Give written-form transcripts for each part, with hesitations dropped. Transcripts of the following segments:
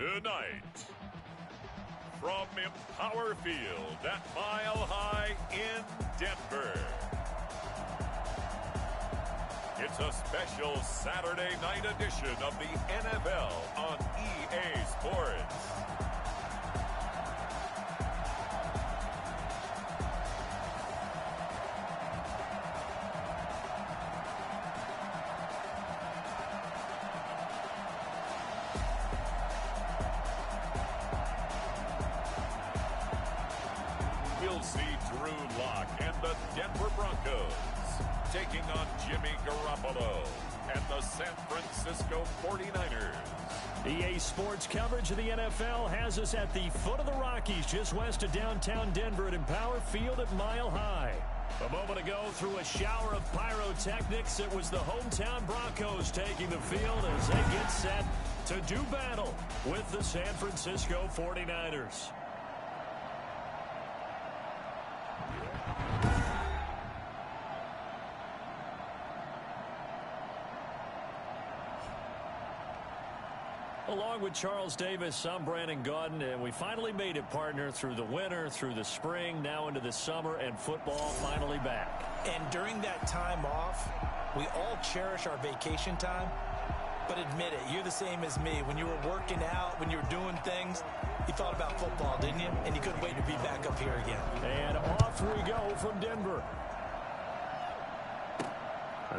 Tonight, from Empower Field at Mile High in Denver, it's a special Saturday night edition of the NFL on EA Sports. We'll see Drew Lock and the Denver Broncos taking on Jimmy Garoppolo and the San Francisco 49ers. EA Sports coverage of the NFL has us at the foot of the Rockies, just west of downtown Denver at Empower Field at Mile High. A moment ago, through a shower of pyrotechnics, it was the hometown Broncos taking the field as they get set to do battle with the San Francisco 49ers. Along with Charles Davis, I'm Brandon Gordon, and we finally made it, partner, through the winter, through the spring, now into the summer, and football finally back. And during that time off, we all cherish our vacation time. But admit it, you're the same as me. When you were working out, when you were doing things, you thought about football, didn't you? And you couldn't wait to be back up here again. And off we go from Denver.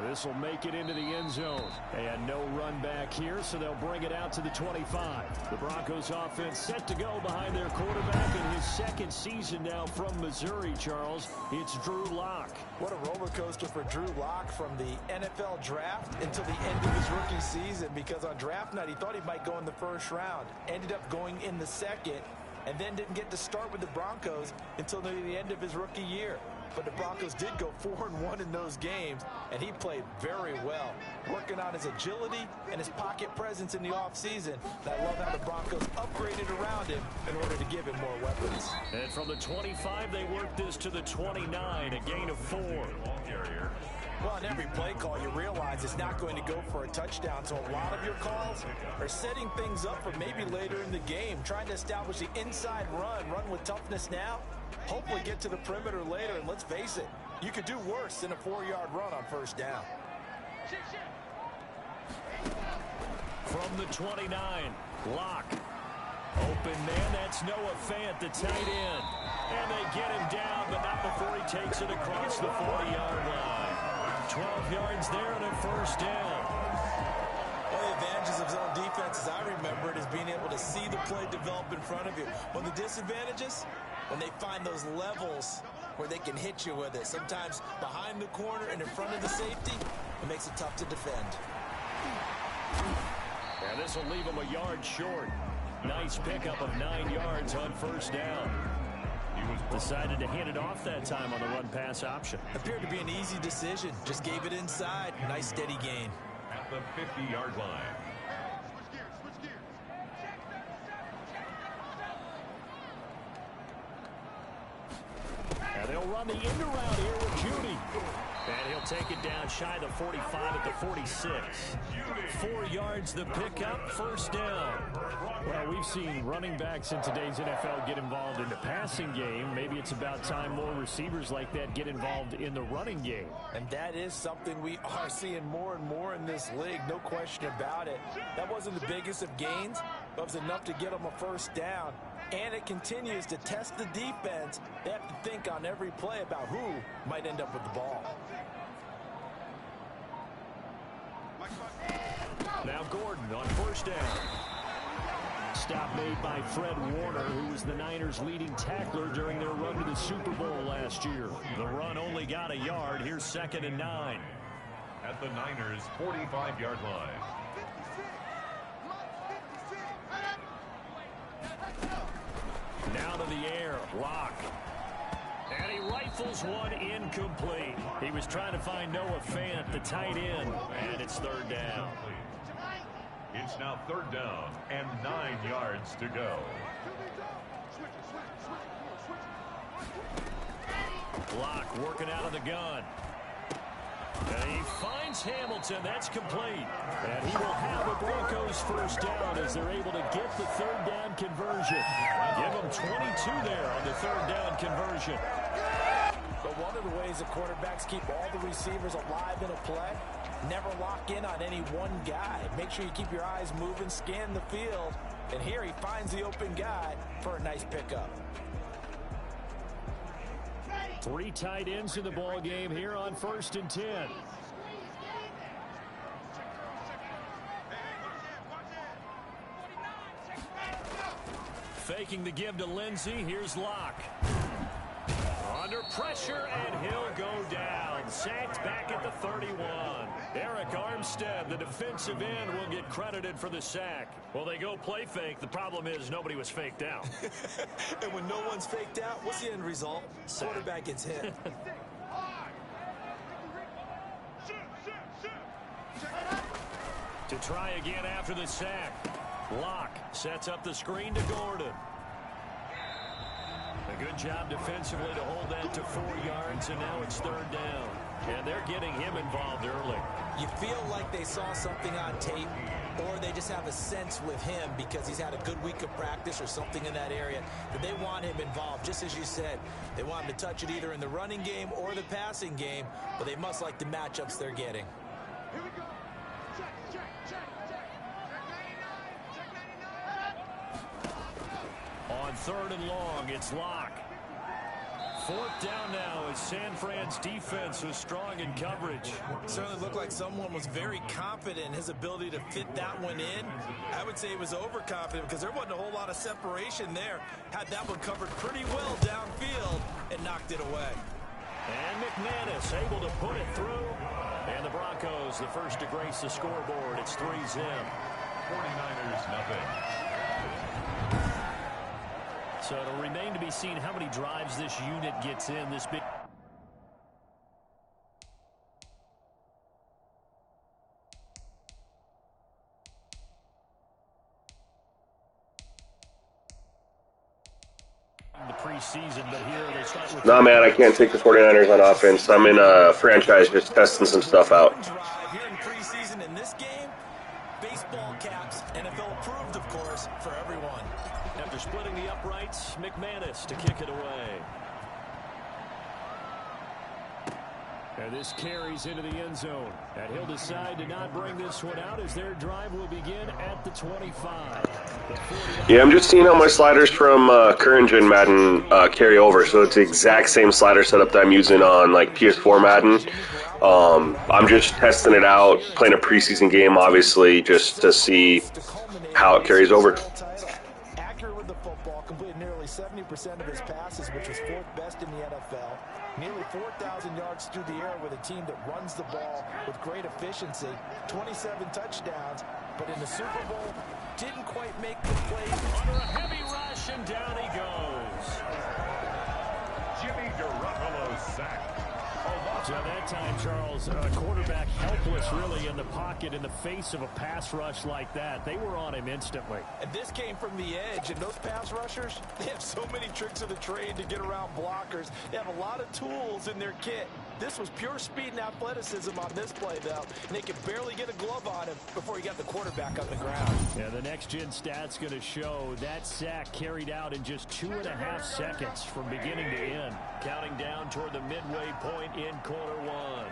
This will make it into the end zone. And no run back here, so they'll bring it out to the 25. The Broncos offense set to go behind their quarterback in his second season now from Missouri, Charles. It's Drew Lock. What a roller coaster for Drew Lock from the NFL draft until the end of his rookie season, because on draft night he thought he might go in the first round. Ended up going in the second, and then didn't get to start with the Broncos until near the end of his rookie year. But the Broncos did go 4-1 in those games, and he played very well, working on his agility and his pocket presence in the offseason. I love how the Broncos upgraded around him in order to give him more weapons. And from the 25, they worked this to the 29, a gain of 4. Well, on every play call, you realize it's not going to go for a touchdown, so a lot of your calls are setting things up for maybe later in the game, trying to establish the inside run with toughness now, hopefully get to the perimeter later, and let's face it, you could do worse than a 4-yard run on first down. From the 29, Lock. Open man, that's Noah Fant, the tight end. And they get him down, but not before he takes it across the 40-yard line. 12 yards there and a first down. One of the advantages of zone defense, as I remember it, is being able to see the play develop in front of you. One of the disadvantages, when they find those levels where they can hit you with it, sometimes behind the corner and in front of the safety, it makes it tough to defend. And this will leave him a yard short. Nice pickup of 9 yards on first down. Decided to hand it off that time on the run-pass option. Appeared to be an easy decision. Just gave it inside. Nice steady gain. At the 50-yard line. And they'll run the end around here with Judy. And he'll take it down shy of the 45 at the 46. 4 yards the pickup, first down. Well, we've seen running backs in today's NFL get involved in the passing game. Maybe it's about time more receivers like that get involved in the running game. And that is something we are seeing more and more in this league, no question about it. That wasn't the biggest of gains, but it was enough to get them a first down. And it continues to test the defense. They have to think on every play about who might end up with the ball. Now Gordon on first down. Stop made by Fred Warner, who was the Niners' leading tackler during their run to the Super Bowl last year. The run only got a yard. Here's 2nd and 9. At the Niners' 45-yard line. Now to the air, Lock. And he rifles one incomplete. He was trying to find Noah Fant, the tight end, and it's 3rd down. It's now 3rd down and 9 yards to go. Lock working out of the gun. And he finds Hamilton. That's complete. And he will have a Broncos first down as they're able to get the third down conversion. Give them 22 there on the third down conversion. But one of the ways the quarterbacks keep all the receivers alive in a play, never lock in on any one guy. Make sure you keep your eyes moving, scan the field. And here he finds the open guy for a nice pickup. 3 tight ends in the ball game here on 1st and 10. Faking the give to Lindsey. Here's Locke. Under pressure, and he'll go down. Sacked back at the 31. Eric Armstead, the defensive end, will get credited for the sack. Well, they go play fake. The problem is nobody was faked out. And when no one's faked out, what's the end result? Quarterback gets hit. To try again after the sack. Locke sets up the screen to Gordon. A good job defensively to hold that to 4 yards, and now it's 3rd down. And they're getting him involved early. You feel like they saw something on tape, or they just have a sense with him because he's had a good week of practice or something in that area that they want him involved. Just as you said, they want him to touch it either in the running game or the passing game, but they must like the matchups they're getting. Here we go. On 3rd and long, it's Locke. 4th down now as San Fran's defense was strong in coverage. Certainly looked like someone was very confident in his ability to fit that one in. I would say he was overconfident because there wasn't a whole lot of separation there. Had that one covered pretty well downfield and knocked it away. And Mcmanus able to put it through. And the Broncos, the first to grace the scoreboard. It's 3-0. 49ers nothing. So it'll remain to be seen how many drives this unit gets in this big. The preseason, but here they start with. Nah, man, I can't take the 49ers on offense. I'm in a franchise just testing some stuff out. Here in preseason in this game, baseball caps, NFL approved, of course, for everyone. After splitting the uprights, Mcmanus to kick it away. And this carries into the end zone. And he'll decide to not bring this one out as their drive will begin at the 25. Yeah, I'm just seeing how my sliders from current gen Madden carry over. So it's the exact same slider setup that I'm using on like Ps4 Madden. I'm just testing it out, playing a preseason game, obviously, just to see how it carries over. 70% of his passes, which was 4th best in the NFL. Nearly 4,000 yards through the air with a team that runs the ball with great efficiency. 27 touchdowns, but in the Super Bowl, didn't quite make the play. Under a heavy rush, and down he goes. Jimmy Garoppolo sacked. So that time, Charles, quarterback helpless really in the pocket in the face of a pass rush like that. They were on him instantly. And this came from the edge, and those pass rushers, they have so many tricks of the trade to get around blockers. They have a lot of tools in their kit. This was pure speed and athleticism on this play, though, and they could barely get a glove on him before he got the quarterback on the ground. Yeah, the next-gen stat's going to show that sack carried out in just 2.5 seconds from beginning to end. Counting down toward the midway point in quarter one.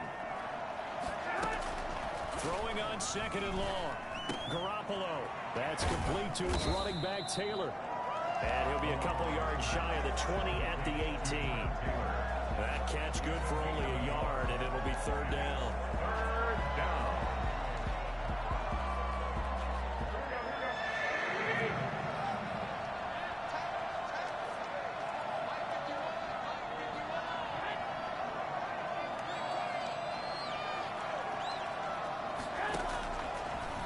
Throwing on 2nd and long. Garoppolo. That's complete to his running back, Taylor. And he'll be a couple yards shy of the 20 at the 18. That catch good for only a yard, and it'll be 3rd down. 3rd down.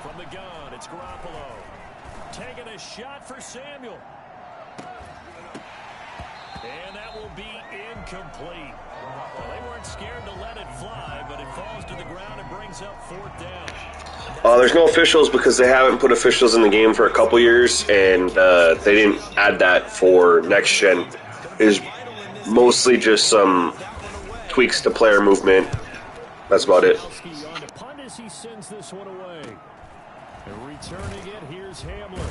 From the gun, it's Garoppolo. Taking a shot for Samuel. And that will be incomplete. Well, they weren't scared to let it fly, but it falls to the ground and brings up 4th down. There's no officials because they haven't put officials in the game for a couple years, and they didn't add that for next gen. It's mostly just some tweaks to player movement That's about it. On to punt as he sends this one away. And returning it, here's Hamler.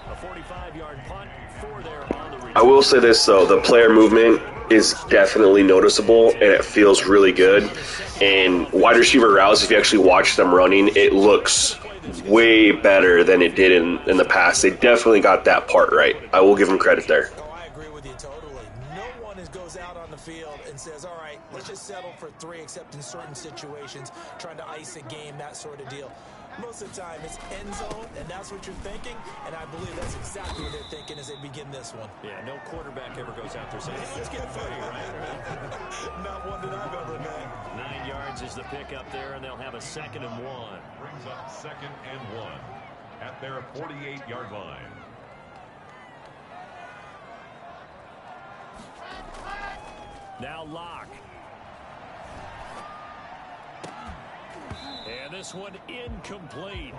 A 45-yard punt, 4 there on the return. I will say this, though. The player movement is definitely noticeable, and it feels really good. And wide receiver routes, if you actually watch them running, it looks way better than it did in the past. They definitely got that part right. I will give them credit there. Oh, I agree with you totally. No one goes out on the field and says, all right, let's just settle for 3, except in certain situations, trying to ice a game, that sort of deal. Most of the time, it's end zone, and that's what you're thinking, and I believe that's exactly what they're thinking as they begin this one. Yeah, no quarterback ever goes out there saying, hey, let's get 30, right? Not one that I've ever met. 9 yards is the pickup there, and they'll have a 2nd and 1. Brings up 2nd and 1 at their 48-yard line. Now Locke. And this one incomplete.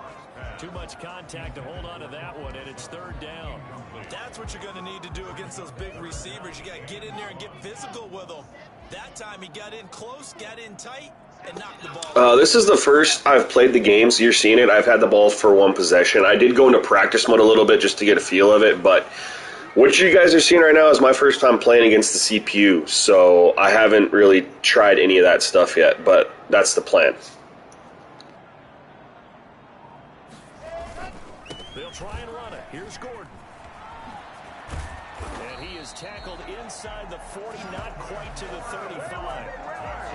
Too much contact to hold on to that one, and it's 3rd down. That's what you're going to need to do against those big receivers. You got to get in there and get physical with them. That time he got in close, got in tight, and knocked the ball. This is the first I've played the game, so you're seeing it. I've had the ball for 1 possession. I did go into practice mode a little bit just to get a feel of it, but what you guys are seeing right now is my first time playing against the CPU, so I haven't really tried any of that stuff yet, but that's the plan. They'll try and run it. Here's Gordon. And he is tackled inside the 40, not quite to the 35.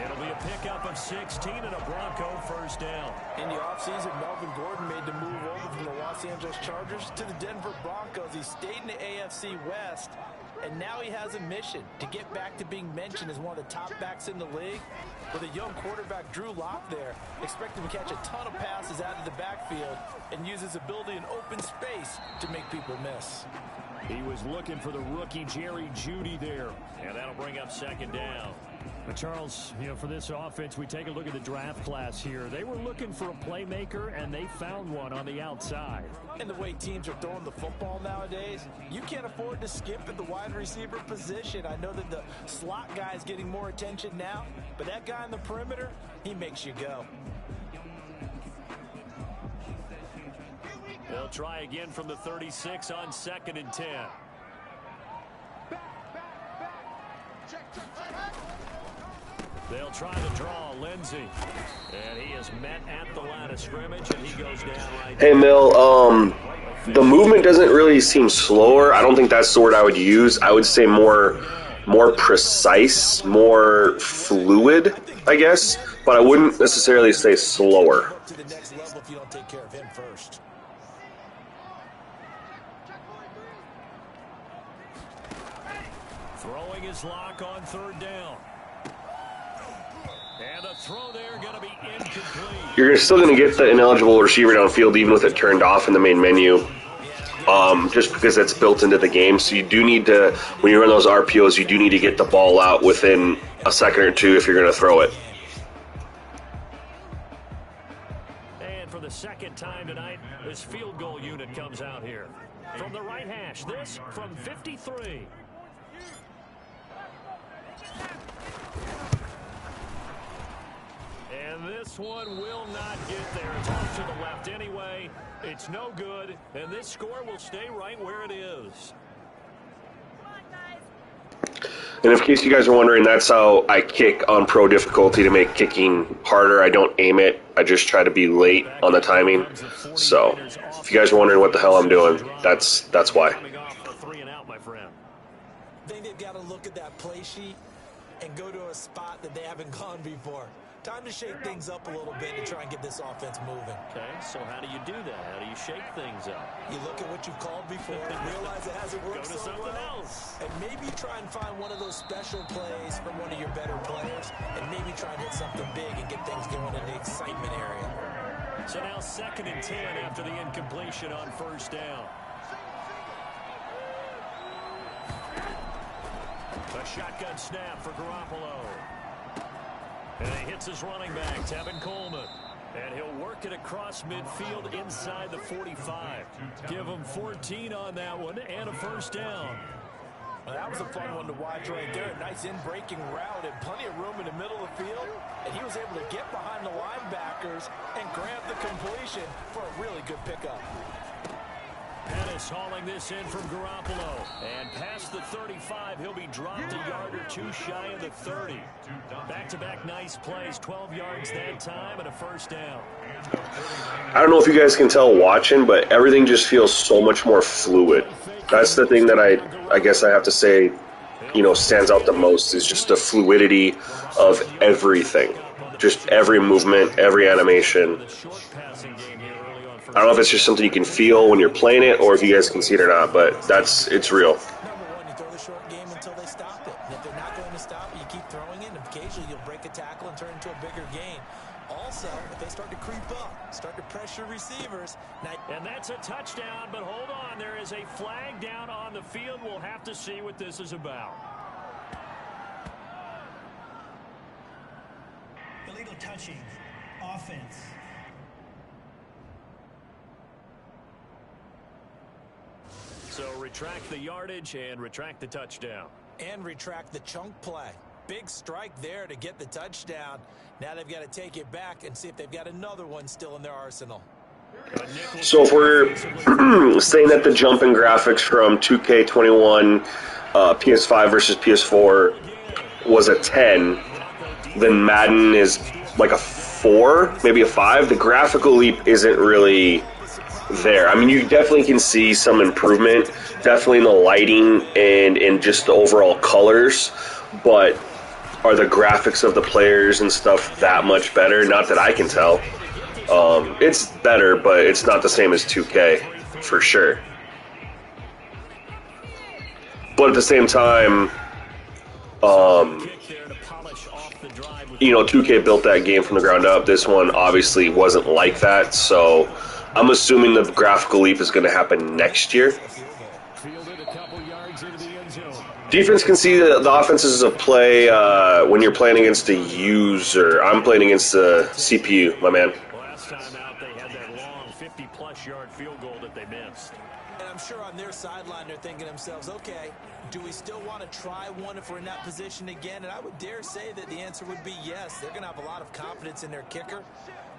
It'll be a pickup of 16 and a Bronco 1st down. In the offseason, Melvin Gordon made the move over from the Los Angeles Chargers to the Denver Broncos. He stayed in the AFC West, and now he has a mission to get back to being mentioned as one of the top backs in the league. With a young quarterback, Drew Lock, there, expect him to catch a ton of passes out of the backfield and use his ability in open space to make people miss. He was looking for the rookie Jerry Jeudy there, and that'll bring up 2nd down. But Charles, you know, for this offense, we take a look at the draft class here. They were looking for a playmaker, and they found one on the outside. And the way teams are throwing the football nowadays, you can't afford to skip at the wide receiver position. I know that the slot guy is getting more attention now, but that guy on the perimeter, he makes you go. They'll try again from the 36 on 2nd and 10. They'll try to draw Lindsey. And he is met at the line of scrimmage, and he goes down right. Hey, Mil, the movement doesn't really seem slower. I don't think that's the word I would use. I would say more precise, more fluid, I guess. But I wouldn't necessarily say slower. To the next level if you don't take care of him first. Throwing his Lock on 3rd down. And the throw there going to be incomplete. You're still going to get the ineligible receiver downfield even with it turned off in the main menu, just because it's built into the game. So you do need to, when you run those RPOs, you do need to get the ball out within a second or two if you're going to throw it. And for the 2nd time tonight, this field goal unit comes out here. From the right hash, this from 53. And this one will not get there. It's off to the left anyway. It's no good, and this score will stay right where it is. And in case you guys are wondering, that's how I kick on pro difficulty to make kicking harder. I don't aim it. I just try to be late on the timing. So if you guys are wondering what the hell I'm doing, that's why. I think they've got to look at that play sheet and go to a spot that they haven't gone before. Time to shake things up a little bit and try and get this offense moving. Okay, so how do you do that? How do you shake things up? You look at what you've called before and realize it hasn't worked so well. Else. And maybe try and find one of those special plays from one of your better players, and maybe try and hit something big and get things going in the excitement area. So now 2nd and 10 after the incompletion on 1st down. A shotgun snap for Garoppolo. And he hits his running back, Tevin Coleman. And he'll work it across midfield inside the 45. Give him 14 on that one and a 1st down. Well, that was a fun one to watch right there. A nice in-breaking route and plenty of room in the middle of the field. And he was able to get behind the linebackers and grab the completion for a really good pickup. Pettis hauling this in from Garoppolo. And past the 35, he'll be dropped a yard or two shy of the 30. Back-to-back nice plays, 12 yards that time and a first down. I don't know if you guys can tell watching, but everything just feels so much more fluid. That's the thing that I guess I have to say, stands out the most is just the fluidity of everything. Just every movement, every animation. I don't know if it's just something you can feel when you're playing it or if you guys can see it or not, but it's real. Number one, you throw the short game until they stop it. And if they're not going to stop it, you keep throwing it, and occasionally you'll break a tackle and turn into a bigger gain. Also, if they start to creep up, start to pressure receivers. And that's a touchdown, but hold on. There is a flag down on the field. We'll have to see what this is about. Illegal touching. Offense. So retract the yardage and retract the touchdown. And retract the chunk play. Big strike there to get the touchdown. Now they've got to take it back and see if they've got another one still in their arsenal. So if we're saying that the jumping graphics from 2K21 PS5 versus PS4 was a 10, then Madden is like a 4, maybe a 5. The graphical leap isn't really there. I mean, you definitely can see some improvement, definitely in the lighting and in just the overall colors, but are the graphics of the players and stuff that much better? Not that I can tell. It's better, but it's not the same as 2K, for sure. But at the same time, 2K built that game from the ground up. This one obviously wasn't like that, so I'm assuming the graphical leap is going to happen next year. Defense can see the offenses of play when you're playing against a user. I'm playing against the CPU, my man. Last time out, they had that long 50-plus yard field goal that they missed. And I'm sure on their sideline they're thinking to themselves, okay, do we still want to try one if we're in that position again? And I would dare say that the answer would be yes. They're going to have a lot of confidence in their kicker.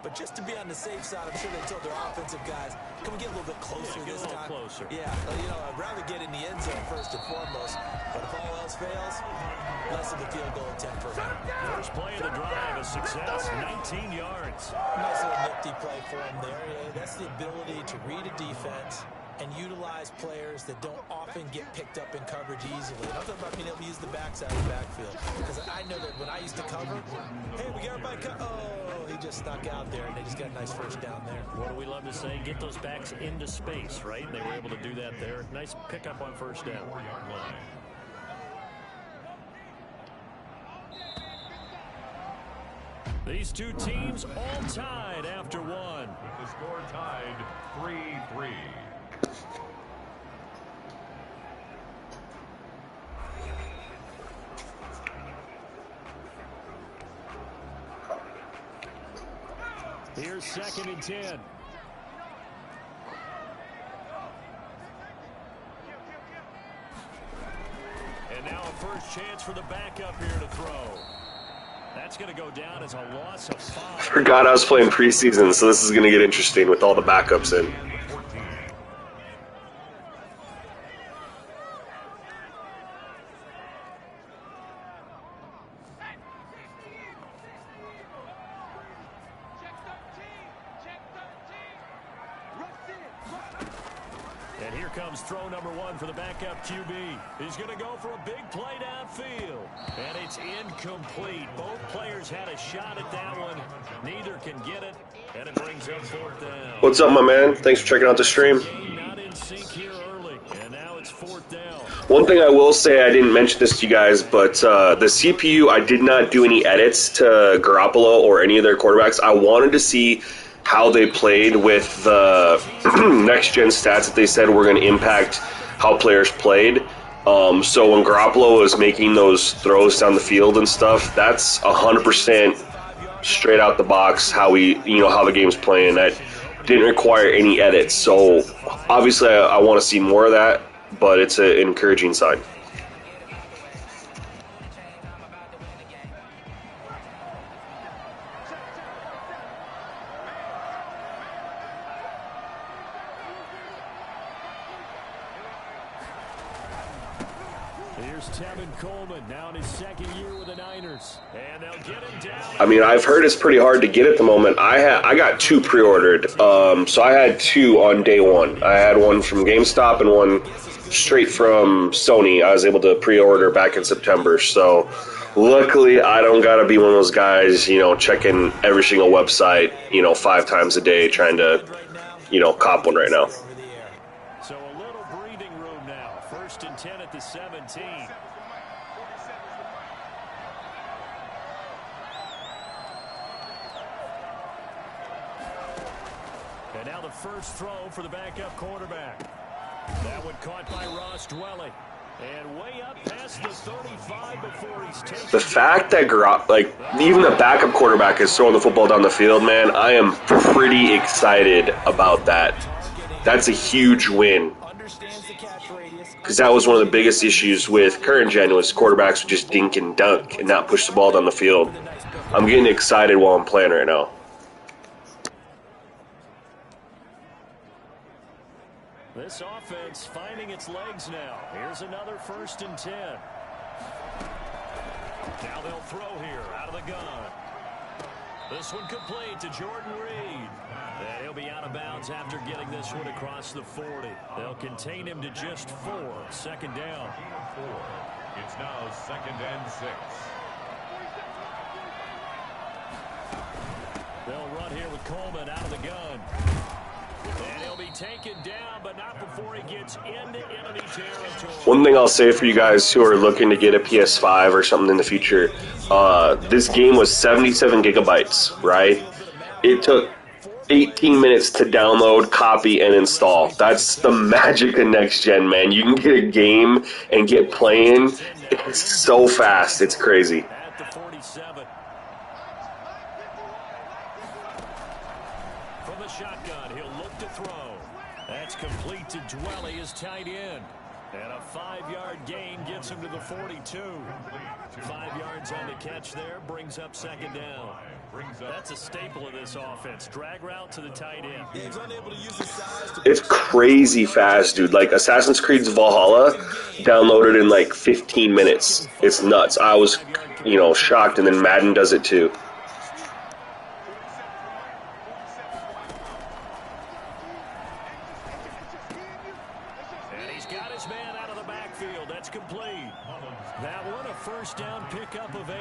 But just to be on the safe side, I'm sure they told their offensive guys, can we get a little bit closer this time? Closer. Yeah, I'd rather get in the end zone first and foremost. But if all else fails, less of a field goal attempt for them. First play of the drive, a success, 19 yards. Nice little nifty play for him there. Yeah, that's the ability to read a defense and utilize players that don't often get picked up in coverage easily. I'm talking about being able to use the backside of the backfield. Because I know that when I used to cover, hey, we got everybody he just snuck out there, and they just got a nice first down there. What do we love to say? Get those backs into space, right? And they were able to do that there. Nice pickup on first down. These two teams all tied after one. With the score tied 3-3. Here's 2nd and 10. And now a first chance for the backup here to throw. That's going to go down as a loss of 5. Forgot I was playing preseason, so this is going to get interesting with all the backups in. And here comes throw number 1 for the backup QB. He's going to go for a big play downfield. And it's incomplete. Both players had a shot at that one. Neither can get it. And it brings up 4th down. What's up, my man? Thanks for checking out the stream. Not in sync here early. And now it's 4th down. One thing I will say, I didn't mention this to you guys, but the CPU, I did not do any edits to Garoppolo or any of their quarterbacks. I wanted to see how they played with the next-gen stats that they said were going to impact how players played. So when Garoppolo was making those throws down the field and stuff, that's 100% straight out the box how how the game's playing. That didn't require any edits. So obviously I want to see more of that, but it's an encouraging sign. Here's Tevin Coleman, now in his second year with the Niners. And they'll get him down. I mean, I've heard it's pretty hard to get at the moment. I got 2 pre-ordered. So I had 2 on day 1. I had one from GameStop and one straight from Sony. I was able to pre-order back in September. So luckily, I don't got to be one of those guys, you know, checking every single website, you know, 5 times a day trying to, you know, cop one right now. So a little breathing room now. 1st and 10 at the 17. And now the first throw for the backup quarterback. That one caught by Ross Dwelly. And way up past the 35 before he's taken. The fact that, even the backup quarterback is throwing the football down the field, man, I am pretty excited about that. That's a huge win. Because that was one of the biggest issues with current gen was quarterbacks would just dink and dunk and not push the ball down the field. I'm getting excited while I'm playing right now. This offense finding its legs now. Here's another 1st and 10. Now they'll throw here out of the gun. This one complete to Jordan Reed. And he'll be out of bounds after getting this one across the 40. They'll contain him to just 4. 2nd down. It's now 2nd and 6. They'll run here with Coleman out of the gun. And he'll be taken down, but not before he gets into enemy territory. One thing I'll say for you guys who are looking to get a PS5 or something in the future, this game was 77 gigabytes, right? It took 18 minutes to download, copy, and install. That's the magic of next gen, man. You can get a game and get playing. It's so fast. It's crazy. At the 47. From the shotgun, he'll look to throw. That's complete to Dwelly, his tight end. And a 5-yard gain gets him to the 42. 5 yards on the catch there, brings up 2nd down. That's a staple of this offense. Drag route to the tight end. It's crazy fast, dude. Like Assassin's Creed's Valhalla downloaded in like 15 minutes. It's nuts. I was, you know, shocked, and then Madden does it too. And he's got his man out of the backfield. That's complete. That one a 1st down pickup of 8.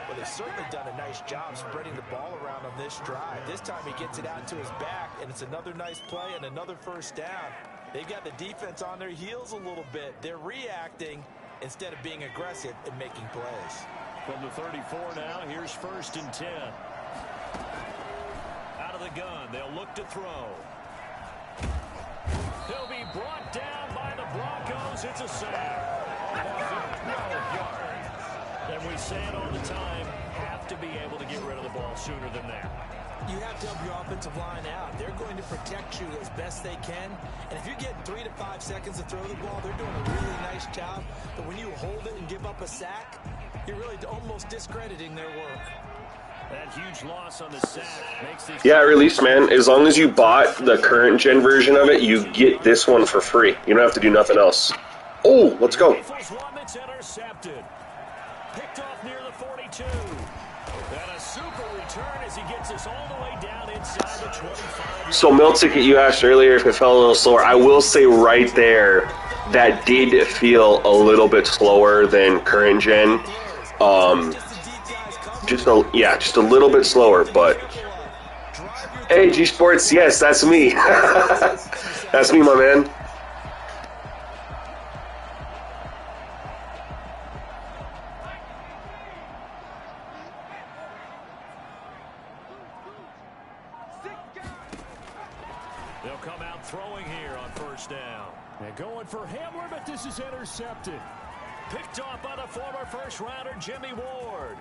Well, they've certainly done a nice job spreading the ball around on this drive. This time he gets it out to his back, and it's another nice play and another 1st down. They've got the defense on their heels a little bit. They're reacting instead of being aggressive and making plays. From the 34 now, here's 1st and 10. Out of the gun, they'll look to throw. He'll be brought down by the Broncos. It's a sack. 12 yards. And we say it all the time, have to be able to get rid of the ball sooner than that. You have to help your offensive line out. They're going to protect you as best they can. And if you're getting 3 to 5 seconds to throw the ball, they're doing a really nice job. But when you hold it and give up a sack, you're really almost discrediting their work. That huge loss on the sack makes these... Yeah, released, man. As long as you bought the current gen version of it, you get this one for free. You don't have to do nothing else. Oh, let's go. One that's intercepted. Picked off near the 42. And a super return as he gets us all the way down inside the 25. So, Mill Ticket, you asked earlier if it felt a little slower. I will say right there, that did feel a little bit slower than current gen. Just a little bit slower, but hey, G Sports, yes, that's me. That's me, my man. They'll come out throwing here on 1st down. And going for Hamler, but this is intercepted. Picked off by the former 1st-rounder Jimmy Ward.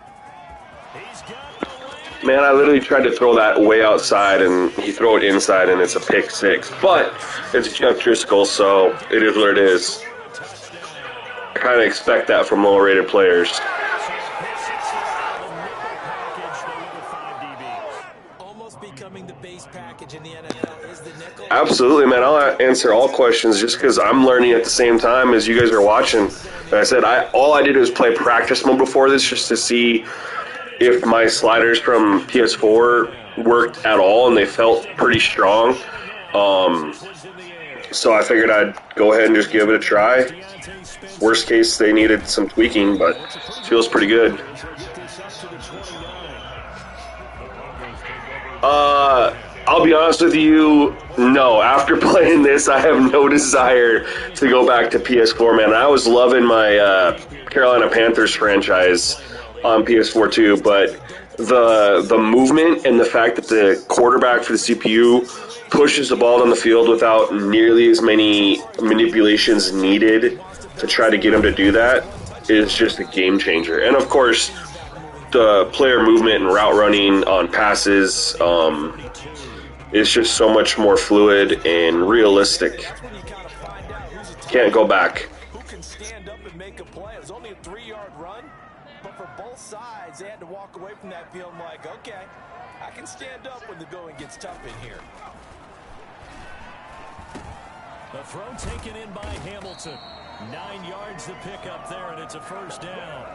He's got the lane. Man, I literally tried to throw that way outside, and he threw it inside, and it's a pick 6. But it's Jeff Driscoll, so it is what it is. I kind of expect that from lower-rated players. Almost become becoming the base package in the NFL? Is the nickel? Absolutely, man. I'll answer all questions just because I'm learning at the same time as you guys are watching. Like I said, all I did was play practice mode before this just to see if my sliders from PS4 worked at all, and they felt pretty strong. So I figured I'd go ahead and just give it a try. Worst case, they needed some tweaking, but it feels pretty good. I'll be honest with you, no. After playing this, I have no desire to go back to PS4, man. I was loving my Carolina Panthers franchise on PS4 too, but the movement and the fact that the quarterback for the CPU pushes the ball down the field without nearly as many manipulations needed to try to get him to do that is just a game changer. And of course, the player movement and route running on passes is just so much more fluid and realistic. Can't go back. Who can stand up and make a play? It was only a 3-yard run, but for both sides, they had to walk away from that field like, okay, I can stand up when the going gets tough in here. The throw taken in by Hamilton. 9 yards to pick up there, and it's a first down.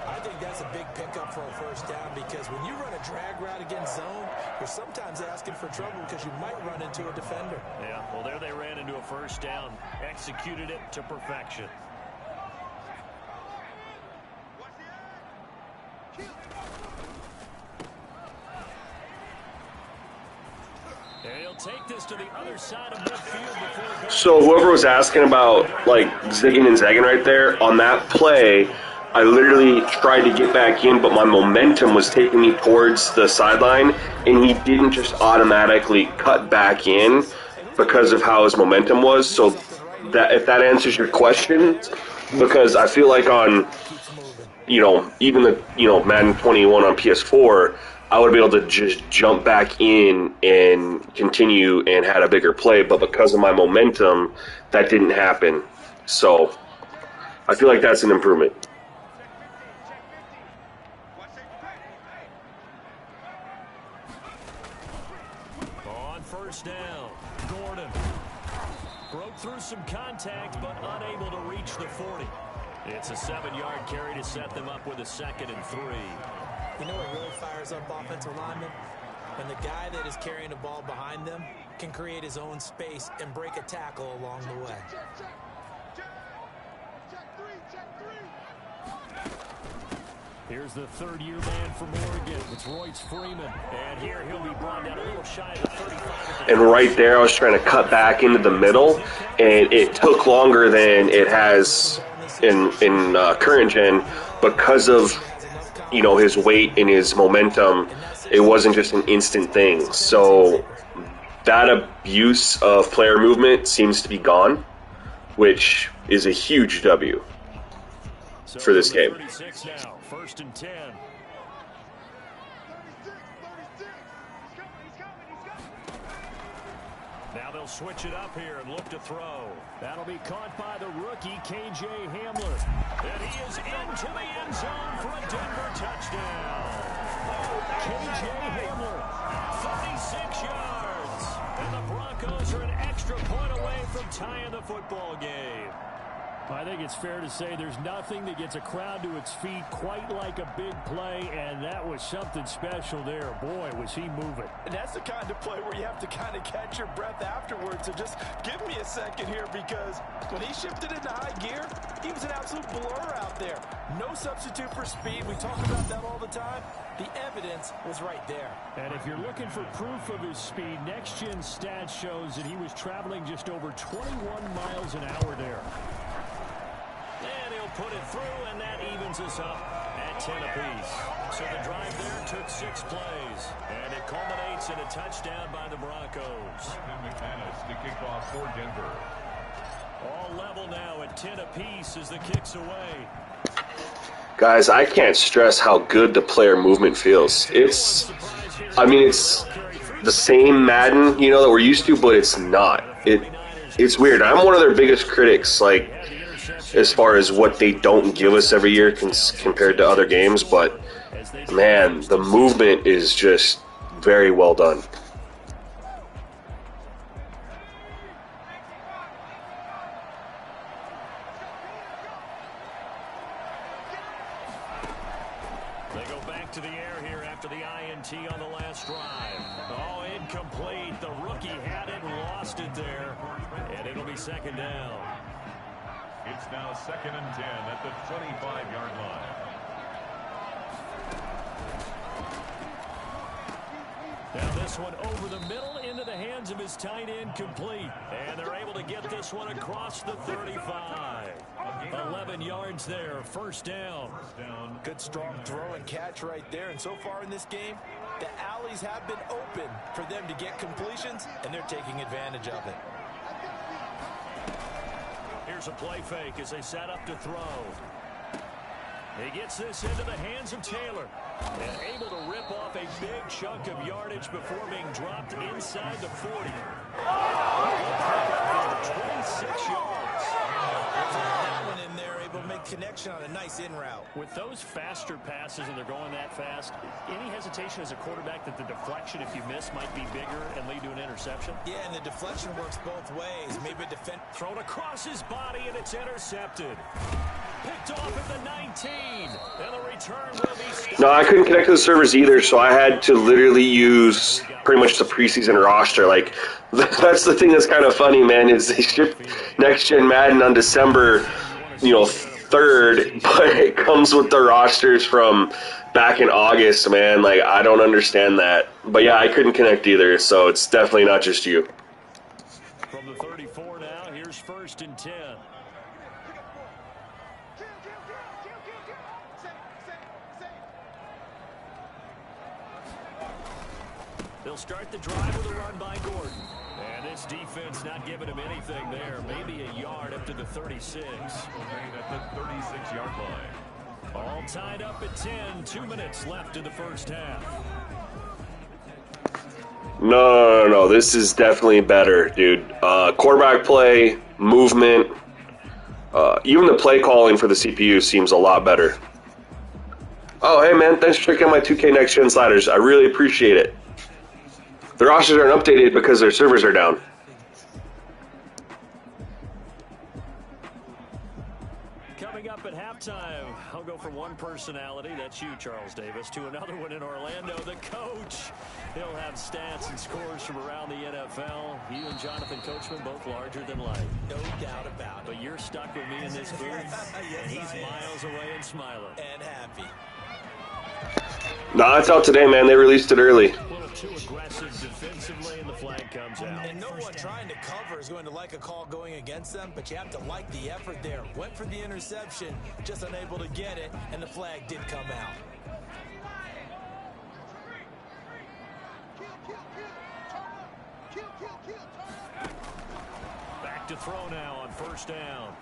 I think that's a big pickup for a first down because when you run a drag route against zone, you're sometimes asking for trouble because you might run into a defender. Yeah, well, there they ran into a first down. Executed it to perfection. He'll take this to the other side of midfield before. So whoever was asking about like zigging and zagging right there, on that play, I literally tried to get back in, but my momentum was taking me towards the sideline, and he didn't just automatically cut back in because of how his momentum was. So that if that answers your question, because I feel like on, even the, Madden 21 on PS4, I would be able to just jump back in and continue and had a bigger play, but because of my momentum, that didn't happen. So I feel like that's an improvement. On first down, Gordon broke through some contact, but unable to reach the 40. It's a 7-yard carry to set them up with a 2nd and 3. You know what really fires up offensive linemen? When the guy that is carrying the ball behind them can create his own space and break a tackle along the way. Here's the third-year man from Oregon. It's Royce Freeman. And here he'll be brought down a little shy of the 35. And right there, I was trying to cut back into the middle, and it took longer than it has in current gen because of his weight and his momentum. It wasn't just an instant thing. So that abuse of player movement seems to be gone, which is a huge W for this game. 36 now, 1st and 10. Now they'll switch it up here and look to throw. That'll be caught by the rookie, K.J. Hamler. And he is into the end zone for a Denver touchdown. K.J. Hamler, 36 yards. And the Broncos are an extra point away from tying the football game. I think it's fair to say there's nothing that gets a crowd to its feet quite like a big play, and that was something special there. Boy, was he moving. And that's the kind of play where you have to kind of catch your breath afterwards. So just give me a second here, because when he shifted into high gear, he was an absolute blur out there. No substitute for speed. We talk about that all the time. The evidence was right there. And if you're looking for proof of his speed, Next Gen Stats shows that he was traveling just over 21 miles an hour there. And he'll put it through, and that evens us up at 10 apiece. So the drive there took 6 plays, and it culminates in a touchdown by the Broncos. Mcmanus to kick off for Denver. All level now at 10 apiece as the kick's away. Guys, I can't stress how good the player movement feels. It's the same Madden, that we're used to, but it's not. It's weird. I'm one of their biggest critics, as far as what they don't give us every year compared to other games, but man, the movement is just very well done. back to the air here after the INT on the last drive. Oh, incomplete. The rookie had it and lost it there. And it'll be second down. It's now 2nd and 10 at the 25-yard line. Now this one over the middle into the hands of his tight end, complete. And they're able to get this one across the 35. 11 yards there, first down. Good strong throw and catch right there. And so far in this game, the alleys have been open for them to get completions, and they're taking advantage of it. Here's a play fake as they set up to throw. He gets this into the hands of Taylor. And able to rip off a big chunk of yardage before being dropped inside the 40. 26 yards. That one in there, able to make connection on a nice in route. With those faster passes and they're going that fast, any hesitation as a quarterback that the deflection, if you miss, might be bigger and lead to an interception? Yeah, and the deflection works both ways. Maybe defend thrown across his body, and it's intercepted. Picked off at the 19. And the return will be stopped. No, I couldn't connect to the servers either, so I had to literally use pretty much the preseason roster. Like, that's the thing that's kind of funny, man, is they shipped Next Gen Madden on December, 3rd, but it comes with the rosters from back in August, man. Like, I don't understand that. But yeah, I couldn't connect either, so it's definitely not just you. From the 34 now, here's 1st and 10. They'll start the drive with a run by Gordon. And this defense not giving him anything there. Maybe a yard up to the 36. At the 36-yard line. All tied up at 10. 2 minutes left in the first half. No. This is definitely better, dude. Quarterback play, movement, even the play calling for the CPU seems a lot better. Oh, hey, man, thanks for checking out my 2K Next Gen sliders. I really appreciate it. The rosters aren't updated because their servers are down. Coming up at halftime, I'll go from one personality, that's you, Charles Davis, to another one in Orlando, the coach. He'll have stats and scores from around the NFL. You and Jonathan Coachman, both larger than life. no doubt about it. But you're stuck with me in this booth, and he's miles away and smiling. And happy. Nah, it's out today, man. They released it early. A little too aggressive defensively, and the flag comes out. And no one trying to cover is going to like a call going against them, but you have to like the effort there. Went for the interception, just unable to get it, and the flag did come out. Back to throw now on 1st down.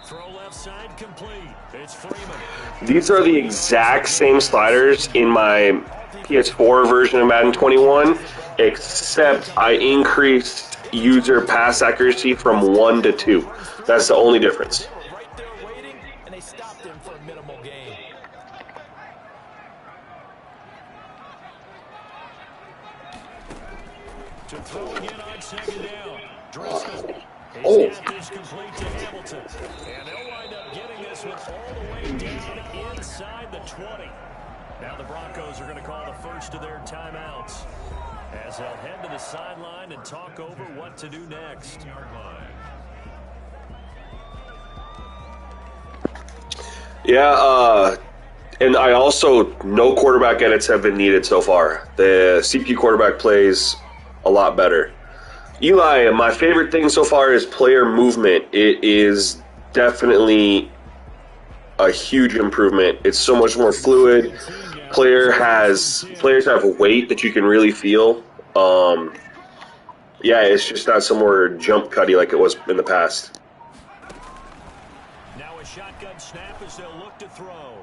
Throw left side complete. It's Freeman. These are the exact same sliders in my PS4 version of Madden 21, except I increased user pass accuracy from 1 to 2. That's the only difference. They were right there waiting, and they stopped him for a minimal gain. To throw again on 2nd down. Driscoll. Oh. He's got this complete to Hamilton. And they'll wind up getting this one all the way down inside the 20. Now the Broncos are going to call the first of their timeouts as they'll head to the sideline and talk over what to do next. Yeah, and I also, no quarterback edits have been needed so far. The CPU quarterback plays a lot better. Eli, my favorite thing so far is player movement. It is definitely a huge improvement. It's so much more fluid. Players have weight that you can really feel. Yeah, it's just not some more jump cutty like it was in the past. Now a shotgun snap as they'll look to throw.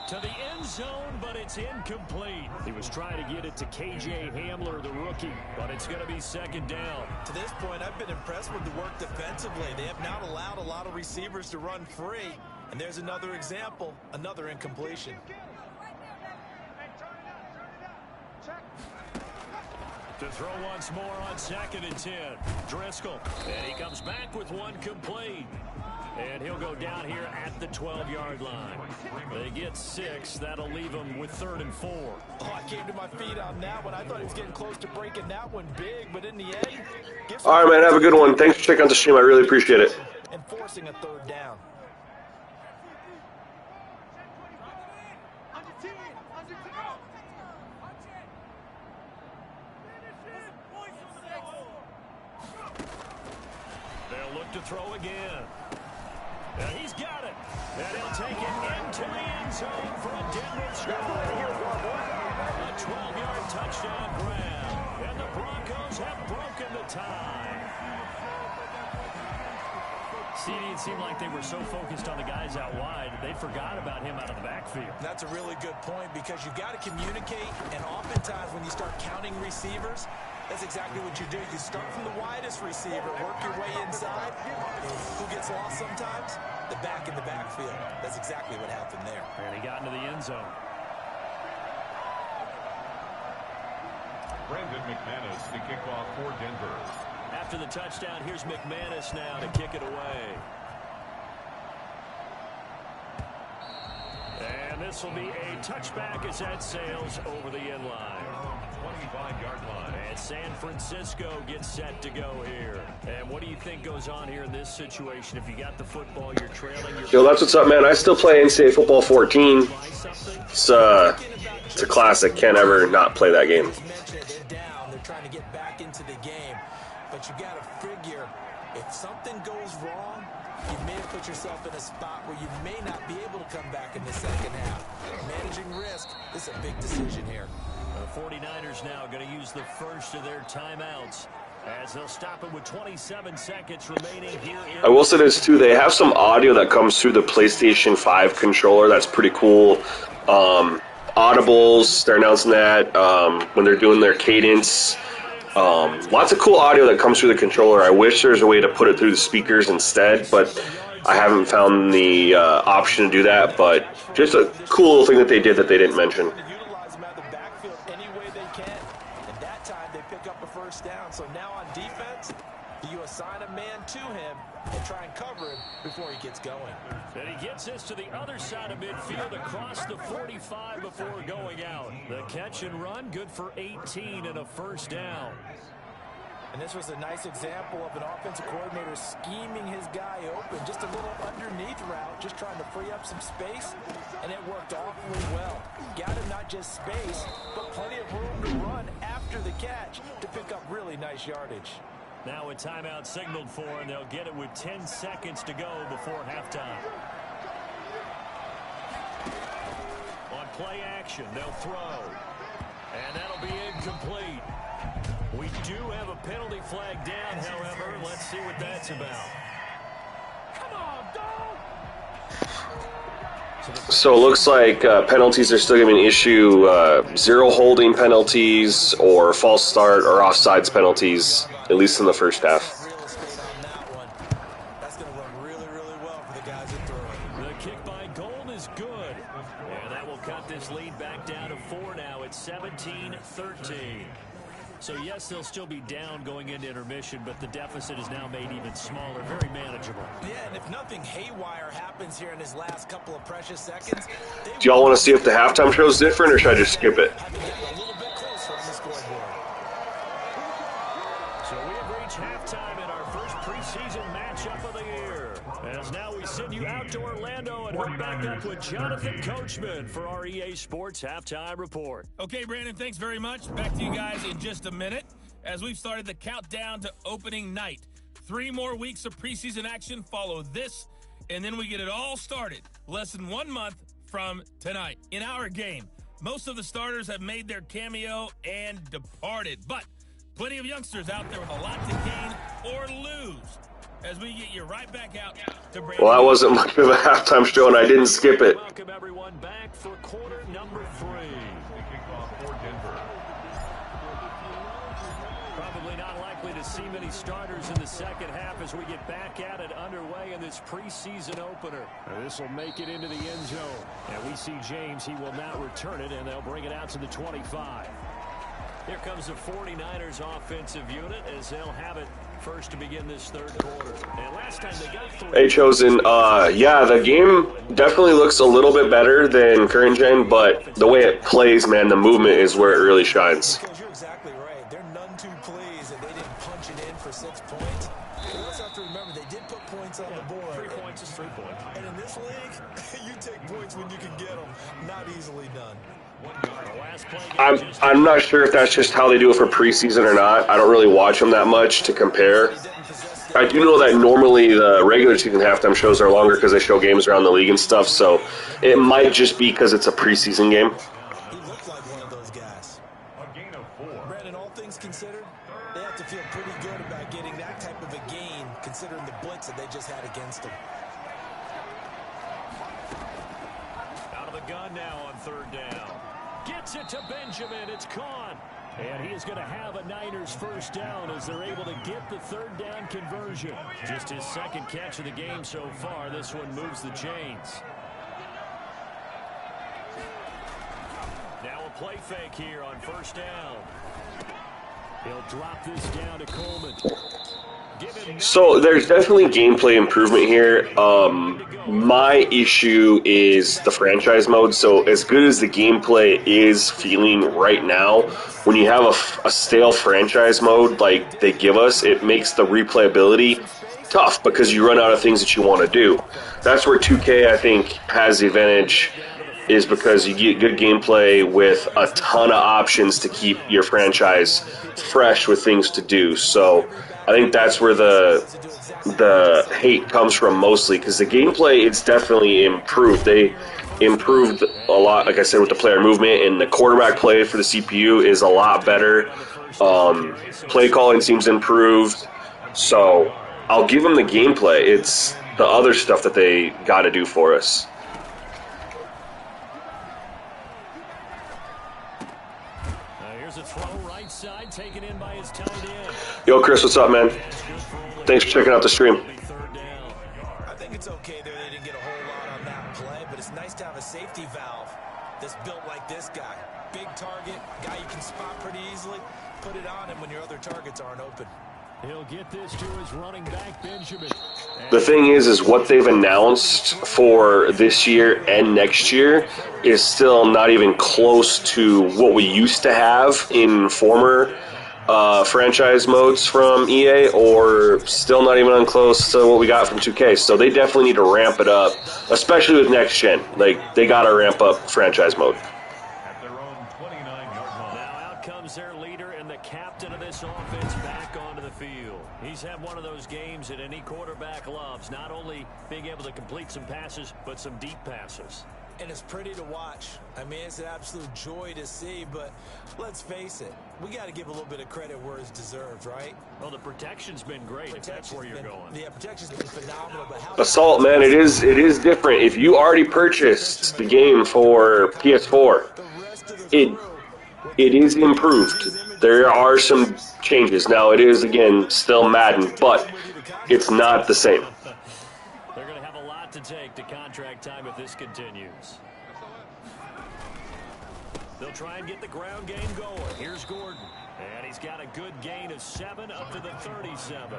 To the end zone, but it's incomplete. He was trying to get it to KJ Hamler, the rookie, but it's going to be 2nd down. To this point, I've been impressed with the work defensively. They have not allowed a lot of receivers to run free. And there's another example, another incompletion. To throw once more on 2nd and 10. Driscoll, and he comes back with one complete. And he'll go down here at the 12-yard line. They get 6. That'll leave them with 3rd and 4. Oh, I came to my feet on that one. I thought he was getting close to breaking that one big, but in the end... All right, man, have a good one. Thanks for checking out the stream. I really appreciate it. And forcing a 3rd down. They'll look to throw again. And he's got it. And he'll take it into the end zone for a Denver score. A 12-yard touchdown grab. And the Broncos have broken the tie. CD, it seemed like they were so focused on the guys out wide, they forgot about him out of the backfield. That's a really good point because you've got to communicate, and oftentimes when you start counting receivers, that's exactly what you do. You start from the widest receiver, work your way inside. Who gets lost sometimes? The back in the backfield. That's exactly what happened there. And he got into the end zone. Mcmanus to kick off for Denver. After the touchdown, here's Mcmanus now to kick it away. And this will be a touchback as that sails over the end line. 25-yard line. And San Francisco gets set to go here. And what do you think goes on here in this situation? If you got the football, you're trailing. Yo, that's what's up, man. I still play NCAA Football 14. It's a classic. Can't ever not play that game. They're trying to get back into the game. But you got to figure, if something goes wrong, you may have put yourself in a spot where you may not be able to come back in the second half. Managing risk is a big decision here. The 49ers now going to use the first of their timeouts as they'll stop it with 27 seconds remaining here. I will say this, too. They have some audio that comes through the PlayStation 5 controller. That's pretty cool. Audibles, they're announcing that when they're doing their cadence. Lots of cool audio that comes through the controller. I wish there's a way to put it through the speakers instead, but I haven't found the option to do that. But just a cool little thing that they did that they didn't mention. Utilize him out of the backfield any way they can. And that time they pick up a 1st down. So now on defense, you assign a man to him and try and cover him before he gets going. And he gets this to the other side of midfield across the 45 before going out. The catch and run, good for 18 and a 1st down. And this was a nice example of an offensive coordinator scheming his guy open. Just a little underneath route, just trying to free up some space, and it worked awfully well. Got him not just space, but plenty of room to run after the catch to pick up really nice yardage. Now a timeout signaled for, and they'll get it with 10 seconds to go before halftime. On play action, they'll throw. And that'll be incomplete. We do have a penalty flag down, however. Let's see what that's about. Come on, dog! So it looks like penalties are still going to be an issue. 0 holding penalties or false start or offsides penalties, at least in the first half. That's going to run really, really well for the guys that throw it. The kick by Gold is good. And that will cut this lead back down to 4 now. It's 17-13. So, yes, they'll still be down going into intermission, but the deficit is now made even smaller, very manageable. Yeah, and if nothing haywire happens here in his last couple of precious seconds... Do y'all want to see if the halftime show is different, or should I just skip it? A little bit closer on the scoreboard. So we have reached halftime in our first preseason matchup of the year. As now we send you out to Orlando and hook back up with Jonathan Coachman for our EA Sports Halftime Report. Okay, Brandon, thanks very much. Back to you guys in just a minute as we've started the countdown to opening night. 3 more weeks of preseason action follow this, and then we get it all started less than 1 month from tonight. In our game, most of the starters have made their cameo and departed, but plenty of youngsters out there with a lot to gain or lose as we get you right back out to Brandon. Well, that wasn't much of a halftime show, and I didn't skip it. Welcome everyone back for quarter number 3. Probably not likely to see many starters in the second half as we get back at it underway in this preseason opener. This will make it into the end zone. And we see James, he will now return it, and they'll bring it out to the 25. Here comes the 49ers offensive unit as they'll have it first to begin this third quarter. And last time they got 3. Hey, Chosen. Yeah, the game definitely looks a little bit better than current gen, but the way it plays, man, the movement is where it really shines. Because you're exactly right. They're none too pleased that they didn't punch it in for 6 points. But you also have to remember they did put points on the board. 3 points is 3 points. And in this league, you take points when you can get them. Not easily done. I'm not sure if that's just how they do it for preseason or not. I don't really watch them that much to compare. I do know that normally the regular season halftime shows are longer because they show games around the league and stuff, so it might just be because it's a preseason game. He looked like one of those guys. A gain of 4. Brandon, all things considered, they have to feel pretty good about getting that type of a gain considering the blitz that they just had against them. Out of the gun now on 3rd down. Gets it to Benjamin. It's caught. And he is going to have a Niners first down as they're able to get the 3rd down conversion. Just his 2nd catch of the game so far. This one moves the chains. Now a play fake here on 1st down. He'll drop this down to Coleman. So there's definitely gameplay improvement here. My issue is the franchise mode. So as good as the gameplay is feeling right now, when you have a stale franchise mode like they give us, it makes the replayability tough because you run out of things that you want to do. That's where 2K, I think, has the advantage, is because you get good gameplay with a ton of options to keep your franchise fresh with things to do. So I think that's where the hate comes from mostly, because the gameplay, it's definitely improved. They improved a lot, like I said, with the player movement, and the quarterback play for the CPU is a lot better. Play calling seems improved. So I'll give them the gameplay. It's the other stuff that they got to do for us. Here's a throw right side, taken in by his tight end. Yo, Chris, what's up, man? Thanks for checking out the stream. I think it's okay there. They didn't get a whole lot on that play, but it's nice to have a safety valve that's built like this guy. Big target, guy you can spot pretty easily. Put it on him when your other targets aren't open. He'll get this to his running back, Benjamin. The thing is what they've announced for this year and next year is still not even close to what we used to have in former franchise modes from EA, or still not even close to what we got from 2K. So they definitely need to ramp it up, especially with next gen. Like, they got to ramp up franchise mode. At their own 29-yard line. Now out comes their leader and the captain of this offense back onto the field. He's had one of those games that any quarterback loves, not only being able to complete some passes, but some deep passes. And it's pretty to watch. I mean, it's an absolute joy to see, but let's face it, we got to give a little bit of credit where it's deserved, right? Well, the protection's been great, if that's where you're going. Yeah, protection's been phenomenal, but how... Assault, man, it is different. If you already purchased the game for PS4, it is improved. There are some changes. Now, it is, again, still Madden, but it's not the same. They're going to have a lot to take to contract time if this continues. They'll try and get the ground game going. Here's Gordon. And he's got a good gain of 7 up to the 37.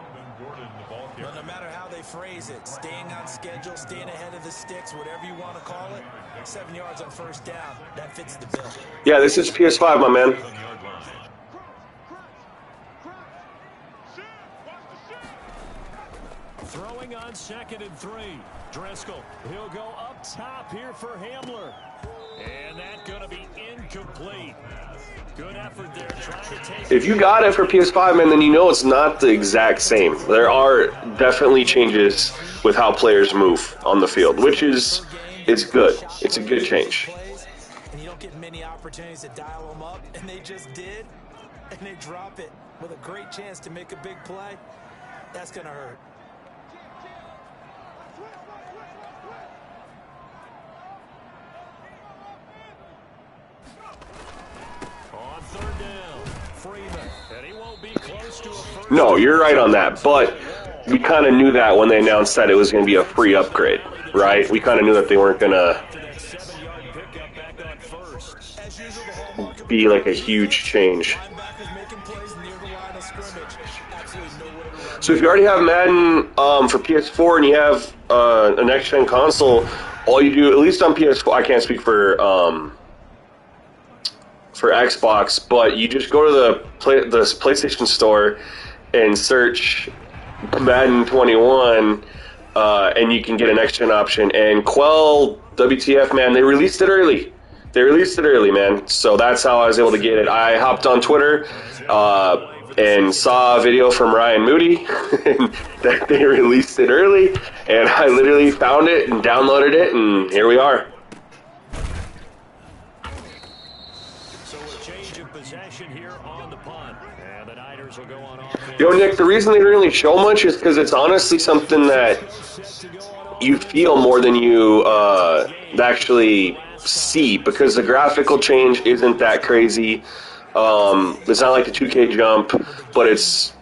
Well, no matter how they phrase it, staying on schedule, staying ahead of the sticks, whatever you want to call it, 7 yards on first down, that fits the bill. Yeah, this is PS5, my man. Throwing on 2nd and 3. Driscoll, he'll go up top here for Hamler. And that's going to be incomplete. Good effort there trying to take... If you got it for PS5, man, then you know it's not the exact same. There are definitely changes with how players move on the field, which is, it's good. It's a good change. And you don't get many opportunities to dial them up, and they just did, and they drop it with a great chance to make a big play. That's going to hurt. On 3rd down, Freeman, and he won't be close to a first. No, you're right on that, but we kind of knew that when they announced that it was going to be a free upgrade, right? We kind of knew that they weren't going to be like a huge change. So if you already have Madden for PS4 and you have a next-gen console, all you do, at least on PS4, I can't speak for Xbox, but you just go to the PlayStation Store and search Madden 21, and you can get a next-gen option. And Quell, WTF, man, they released it early. Man. So that's how I was able to get it. I hopped on Twitter and saw a video from Ryan Moody that they released it early, and I literally found it and downloaded it, and here we are. So a change of possession here on the punt. And the Niners will go on offense. Yo, Nick, the reason they didn't really show much is because it's honestly something that you feel more than you actually see, because the graphical change isn't that crazy. It's not like the 2K jump, but it's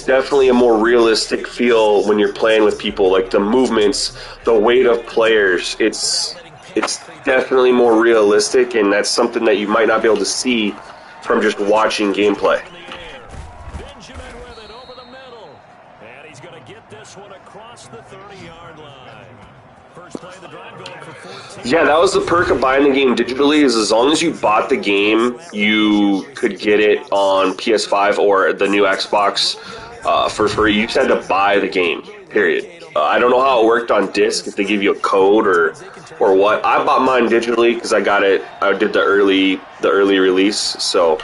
definitely a more realistic feel when you're playing with people. Like the movements, the weight of players, it's definitely more realistic, and that's something that you might not be able to see from just watching gameplay. Benjamin with it over the middle. And he's going to get this one across the 30-yard line. First play of the drive going for 14. Yeah, that was the perk of buying the game digitally, is as long as you bought the game, you could get it on PS5 or the new Xbox for free. You just had to buy the game, period. I don't know how it worked on disc, if they give you a code or what. I bought mine digitally because I got it. I did the early release. So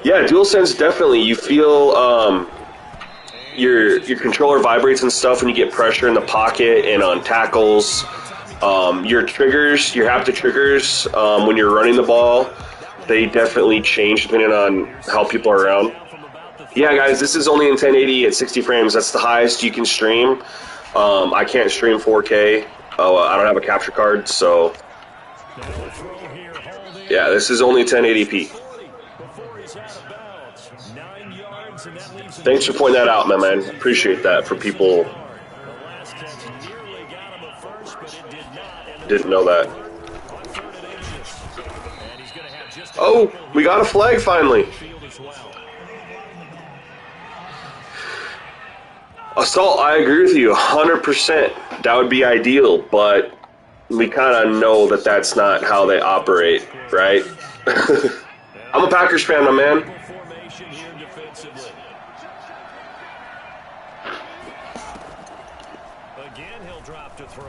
yeah, DualSense, definitely. You feel your controller vibrates and stuff when you get pressure in the pocket and on tackles. Your triggers, your haptic triggers, when you're running the ball, they definitely change depending on how people are around. Yeah, guys, this is only in 1080 at 60 frames. That's the highest you can stream. I can't stream 4K. I don't have a capture card, so yeah, this is only 1080p. Thanks for pointing that out, my man. Appreciate that for people didn't know that. Oh, we got a flag finally. Assault, I agree with you 100%. That would be ideal, but we kind of know that that's not how they operate, right? I'm a Packers fan, my man. Again, he'll drop to throw.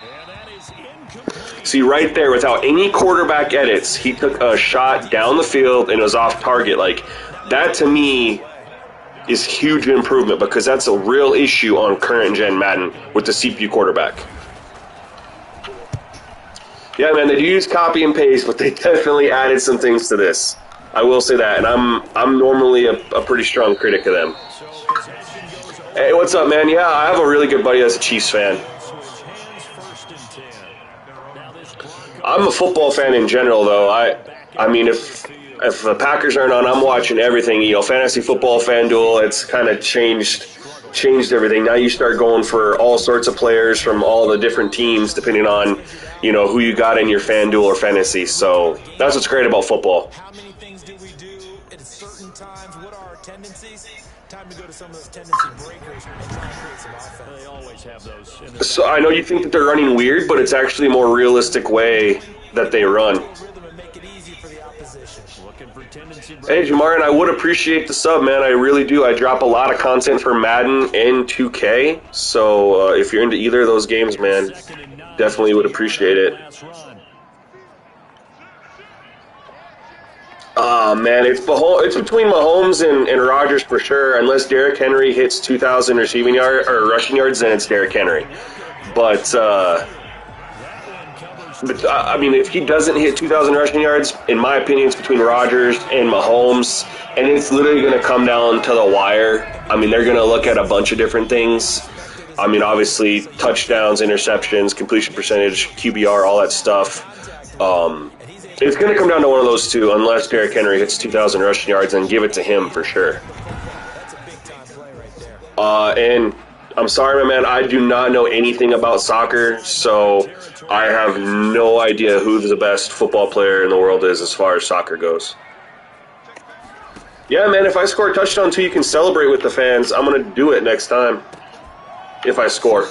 And that is incomplete. See, right there, without any quarterback edits, he took a shot down the field and it was off target. Like, that to me is huge improvement, because that's a real issue on current gen Madden with the CPU quarterback. Yeah, man, they do use copy and paste, but they definitely added some things to this. I will say that, and I'm normally a pretty strong critic of them. Hey, what's up, man? Yeah, I have a really good buddy that's a Chiefs fan. I'm a football fan in general, though. I mean, if the Packers aren't on, I'm watching everything. You know, fantasy football, FanDuel, it's kind of changed everything. Now you start going for all sorts of players from all the different teams, depending on, you know, who you got in your FanDuel or fantasy. So that's what's great about football. How many things do we do at certain times? What are our tendencies? Time to go to some of those tendency breakers and try and create some offense. They always have those. So I know you think that they're running weird, but it's actually a more realistic way that they run. Hey, Jamarin, I would appreciate the sub, man. I really do. I drop a lot of content for Madden and 2K, so if you're into either of those games, man, definitely would appreciate it. Man, it's between Mahomes and Rodgers for sure. Unless Derrick Henry hits 2,000 receiving yard or rushing yards, then it's Derrick Henry. But I mean, if he doesn't hit 2,000 rushing yards, in my opinion, it's between Rodgers and Mahomes, and it's literally going to come down to the wire. I mean, they're going to look at a bunch of different things. I mean, obviously, touchdowns, interceptions, completion percentage, QBR, all that stuff. It's going to come down to one of those two, unless Derrick Henry hits 2,000 rushing yards, and give it to him for sure. That's a big-time play right there. And I'm sorry, my man, I do not know anything about soccer, so I have no idea who the best football player in the world is as far as soccer goes. Yeah, man, if I score a touchdown too, you can celebrate with the fans. I'm going to do it next time if I score.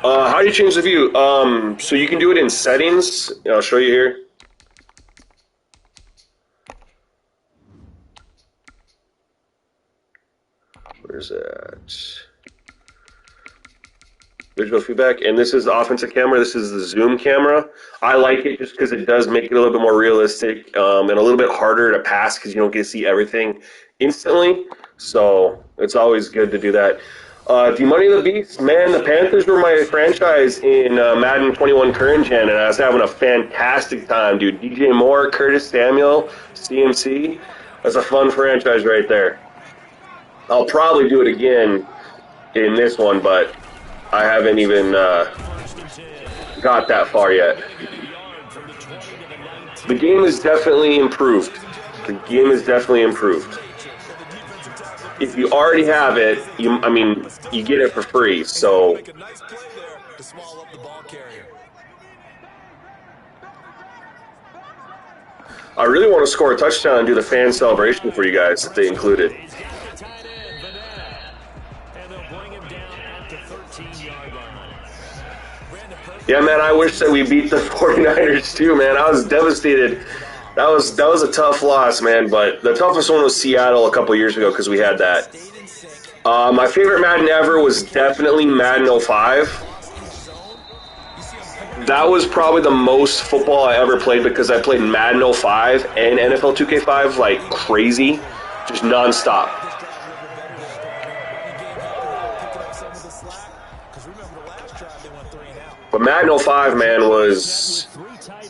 How do you change the view? So you can do it in settings. I'll show you here. Where's that? Visual feedback, and this is the offensive camera. This is the zoom camera. I like it just because it does make it a little bit more realistic and a little bit harder to pass because you don't get to see everything instantly. So it's always good to do that. The Money of the Beast, man, the Panthers were my franchise in Madden 21 current gen, and I was having a fantastic time, dude. DJ Moore, Curtis Samuel, CMC. That's a fun franchise right there. I'll probably do it again in this one, but I haven't even got that far yet. The game is definitely improved. The game is definitely improved. If you already have it, you get it for free. So I really want to score a touchdown and do the fan celebration for you guys that they included. Yeah, man, I wish that we beat the 49ers too, man. I was devastated. That was a tough loss, man, but the toughest one was Seattle a couple years ago because we had that. My favorite Madden ever was definitely Madden 05. That was probably the most football I ever played because I played Madden 05 and NFL 2K5 like crazy, just nonstop. But Madden 05, man,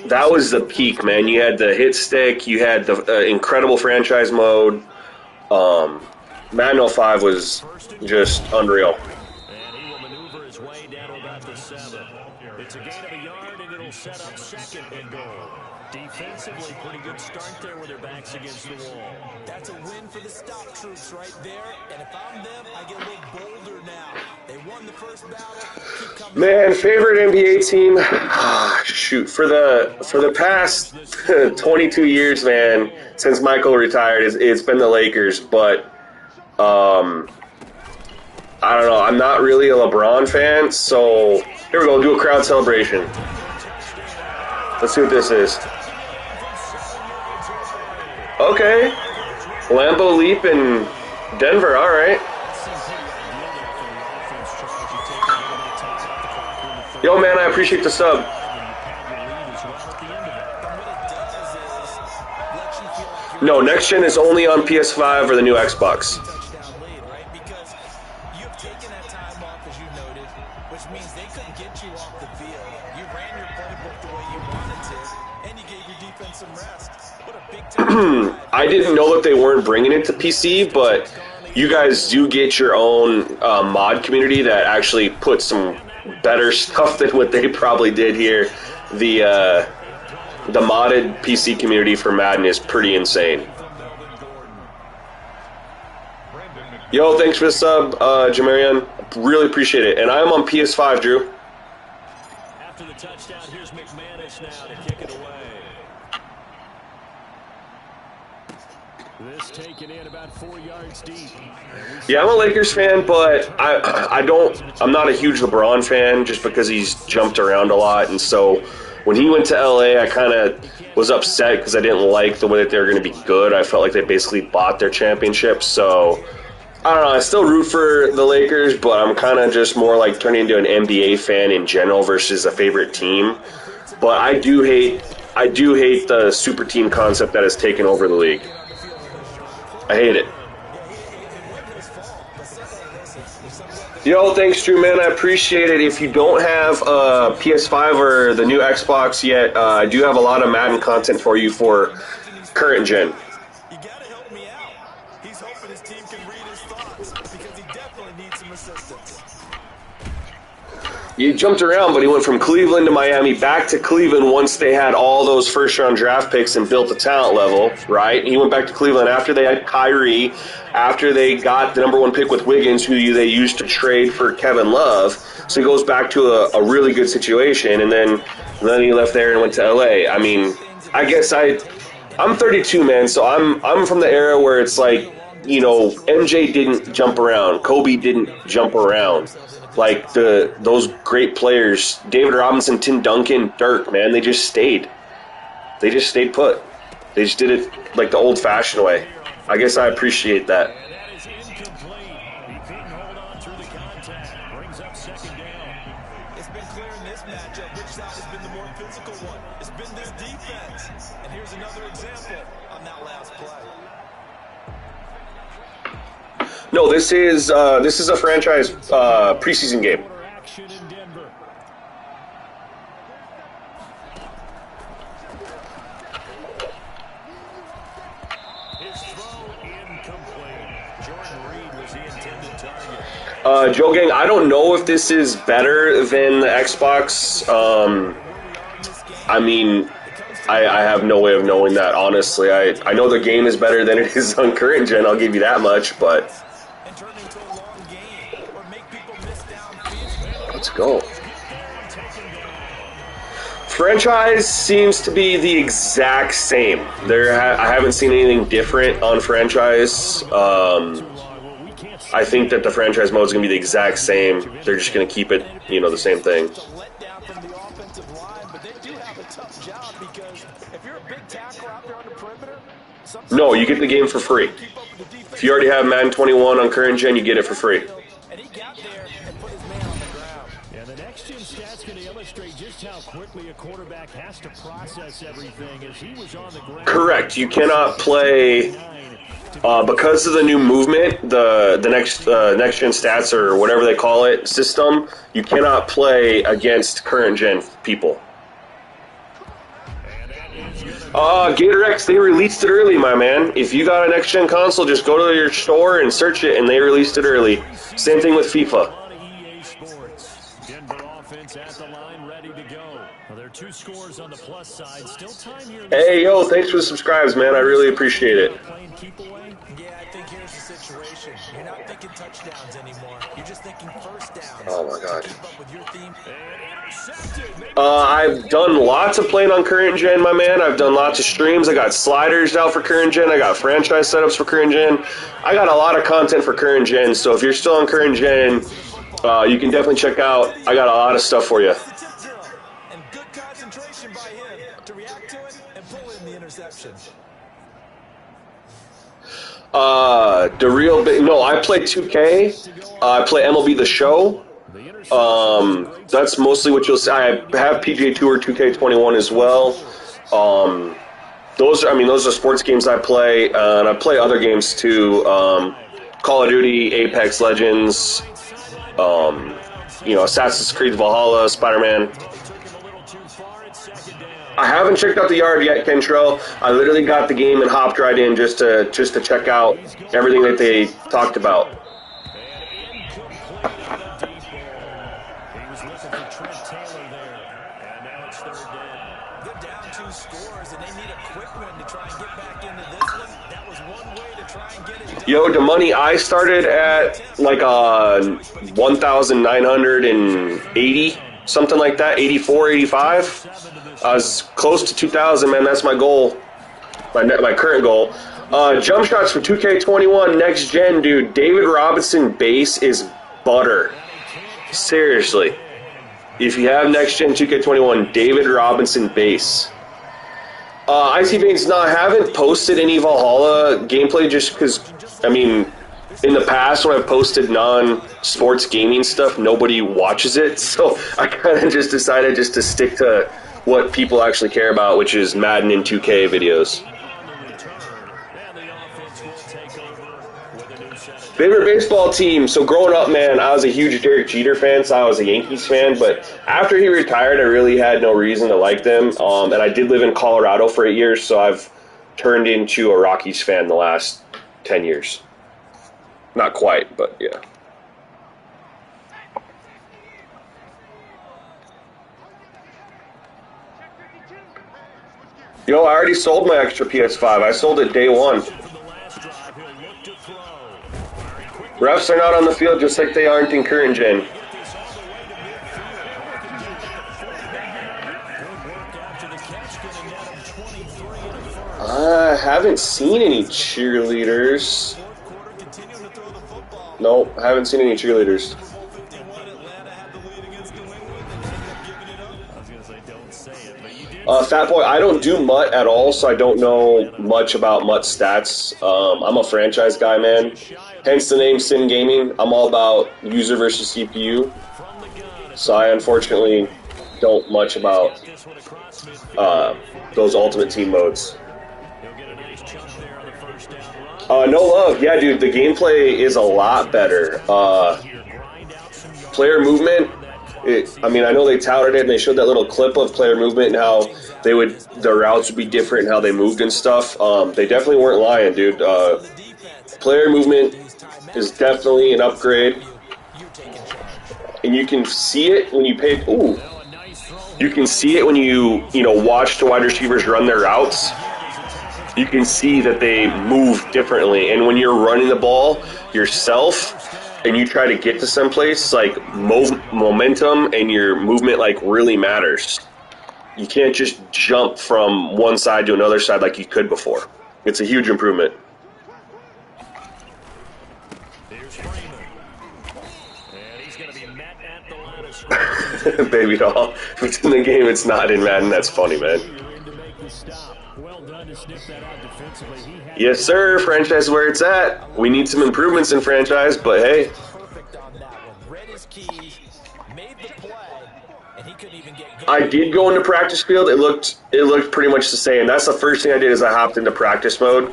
that was the peak, man. You had the hit stick, you had the incredible franchise mode. Madden 05 was just unreal. And he will maneuver his way down to about the 7. It's a gain of a yard, and it'll set up second and goal. Defensively, pretty good start there with their backs against the wall. That's a win for the stop troops right there. And if I'm them, I get a little bolder now. They won the first battle. Keep coming. Man, favorite NBA team? Shoot, for the past 22 years, man, since Michael retired, it's been the Lakers. But I don't know. I'm not really a LeBron fan, so here we go. Do a crowd celebration. Let's see what this is. Okay. Lambeau Leap in Denver. All right. Yo, man, I appreciate the sub. No, next gen is only on PS5 or the new Xbox. I didn't know that they weren't bringing it to PC, but you guys do get your own mod community that actually puts some better stuff than what they probably did here. The modded PC community for Madden is pretty insane. Yo, thanks for the sub, Jamarian. Really appreciate it. And I'm on PS5, Drew. After the touchdown, here's Mcmanus now to kick it away. This taken in about 4 yards deep. Yeah, I'm a Lakers fan, but I'm not a huge LeBron fan just because he's jumped around a lot. And so when he went to LA, I kind of was upset because I didn't like the way that they were going to be good. I felt like they basically bought their championship. So I don't know. I still root for the Lakers, but I'm kind of just more like turning into an NBA fan in general versus a favorite team. But I do hate the super team concept that has taken over the league. I hate it. Yo, thanks, Drew, man. I appreciate it. If you don't have PS5 or the new Xbox yet, I do have a lot of Madden content for you for current gen. You gotta help me out. He's hoping his team can read his thoughts because he definitely needs some assistance. He jumped around, but he went from Cleveland to Miami, back to Cleveland once they had all those first-round draft picks and built the talent level, right? He went back to Cleveland after they had Kyrie, after they got the #1 pick with Wiggins, who they used to trade for Kevin Love. So he goes back to a really good situation, and then he left there and went to LA. I mean, I guess I'm 32, man, so I'm from the era where it's like, you know, MJ didn't jump around, Kobe didn't jump around. Like those great players, David Robinson, Tim Duncan, Dirk, man, they just stayed. They just stayed put. They just did it like the old-fashioned way. I guess I appreciate that. And that is incomplete. He couldn't hold on through the contact. Brings up second down. It's been clear in this matchup which side has been the more physical one. It's been this defense. And here's another example on that last play. No, this is a franchise preseason game. Action in Denver. His throw incomplete. Jordan Reed was the intended target. Joe Gang, I don't know if this is better than the Xbox. I mean, I have no way of knowing that, honestly. I know the game is better than it is on current gen, I'll give you that much, but let's go. Franchise seems to be the exact same. I haven't seen anything different on franchise. I think that the franchise mode is going to be the exact same. They're just going to keep it, you know, the same thing. No, you get the game for free. If you already have Madden 21 on current gen, you get it for free. And the next gen stats going to illustrate just how quickly a quarterback has to process everything as he was on the ground. Correct. You cannot play because of the new movement, the next gen stats or whatever they call it system. You cannot play against current gen people. GatorX, they released it early, my man. If you got a next-gen console, just go to your store and search it, and they released it early. Same thing with FIFA. Denver offense at the line, ready to go. Well, there are 2 scores on the plus side. Still time here. Hey, yo, thanks for the subscribes, man. I really appreciate it. Yeah, I think here's the situation. You're not thinking touchdowns anymore. You're just thinking first downs. Oh, my God. Keep up with your theme. I've done lots of playing on current gen, my man. I've done lots of streams. I got sliders out for current gen. I got franchise setups for current gen. I got a lot of content for current gen. So if you're still on current gen, you can definitely check out. I got a lot of stuff for you. And good concentration by him to react to it and pull in the interception. The real big. No, I play 2K. I play MLB The Show. That's mostly what you'll see. I have PGA Tour 2K21 as well. Those are sports games I play, and I play other games too. Call of Duty, Apex Legends, Assassin's Creed Valhalla, Spider-Man. I haven't checked out the yard yet, Kentrell. I literally got the game and hopped right in just to check out everything that they talked about. Yo, the money, I started at like 1,980, something like that, 84, 85. I was close to 2,000, man. That's my goal, my current goal. Jump shots for 2K21 next gen, dude. David Robinson base is butter. Seriously. If you have next gen 2K21, David Robinson base. Icy Veins, no, I haven't posted any Valhalla gameplay just because, I mean, in the past when I've posted non-sports gaming stuff, nobody watches it. So I kind of just decided just to stick to what people actually care about, which is Madden and 2K videos. Favorite baseball team? So growing up, man, I was a huge Derek Jeter fan, so I was a Yankees fan. But after he retired, I really had no reason to like them. And I did live in Colorado for 8 years, so I've turned into a Rockies fan the last 10 years. Not quite, but yeah. Yo, I already sold my extra PS5. I sold it day one. Refs are not on the field just like they aren't in current gen. I haven't seen any cheerleaders. Nope, haven't seen any cheerleaders. Fat Boy, I don't do MUT at all, so I don't know much about MUT stats. I'm a franchise guy, man. Hence the name Sin Gaming. I'm all about user versus CPU. So I unfortunately don't much about those Ultimate Team modes. No love. Yeah, dude, the gameplay is a lot better. Player movement, I mean, I know they touted it and they showed that little clip of player movement and how their routes would be different and how they moved and stuff. They definitely weren't lying, dude. Player movement is definitely an upgrade. And you can see it when you pay. Ooh. You can see it when you watch the wide receivers run their routes. You can see that they move differently. And when you're running the ball yourself and you try to get to someplace, like momentum and your movement like really matters. You can't just jump from one side to another side like you could before. It's a huge improvement. Baby doll. If it's in the game, it's not in Madden. That's funny, man. Yes, sir. Franchise is where it's at. We need some improvements in franchise, but hey. I did go into practice field. It looked pretty much the same. That's the first thing I did is I hopped into practice mode.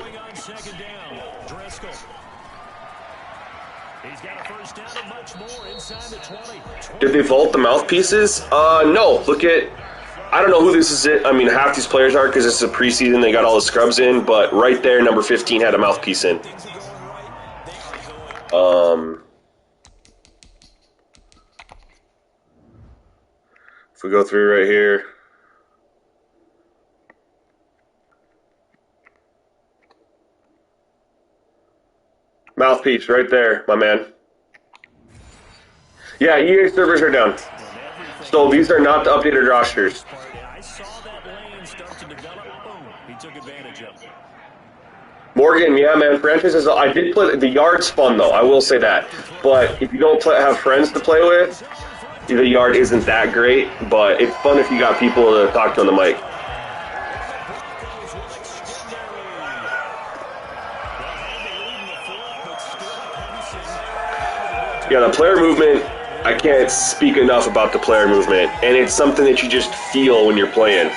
Did they vault the mouthpieces? No. Look at... I don't know who this is. I mean, half these players are because it's a preseason. They got all the scrubs in, but right there, number 15 had a mouthpiece in. If we go through right here. Mouthpiece right there, my man. Yeah, EA servers are down. So these are not the updated rosters. Morgan, yeah, man, franchises. I did play the yard's fun though. I will say that. But if you don't have friends to play with, the yard isn't that great. But it's fun if you got people to talk to on the mic. Yeah, the player movement. I can't speak enough about the player movement, and it's something that you just feel when you're playing.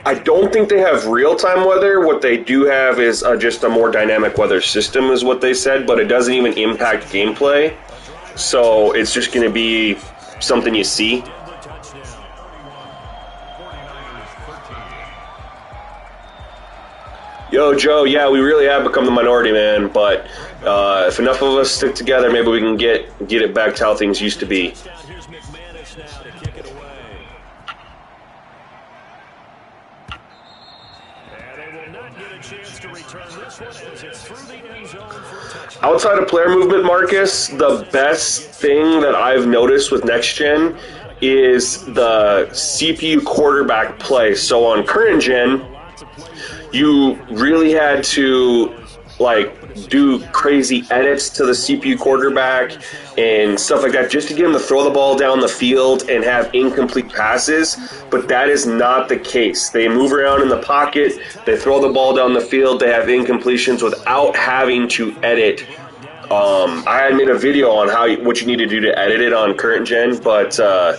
I don't think they have real-time weather. What they do have is just a more dynamic weather system is what they said, but it doesn't even impact gameplay. So it's just going to be something you see. Yo, Joe, yeah, we really have become the minority, man, but if enough of us stick together, maybe we can get it back to how things used to be. Here's Mcmanus now to kick it away. And they will not get a chance to return this one as it's through the end zone for a touchdown. Outside of player movement, Marcus, the best thing that I've noticed with Next Gen is the CPU quarterback play. So on current gen, you really had to do crazy edits to the CPU quarterback and stuff like that just to get him to throw the ball down the field and have incomplete passes, but that is not the case. They move around in the pocket, they throw the ball down the field, they have incompletions without having to edit. I had made a video on what you need to do to edit it on current gen, but the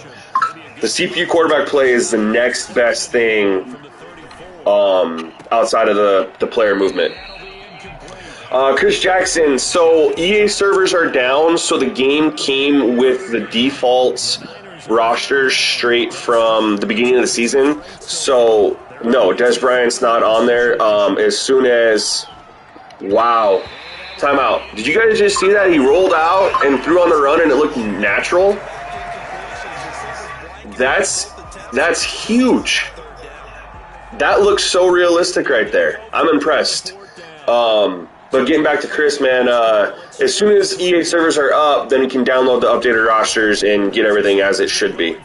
CPU quarterback play is the next best thing outside of the player movement. Chris Jackson, so EA servers are down, so the game came with the default roster straight from the beginning of the season. So No, Des Bryant's not on there. As soon as... Wow. Timeout. Did you guys just see that? He rolled out and threw on the run and it looked natural? That's huge. That looks so realistic right there. I'm impressed. But getting back to Chris, man, as soon as EA servers are up, then we can download the updated rosters and get everything as it should be.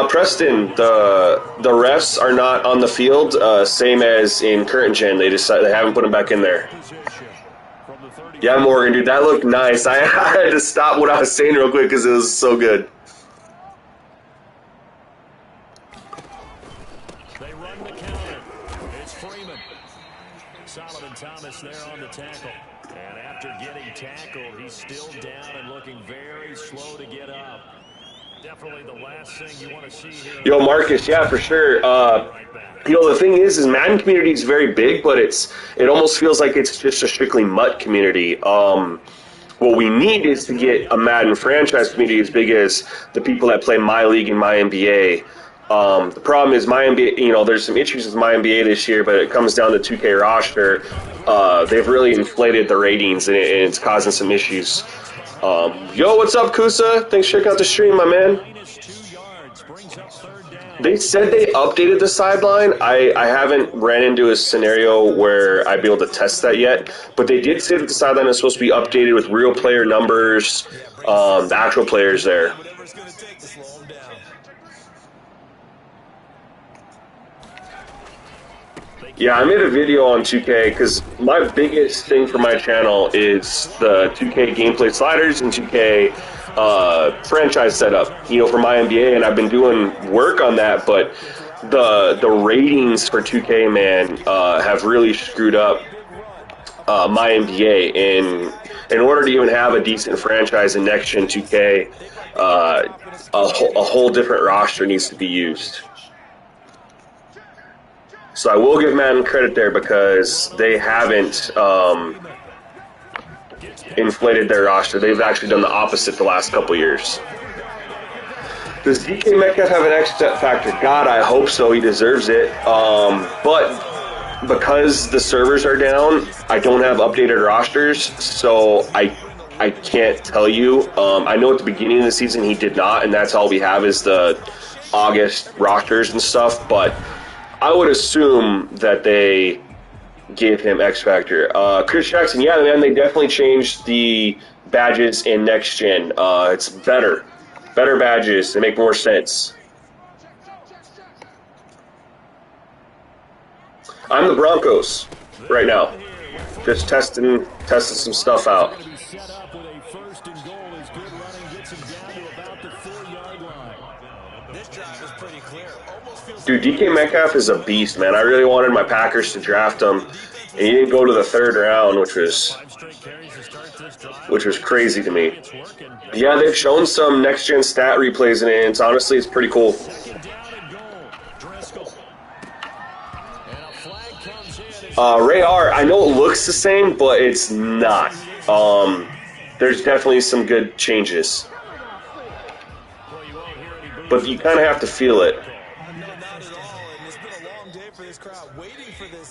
Preston, the refs are not on the field, same as in current gen. They haven't put them back in there. Yeah, Morgan, dude, that looked nice. I had to stop what I was saying real quick because it was so good. They run the counter. It's Freeman. Solomon Thomas there on the tackle. And after getting tackled, he's still down and looking very slow to get up. Definitely the last thing you want to see here. Yo, Marcus, yeah, for sure. The thing is Madden community is very big, but it almost feels like it's just a strictly MUT community. What we need is to get a Madden franchise community as big as the people that play My League and My NBA. The problem is My NBA, there's some issues with My NBA this year, but it comes down to 2K roster. They've really inflated the ratings, and it's causing some issues. Yo, what's up, Kusa? Thanks for checking out the stream, my man. They said they updated the sideline. I haven't ran into a scenario where I'd be able to test that yet, but they did say that the sideline is supposed to be updated with real player numbers, the actual players there. Yeah, I made a video on 2K because my biggest thing for my channel is the 2K gameplay sliders and 2K franchise setup, for my NBA, and I've been doing work on that, but the ratings for 2K, man, have really screwed up my NBA, and in order to even have a decent franchise in next gen 2K, a whole different roster needs to be used. So I will give Madden credit there because they haven't inflated their roster. They've actually done the opposite the last couple years. Does DK Metcalf have an X factor? God, I hope so. He deserves it. But because the servers are down, I don't have updated rosters, so I can't tell you. I know at the beginning of the season he did not, and that's all we have is the August rosters and stuff, but I would assume that they gave him X Factor. Chris Jackson, yeah, man, they definitely changed the badges in Next Gen. It's better badges. They make more sense. I'm the Broncos right now, just testing some stuff out. Dude, DK Metcalf is a beast, man. I really wanted my Packers to draft him, and he didn't go to the third round, which was crazy to me. Yeah, they've shown some next-gen stat replays, and honestly, it's pretty cool. Ray R, I know it looks the same, but it's not. There's definitely some good changes. But you kind of have to feel it.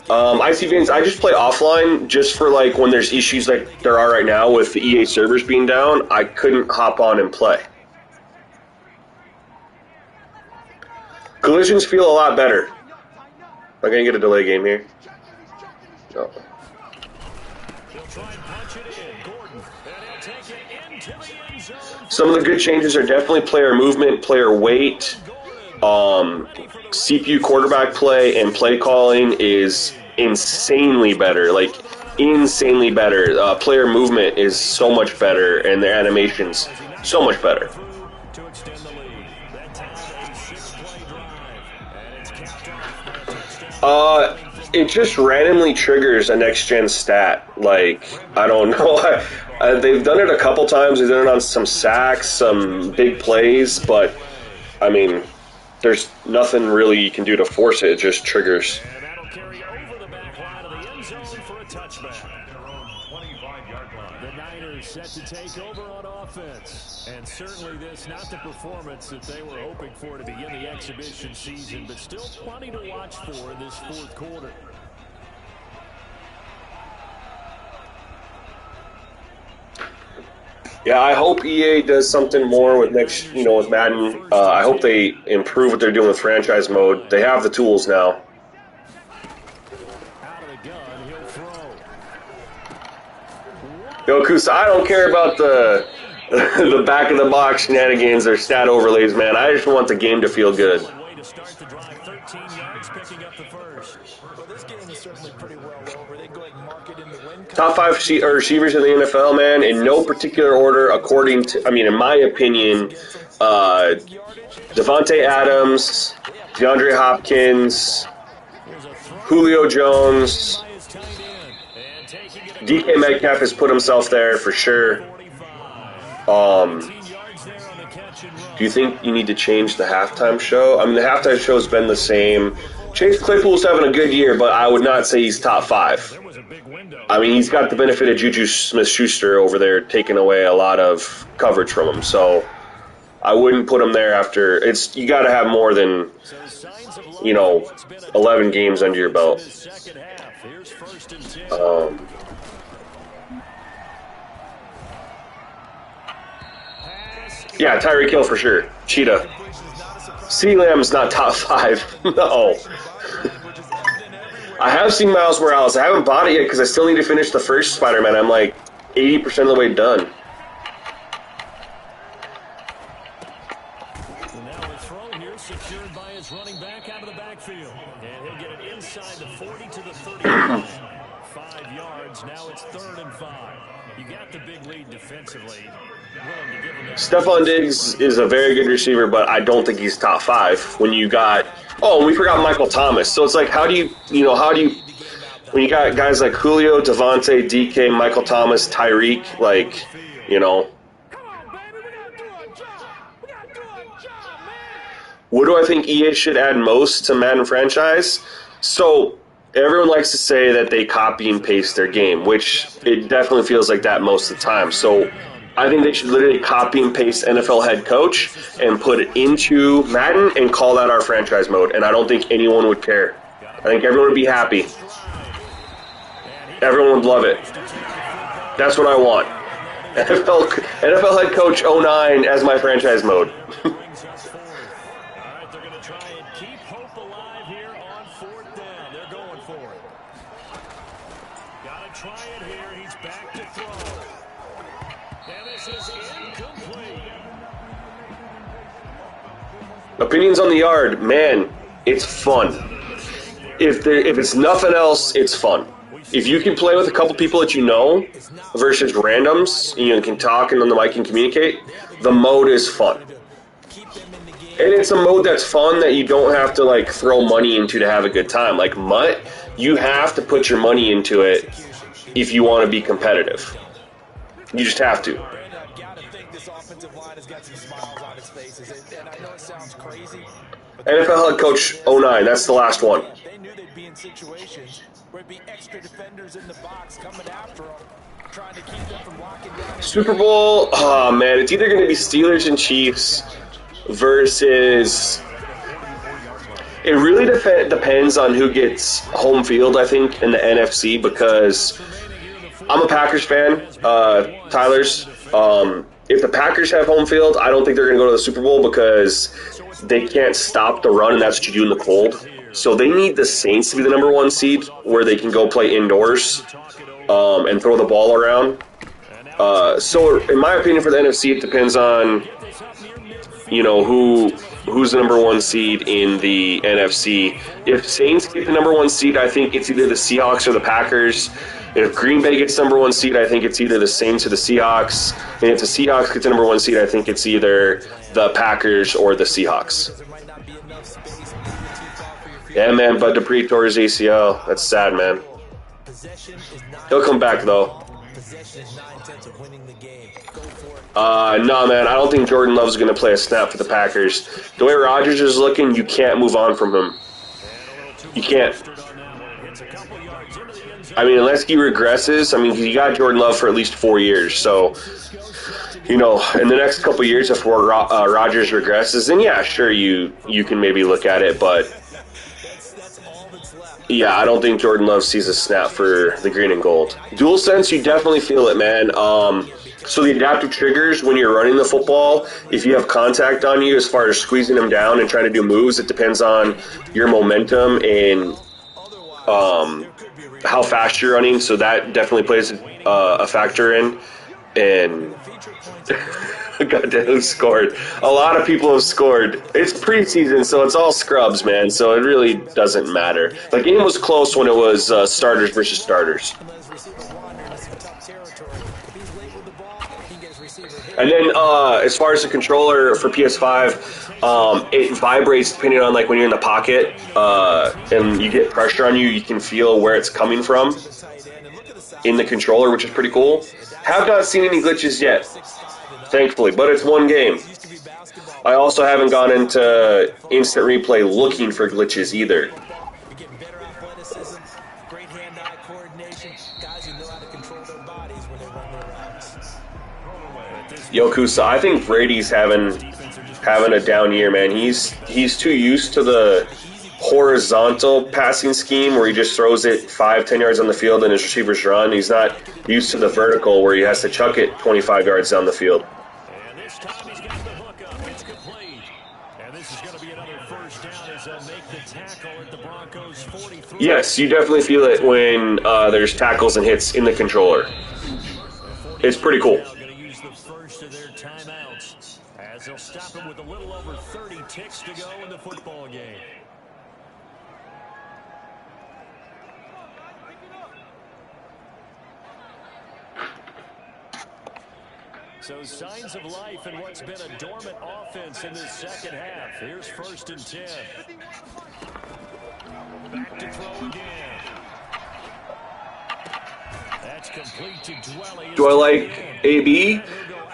IC Vans, I just play offline just for like when there's issues like there are right now with the EA servers being down. I couldn't hop on and play. Collisions feel a lot better. Am I gonna get a delay game here? No. Some of the good changes are definitely player movement, player weight. CPU quarterback play and play calling is insanely better, like insanely better. Player movement is so much better, and their animations so much better. It just randomly triggers a next-gen stat. Like, I don't know. They've done it a couple times. They've done it on some sacks, some big plays, but, I mean, there's nothing really you can do to force it. It just triggers. And that'll carry over the back line of the end zone for a touchback. The Niners set to take over on offense. And certainly this, not the performance that they were hoping for to begin the exhibition season, but still plenty to watch for in this fourth quarter. Yeah, I hope EA does something more with with Madden. I hope they improve what they're doing with franchise mode. They have the tools now. Out of the gun, he'll throw. Yo, Kusa, I don't care about the the back of the box shenanigans or stat overlays, man. I just want the game to feel good. Way to start the drive, 13 yards, picking up the first. Well, this game is certainly pretty well over. They go ahead and mark it in the win. Top 5 receivers in the NFL, man, in no particular order, according to, in my opinion, Devontae Adams, DeAndre Hopkins, Julio Jones, DK Metcalf has put himself there for sure. Do you think you need to change the halftime show? The halftime show's been the same. Chase Claypool's having a good year, but I would not say he's top 5. He's got the benefit of Juju Smith-Schuster over there taking away a lot of coverage from him, so I wouldn't put him there after. You got to have more than, 11 games under your belt. Yeah, Tyreek Hill for sure. Cheetah. CeeDee Lamb's not top 5. No. I have seen Miles Morales. I haven't bought it yet because I still need to finish the first Spider-Man. I'm like 80% of the way done. Now the throw here secured by his running back out of the backfield. And he'll get it inside the 40 to the 35. 5 yards. Now it's 3rd and 5. You got the big lead defensively. Stephon Diggs is a very good receiver, but I don't think he's top 5. When you got, we forgot Michael Thomas. So it's like, how do you, when you got guys like Julio, Devontae, DK, Michael Thomas, Tyreek, What do I think EA should add most to Madden franchise? So everyone likes to say that they copy and paste their game, which it definitely feels like that most of the time. So I think they should literally copy and paste NFL head coach and put it into Madden and call that our franchise mode. And I don't think anyone would care. I think everyone would be happy. Everyone would love it. That's what I want. NFL head coach 09 as my franchise mode. Opinions on the yard, man, it's fun. If it's nothing else, it's fun. If you can play with a couple people that you know versus randoms, you can talk and on the mic and communicate, the mode is fun. And it's a mode that's fun that you don't have to throw money into to have a good time. Like MUT, you have to put your money into it if you want to be competitive. You just have to. NFL head coach 09, that's the last one. They knew they'd be in situations where it'd be extra defenders in the box coming after them, trying to keep them from locking down. Super Bowl, oh man, it's either going to be Steelers and Chiefs versus. It really depends on who gets home field, I think, in the NFC, because I'm a Packers fan, Tyler's. If the Packers have home field, I don't think they're going to go to the Super Bowl because they can't stop the run, and that's what you do in the cold. So they need the Saints to be the number 1 seed where they can go play indoors and throw the ball around. So in my opinion for the NFC, it depends on, who's the number 1 seed in the NFC. If Saints get the number 1 seed, I think it's either the Seahawks or the Packers. If Green Bay gets number 1 seed, I think it's either the Saints or the Seahawks. And if the Seahawks get the number 1 seed, I think it's either the Packers or the Seahawks. Yeah, man, Bud Dupree tore his ACL. That's sad, man. He'll come back, though. No, man, I don't think Jordan Love's going to play a snap for the Packers. The way Rodgers is looking, you can't move on from him. You can't. I mean, unless he regresses, I mean, you got Jordan Love for at least 4 years. So, you know, in the next couple of years, if Rodgers regresses, then yeah, sure, you can maybe look at it. But, yeah, I don't think Jordan Love sees a snap for the green and gold. Dual sense, you definitely feel it, man. So the adaptive triggers when you're running the football, if you have contact on you as far as squeezing them down and trying to do moves, it depends on your momentum and how fast you're running. So that definitely plays a factor in. And goddamn, who scored? A lot of people have scored. It's preseason, so it's all scrubs, man. So it really doesn't matter. The game was close when it was starters versus starters. And then as far as the controller for PS5, it vibrates depending on like when you're in the pocket and you get pressure on you, you can feel where it's coming from in the controller, which is pretty cool. Have not seen any glitches yet, thankfully, but it's one game. I also haven't gone into instant replay looking for glitches either. Yokusa, I think Brady's having a down year, man. He's too used to the horizontal passing scheme where he just throws it 5-10 yards on the field and his receivers run. He's not used to the vertical where he has to chuck it 25 yards down the field. And this time he's got the hook up. It's complete. And this is going to be another first down as they'll make the tackle at the Broncos 43. Yes, you definitely feel it when there's tackles and hits in the controller. It's pretty cool. To their timeouts as they'll stop him with a little over 30 ticks to go in the football game. So signs of life in what's been a dormant offense in this second half. Here's 1st and 10. Back to throw again. That's complete to Dwelly. Do I like AB?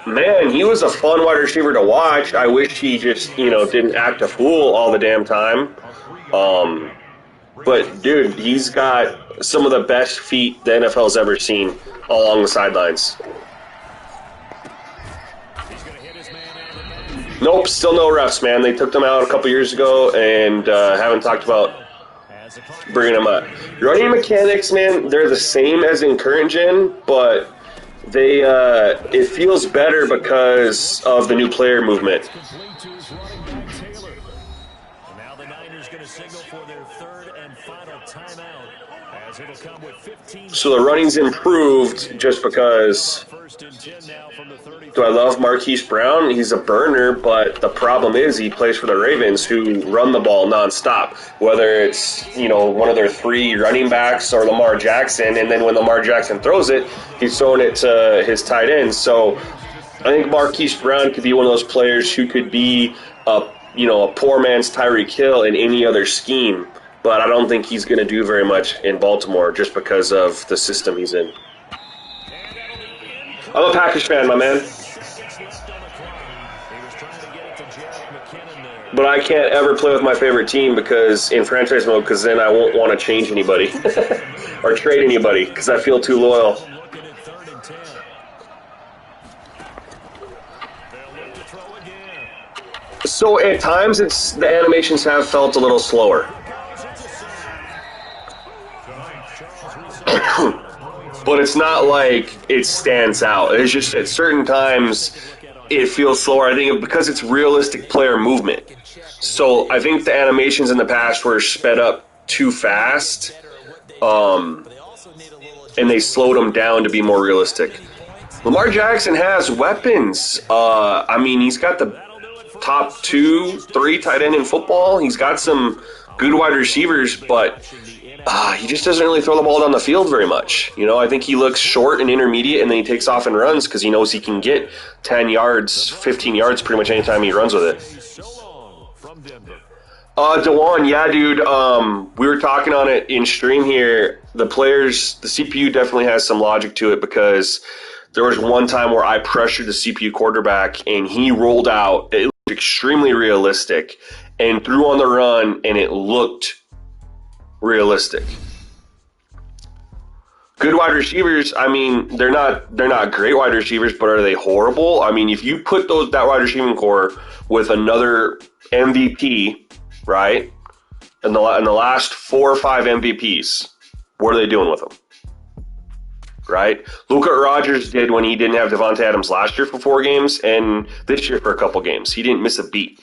Man, he was a fun wide receiver to watch. I wish he just, didn't act a fool all the damn time. But, dude, he's got some of the best feet the NFL's ever seen along the sidelines. Nope, still no refs, man. They took them out a couple years ago and haven't talked about bringing them up. Running mechanics, man, they're the same as in current gen, but they it feels better because of the new player movement. Now the Niners going to signal for their 3rd and final timeout as it'll come with 15. So the running's improved just because. Do I love Marquise Brown? He's a burner, but the problem is he plays for the Ravens, who run the ball nonstop. Whether it's one of their 3 running backs or Lamar Jackson, and then when Lamar Jackson throws it, he's throwing it to his tight end. So I think Marquise Brown could be one of those players who could be a poor man's Tyreek Hill in any other scheme. But I don't think he's going to do very much in Baltimore just because of the system he's in. I'm a Packers fan, my man. But I can't ever play with my favorite team because in franchise mode, because then I won't want to change anybody or trade anybody because I feel too loyal. So at times, the animations have felt a little slower. But it's not like it stands out. It's just at certain times it feels slower. I think because it's realistic player movement. So I think the animations in the past were sped up too fast, and they slowed them down to be more realistic. Lamar Jackson has weapons. I mean, he's got the top 2-3 tight end in football. He's got some good wide receivers, but he just doesn't really throw the ball down the field very much. I think he looks short and intermediate, and then he takes off and runs because he knows he can get 10 yards, 15 yards pretty much anytime he runs with it. DeJuan, yeah, dude. We were talking on it in stream here. The CPU definitely has some logic to it because there was one time where I pressured the CPU quarterback, and he rolled out. It looked extremely realistic and threw on the run, and it looked realistic. Good wide receivers, I mean, they're not great wide receivers, but are they horrible? I mean, if you put that wide receiving core with another MVP, right, in the last 4 or 5 MVPs, what are they doing with them? Right? Look what Rodgers did when he didn't have Devontae Adams last year for 4 games and this year for a couple games. He didn't miss a beat,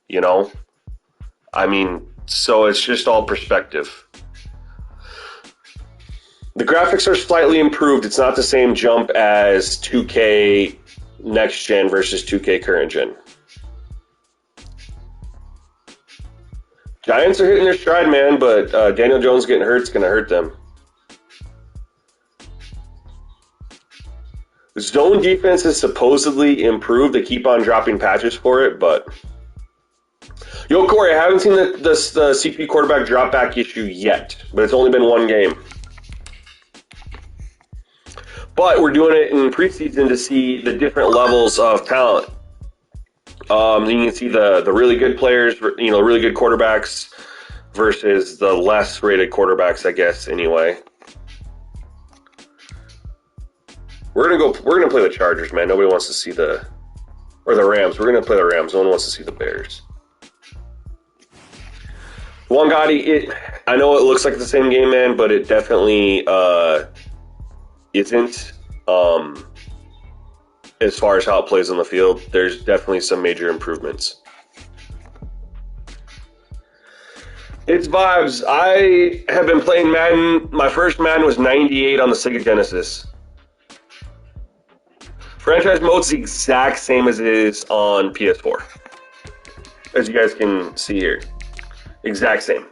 you know? I mean, so it's just all perspective. The graphics are slightly improved. It's not the same jump as 2K next gen versus 2K current gen. Giants are hitting their stride, man, but Daniel Jones getting hurt is going to hurt them. Zone defense is supposedly improved. They keep on dropping patches for it, but... Yo, Corey, I haven't seen the CP quarterback drop back issue yet, but it's only been 1 game. But we're doing it in preseason to see the different levels of talent. You can see the really good players, you know, really good quarterbacks versus the less rated quarterbacks, I guess, anyway. We're gonna play the Chargers, man. Nobody wants to see the Rams. We're gonna play the Rams. No one wants to see the Bears. Wangati, I know it looks like the same game, man, but it definitely isn't. As far as how it plays on the field, there's definitely some major improvements. It's vibes. I have been playing Madden. My first Madden was 98 on the Sega Genesis. Franchise mode's the exact same as it is on PS4. As you guys can see here. Exact same.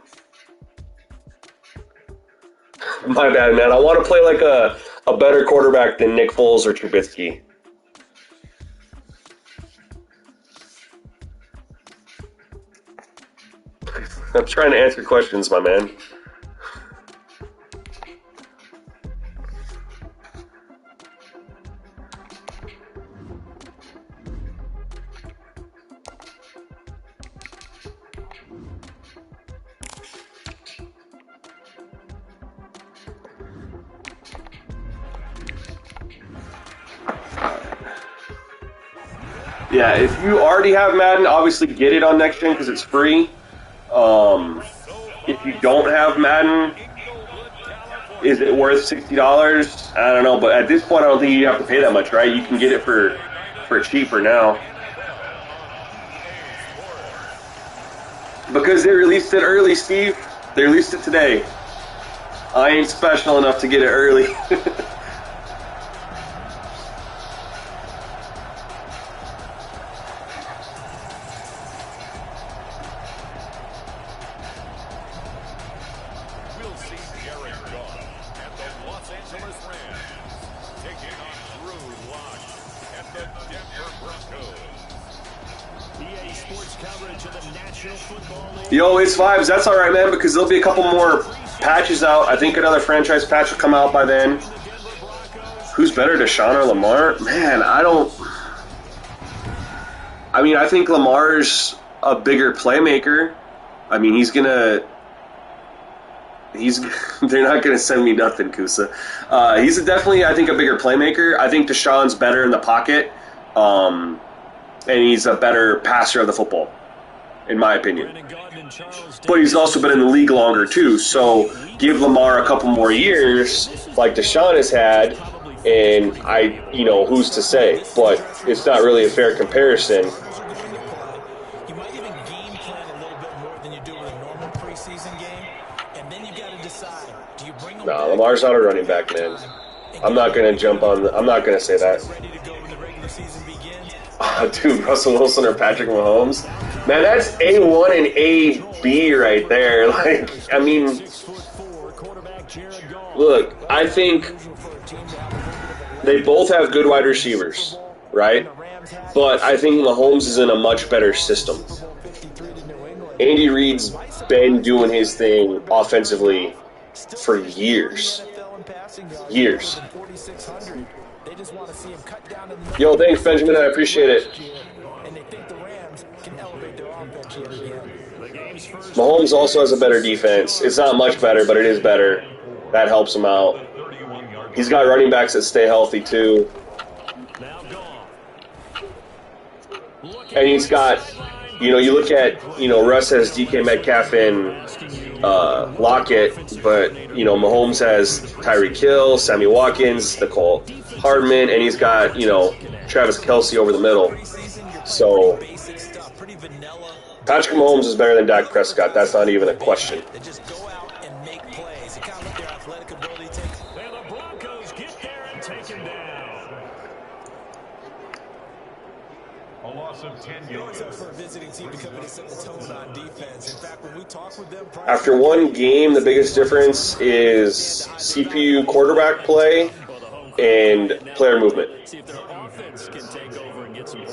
My bad, man. I want to play like a better quarterback than Nick Foles or Trubisky. I'm trying to answer questions, my man. Yeah, if you already have Madden, obviously get it on next gen because it's free. If you don't have Madden, is it worth $60? I don't know, but at this point, I don't think you have to pay that much, right? You can get it for cheaper now. Because they released it early, Steve. They released it today. I ain't special enough to get it early. Yo, it's vibes. That's all right, man, because there'll be a couple more patches out. I think another franchise patch will come out by then. Who's better, Deshaun or Lamar? Man, I think Lamar's a bigger playmaker. I mean, they're not going to send me nothing, Kusa. He's definitely, I think, a bigger playmaker. I think Deshaun's better in the pocket, and he's a better passer of the football, in my opinion. But he's also been in the league longer, too. So give Lamar a couple more years, like Deshaun has had, and who's to say? But it's not really a fair comparison. You might even game plan a little bit more than you do with a normal preseason game, and then you got to decide: do you bring him back? Lamar's not a running back, man. I'm not going to jump on. I'm not going to say that. Ready to go when the regular season begins? Dude, Russell Wilson or Patrick Mahomes? Man, that's A1 and AB right there. Like, I mean, look, I think they both have good wide receivers, right? But I think Mahomes is in a much better system. Andy Reid's been doing his thing offensively for years. Years. Yo, thanks, Benjamin. I appreciate it. Mahomes also has a better defense. It's not much better, but it is better. That helps him out. He's got running backs that stay healthy too. And he's got, you look at, Russ has DK Metcalf and Lockett, but, Mahomes has Tyreek Hill, Sammy Watkins, Nicole Hardman, and he's got, Travis Kelce over the middle. So Patrick Mahomes is better than Dak Prescott. That's not even a question. After one game, the biggest difference is CPU quarterback play and player movement.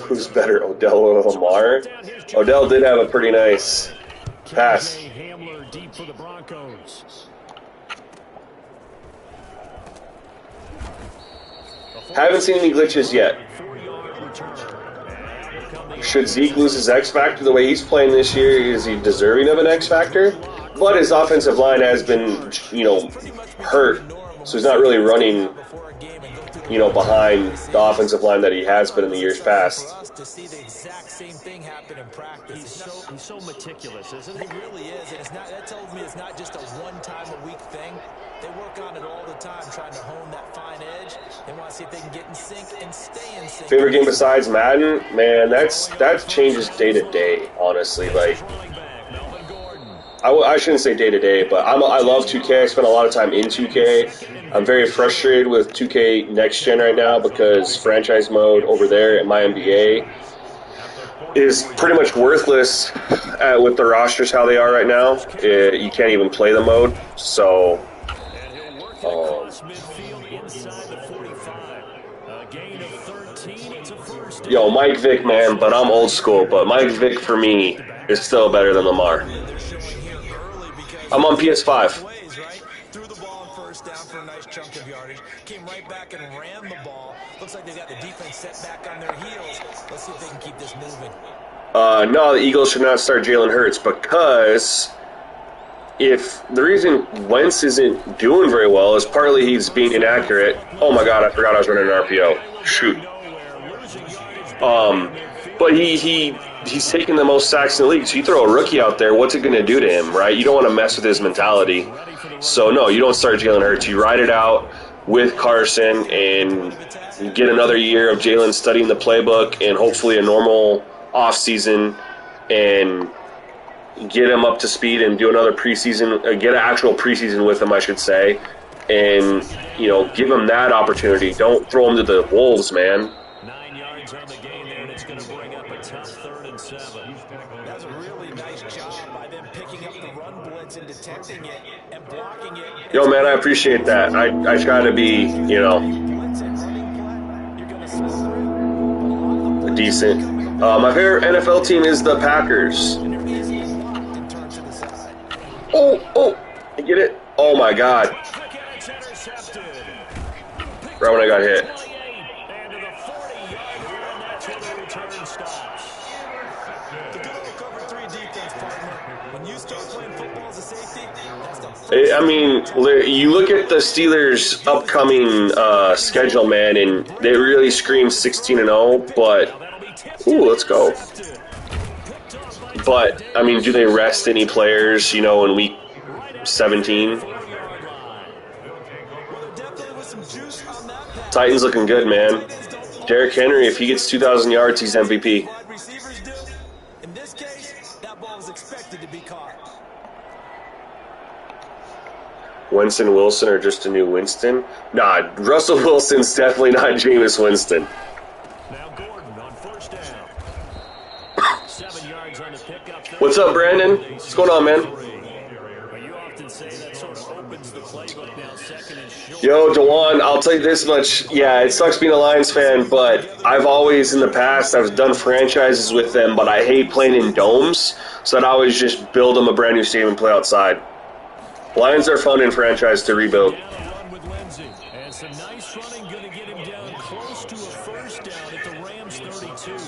Who's better, Odell or Lamar? Odell did have a pretty nice pass. Haven't seen any glitches yet. Should Zeke lose his X Factor the way he's playing this year? Is he deserving of an X Factor? But his offensive line has been, hurt, so he's not really running, behind the offensive line that he has been in the years past. To see the exact same thing happen in practice. He's so meticulous, isn't he? He really is, and that tells me it's not just a one-time-a-week thing. They work on it all the time, trying to hone that fine edge. They want to see if they can get in sync and stay in sync. Favorite game besides Madden? Man, that changes day to day, honestly. Like, I shouldn't say day to day, but I love 2K. I spend a lot of time in 2K. I'm very frustrated with 2K Next Gen right now because franchise mode over there at my NBA is pretty much worthless with the rosters how they are right now. You can't even play the mode, so. Yo, Mike Vick, man, but I'm old school. But Mike Vick for me is still better than Lamar. I'm on PS5. Threw the ball on first down for a nice chunk of yardage. Came right back and ran the ball. Looks like they got the defense set back on their heels. Let's see if they can keep this moving. No, the Eagles should not start Jalen Hurts because if the reason Wentz isn't doing very well is partly he's being inaccurate. Oh my God, I forgot I was running an RPO. Shoot. But he's taking the most sacks in the league. So you throw a rookie out there, what's it going to do to him, right? You don't want to mess with his mentality. So no, you don't start Jalen Hurts. You ride it out with Carson and get another year of Jalen studying the playbook and hopefully a normal offseason and get him up to speed and do another preseason, get an actual preseason with him, I should say, and, give him that opportunity. Don't throw him to the wolves, man. 9 yards on the gain there, and it's going to bring up a tough 3rd and 7. That's a really nice job by them picking up the run blitz and detecting it and blocking it. Yo, man, I appreciate that. I try to be, decent. My favorite NFL team is the Packers. Oh, I get it. Oh my God. Right when I got hit. I mean, you look at the Steelers' upcoming schedule, man, and they really scream 16-0, but ooh, let's go. But, I mean, do they rest any players, in week 17? Titans looking good, man. Derrick Henry, if he gets 2,000 yards, he's MVP. In this case, that ball was expected to be caught. Winston Wilson or just a new Winston? Nah, Russell Wilson's definitely not Jameis Winston. What's up, Brandon? What's going on, man? Yo, DeJuan, I'll tell you this much. Yeah, it sucks being a Lions fan, but I've always, in the past, I've done franchises with them, but I hate playing in domes, so I'd always just build them a brand new stadium and play outside. Lions are fun in franchise to rebuild. And some nice running, going to get him down close to a first down at the Rams 32.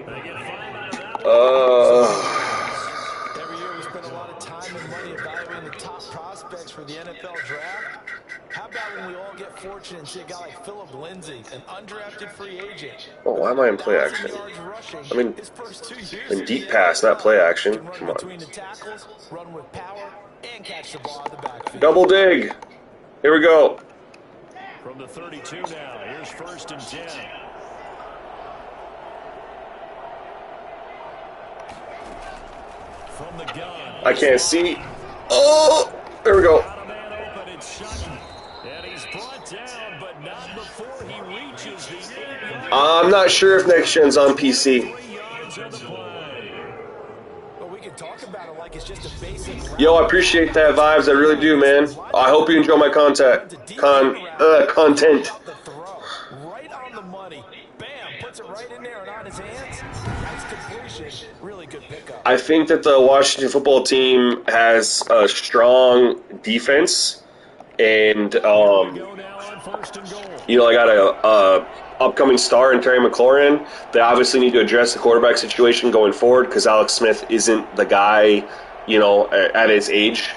They get 5 out of that. Every year we spend a lot of time and money evaluating the top prospects for the NFL draft. How about when we all get fortunate and see a guy like Phillip Lindsay, an undrafted free agent? Oh, why am I in play action? I mean, in deep pass, not play action. Come on. Between the tackles, run with power, and catch the ball in the backfield. Double dig. Here we go. From the 32 now, here's 1st and 10. From the gun. I can't see. Oh, there we go. And he's brought down, but not before he reaches the 8-yard. I'm not sure if next gen's on PC. Well, we can talk about it like it's just a basic. Yo, I appreciate that, Vibes. I really do, man. I hope you enjoy my content. Content. Right on the money. Bam, puts it right in there and on his hands. Nice completion. Really good pickup. I think that the Washington football team has a strong defense, and I got a upcoming star in Terry McLaurin. They obviously need to address the quarterback situation going forward because Alex Smith isn't the guy, at his age.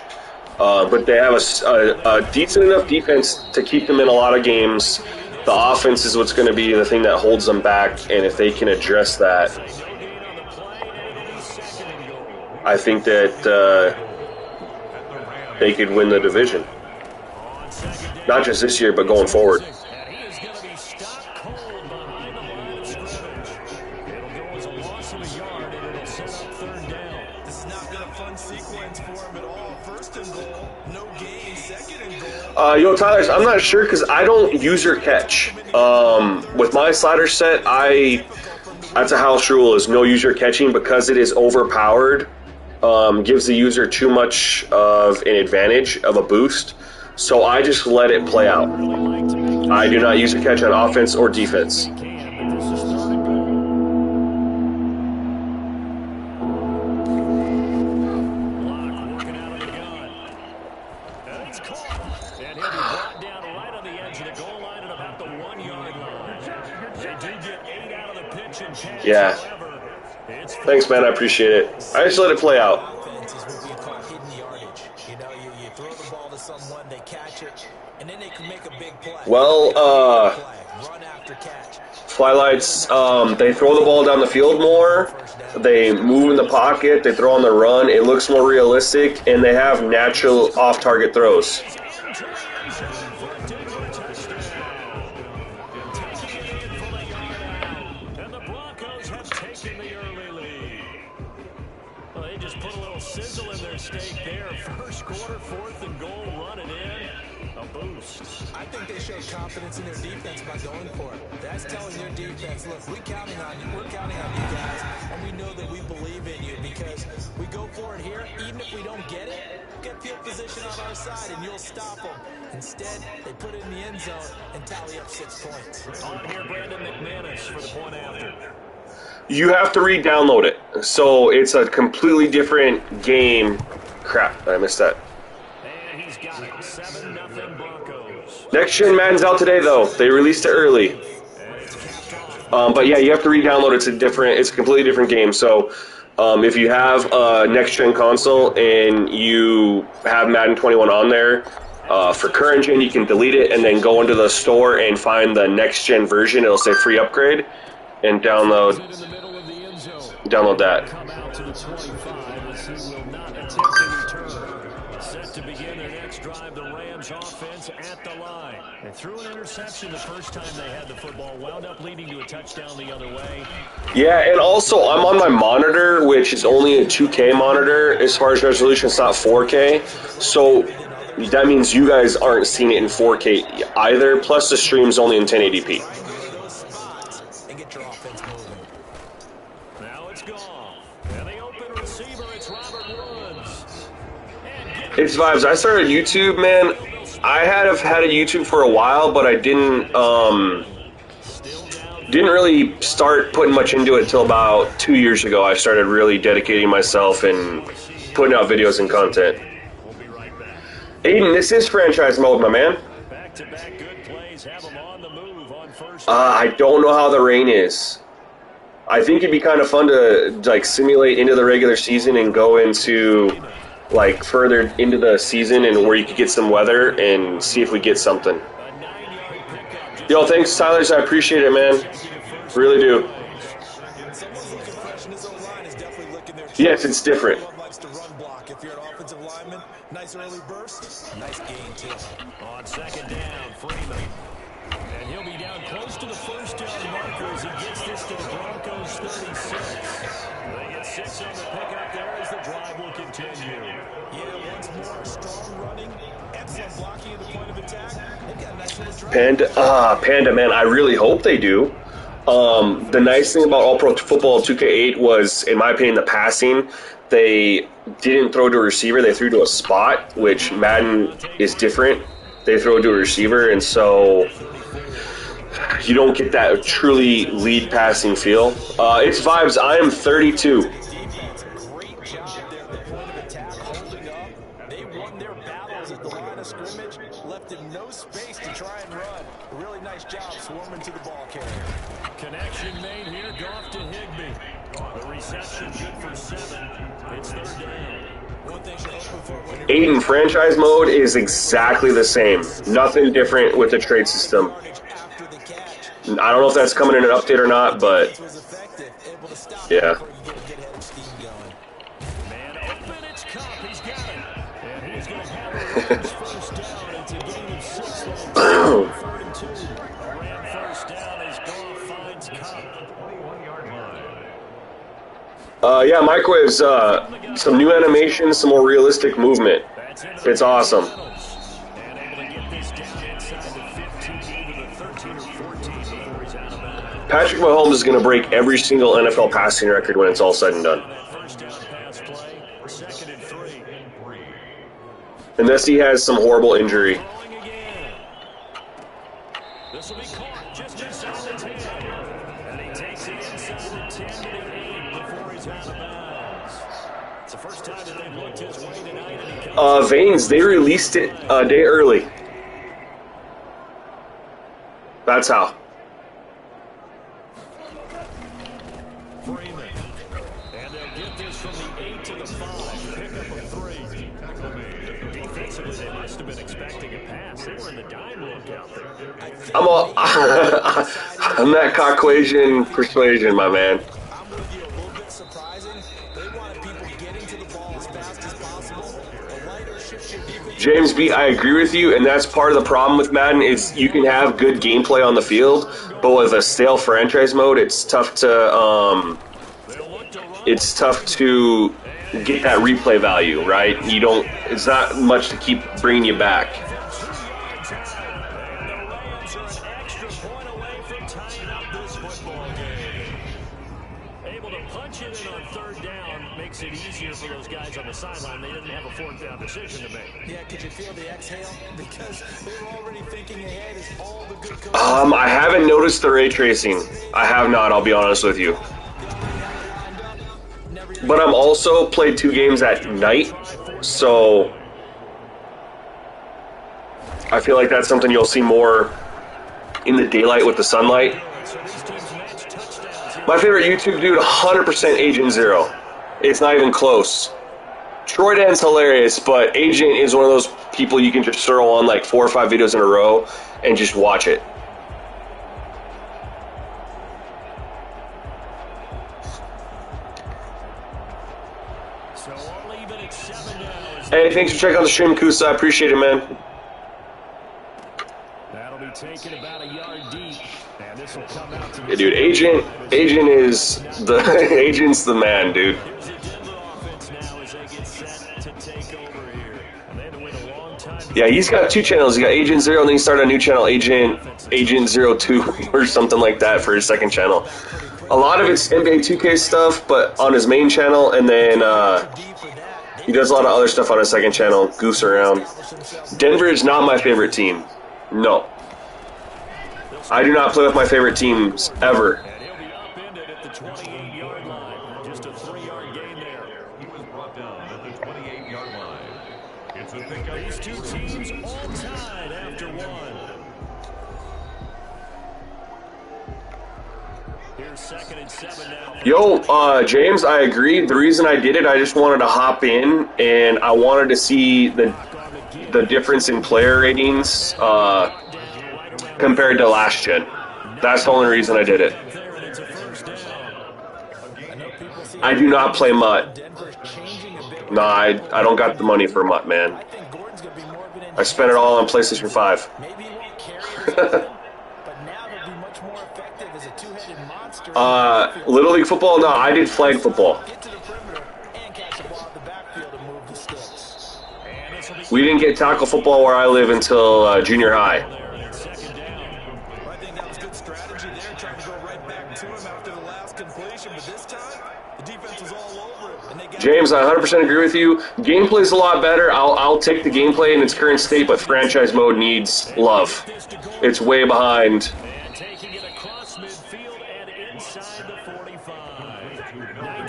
But they have a decent enough defense to keep them in a lot of games. The offense is what's going to be the thing that holds them back, and if they can address that, I think that they could win the division. Not just this year, but going forward. Yo, Tyler, I'm not sure because I don't user catch. With my slider set, that's a house rule is no user catching because it is overpowered. Gives the user too much of an advantage of a boost. So I just let it play out. I do not user catch on offense or defense. Yeah. Thanks, man. I appreciate it. I just let it play out. Well, Flylights, they throw the ball down the field more. They move in the pocket. They throw on the run. It looks more realistic, and they have natural off-target throws. Sizzle in their steak there. First quarter, 4th and goal, run it in. A boost. I think they showed confidence in their defense by going for it. That's telling their defense, look, we're counting on you. We're counting on you guys, and we know that we believe in you because we go for it here. Even if we don't get it, get field position on our side, and you'll stop them. Instead, they put it in the end zone and tally up 6 points. On here, Brandon Mcmanus for the point after. You have to re-download it. So it's a completely different game. Crap, I missed that. And he's got it. 7-0 Broncos. Next Gen Madden's out today, though. They released it early. But yeah, you have to re-download it. It's a completely different game. So if you have a Next Gen console and you have Madden 21 on there, for current gen, you can delete it and then go into the store and find the Next Gen version. It'll say free upgrade. And download that. Come out to the 25 as he will not attempt a return. Set to begin their next drive, the Rams offense at the line. They threw an interception the first time they had the football, wound up leading to a touchdown the other way. Yeah, and also I'm on my monitor, which is only a 2K monitor as far as resolution. It's not 4K. So that means you guys aren't seeing it in 4K either, plus the stream's only in 1080p. It's Vibes. I started YouTube, man. I have had a YouTube for a while, but I didn't really start putting much into it until about 2 years ago. I started really dedicating myself and putting out videos and content. Aiden, this is franchise mode, my man. I don't know how the rain is. I think it'd be kind of fun to simulate into the regular season and go into like further into the season and where you could get some weather and see if we get something. Yo, thanks, Tyler. I appreciate it, man. Really do. Yes, it's different. If you're an offensive lineman, nice early burst, nice gain too. On second down, Freeman. And he'll be down close to the first down marker as he gets this to the Broncos 36. They get 6 on the pickup there as the drive will continue. Yeah, once more, strong running, excellent blocking at the point of attack. They've got a nice little drive. Panda, man, I really hope they do. The nice thing about All-Pro Football 2K8 was, in my opinion, the passing. They didn't throw to a receiver, they threw to a spot, which Madden is different. They throw to a receiver, and so you don't get that truly lead passing feel. It's vibes. I am 32. Great job there at the point of attack, holding up. They won their battles at the line of scrimmage, left him no space to try and run. A really nice job swarming to the ball carrier. Connection made here, Goff to Higbee. The reception good for 7. It's third down. One thing you're hoping for when you're Aiden franchise mode is exactly the same. Nothing different with the trade system. I don't know if that's coming in an update or not, but yeah. man open, it's Cup. He's got it. And he's going to have a first down. It's a gain of 6. 3rd and 2. A Ram first down as Goff finds Cup. Yeah, microwaves, some new animation, some more realistic movement. It's awesome. And able to get this down inside the 15, either the 13 or 14 before he's out of bounds. Patrick Mahomes is going to break every single NFL passing record when it's all said and done. First down pass play, 2nd and 3. Unless he has some horrible injury. Throwing again. This will be caught just inside the 10. And he takes it inside the 10 to the 8 before he's out of bounds. It's the first time that they've looked his way tonight. And he comes Veins, they released it a day early. That's how. Freeman. And they'll get this from the 8 to the 5. Pick up a 3. Defensively, they must have been expecting a pass. They were in the dime look out there. I'm that Caucasian persuasion, my man. I'm with you, a little bit surprising. They wanted people getting to the ball as fast as possible. A lighter shift your defense. James B, I agree with you, and that's part of the problem with Madden is you can have good gameplay on the field, but with a stale franchise mode, it's tough to get that replay value, right? It's not much to keep bringing you back. Able to punch it in on 3rd down makes it easier for those guys on the sideline. They didn't have a 4th down decision to make. Yeah, could you feel the exhale? Because they were already thinking ahead as all the good coaches. I haven't noticed the ray tracing. I have not, I'll be honest with you. But I'm also played 2 games at night, so I feel like that's something you'll see more in the daylight with the sunlight. My favorite YouTube dude, 100% Agent Zero. It's not even close. Troy Dan's hilarious, but Agent is one of those people you can just throw on like 4 or 5 videos in a row and just watch it. Hey, thanks for checking out the stream, Kusa. I appreciate it, man. That'll be taken about a yard deep. And this will come out to Yeah, dude, Agent is the Agent's the man, dude. Here's the Denver offense now as they get set to take over here. And they had to wait a long time. Yeah, he's got 2 channels. He got Agent Zero, and then he started a new channel, Agent 02 or something like that for his 2nd channel. A lot of it's NBA 2K stuff, but on his main channel, and then he does a lot of other stuff on his 2nd channel, goose around. Denver is not my favorite team. No. I do not play with my favorite teams ever. And he'll be upended at the 28-yard line. Just a 3-yard gain there. He was brought down at the 28-yard line. It's a pickup. These 2 teams all tied after 1. Here's Yo, James, I agree. The reason I did it, I just wanted to hop in, and I wanted to see the difference in player ratings compared to last gen. That's the only reason I did it. I do not play MUT. No, I don't got the money for MUT, man. I spent it all on PlayStation 5. Little League football? No, I did flag football. We didn't get tackle football where I live until junior high. I think that was good strategy there, trying to go right back to him after the last completion, but this time, the defense was all over it. James, I 100% agree with you. Gameplay's a lot better. I'll take the gameplay in its current state, but franchise mode needs love. It's way behind. And taking it across midfield and inside the 45.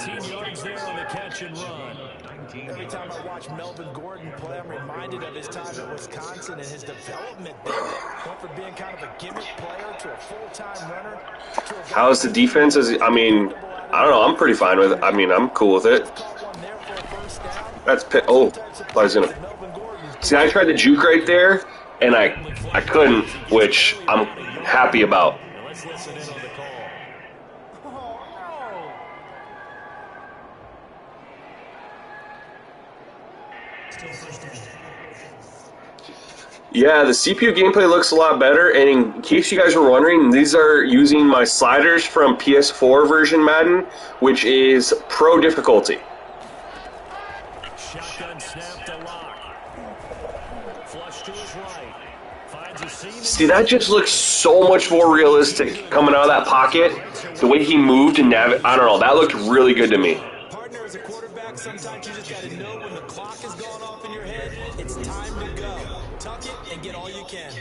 19 yards there on the catch and run. Every time I watch Melvin Gordon play, I'm reminded of his time at Wisconsin and his development there. Went from being kind of a gimmick player to a full-time runner. How's the defense? I mean, I don't know. I'm pretty fine with it. I mean, I'm cool with it. That's oh, I was gonna. See, I tried to juke right there, and I couldn't, which I'm happy about. Let's listen in on the call. Yeah, the CPU gameplay looks a lot better, and in case you guys were wondering, these are using my sliders from PS4 version Madden, which is Pro difficulty. Shotgun snap to Lock. Flush to his right. Finds a seam. See, that just looks so much more realistic coming out of that pocket. The way he moved and I don't know, that looked really good to me. Partner, as a quarterback, sometimes you just got to know when the clock is going off in your head, it's time to go. Tuck it and get all you can.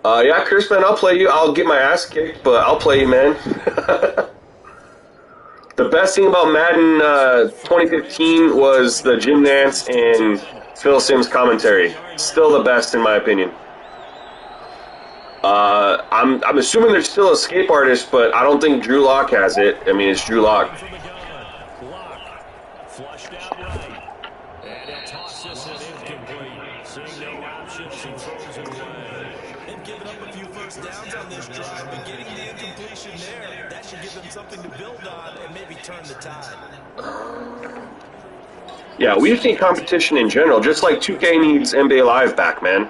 Yeah, Chris, man, I'll play you. I'll get my ass kicked, but I'll play you, man. The best thing about Madden 2015 was the Jim Nantz and Phil Simms commentary. Still the best, in my opinion. I'm assuming there's still escape artist, but I don't think Drew Lock has it. I mean, it's Drew Lock. Flushed out right. And he'll toss this in incomplete. Seeing no options, he throws it away. They've given up a few first downs on this drive, but getting the incompletion there, that should give them something to build on and maybe turn the tide. Yeah, we just need competition in general, just like 2K needs NBA Live back, man.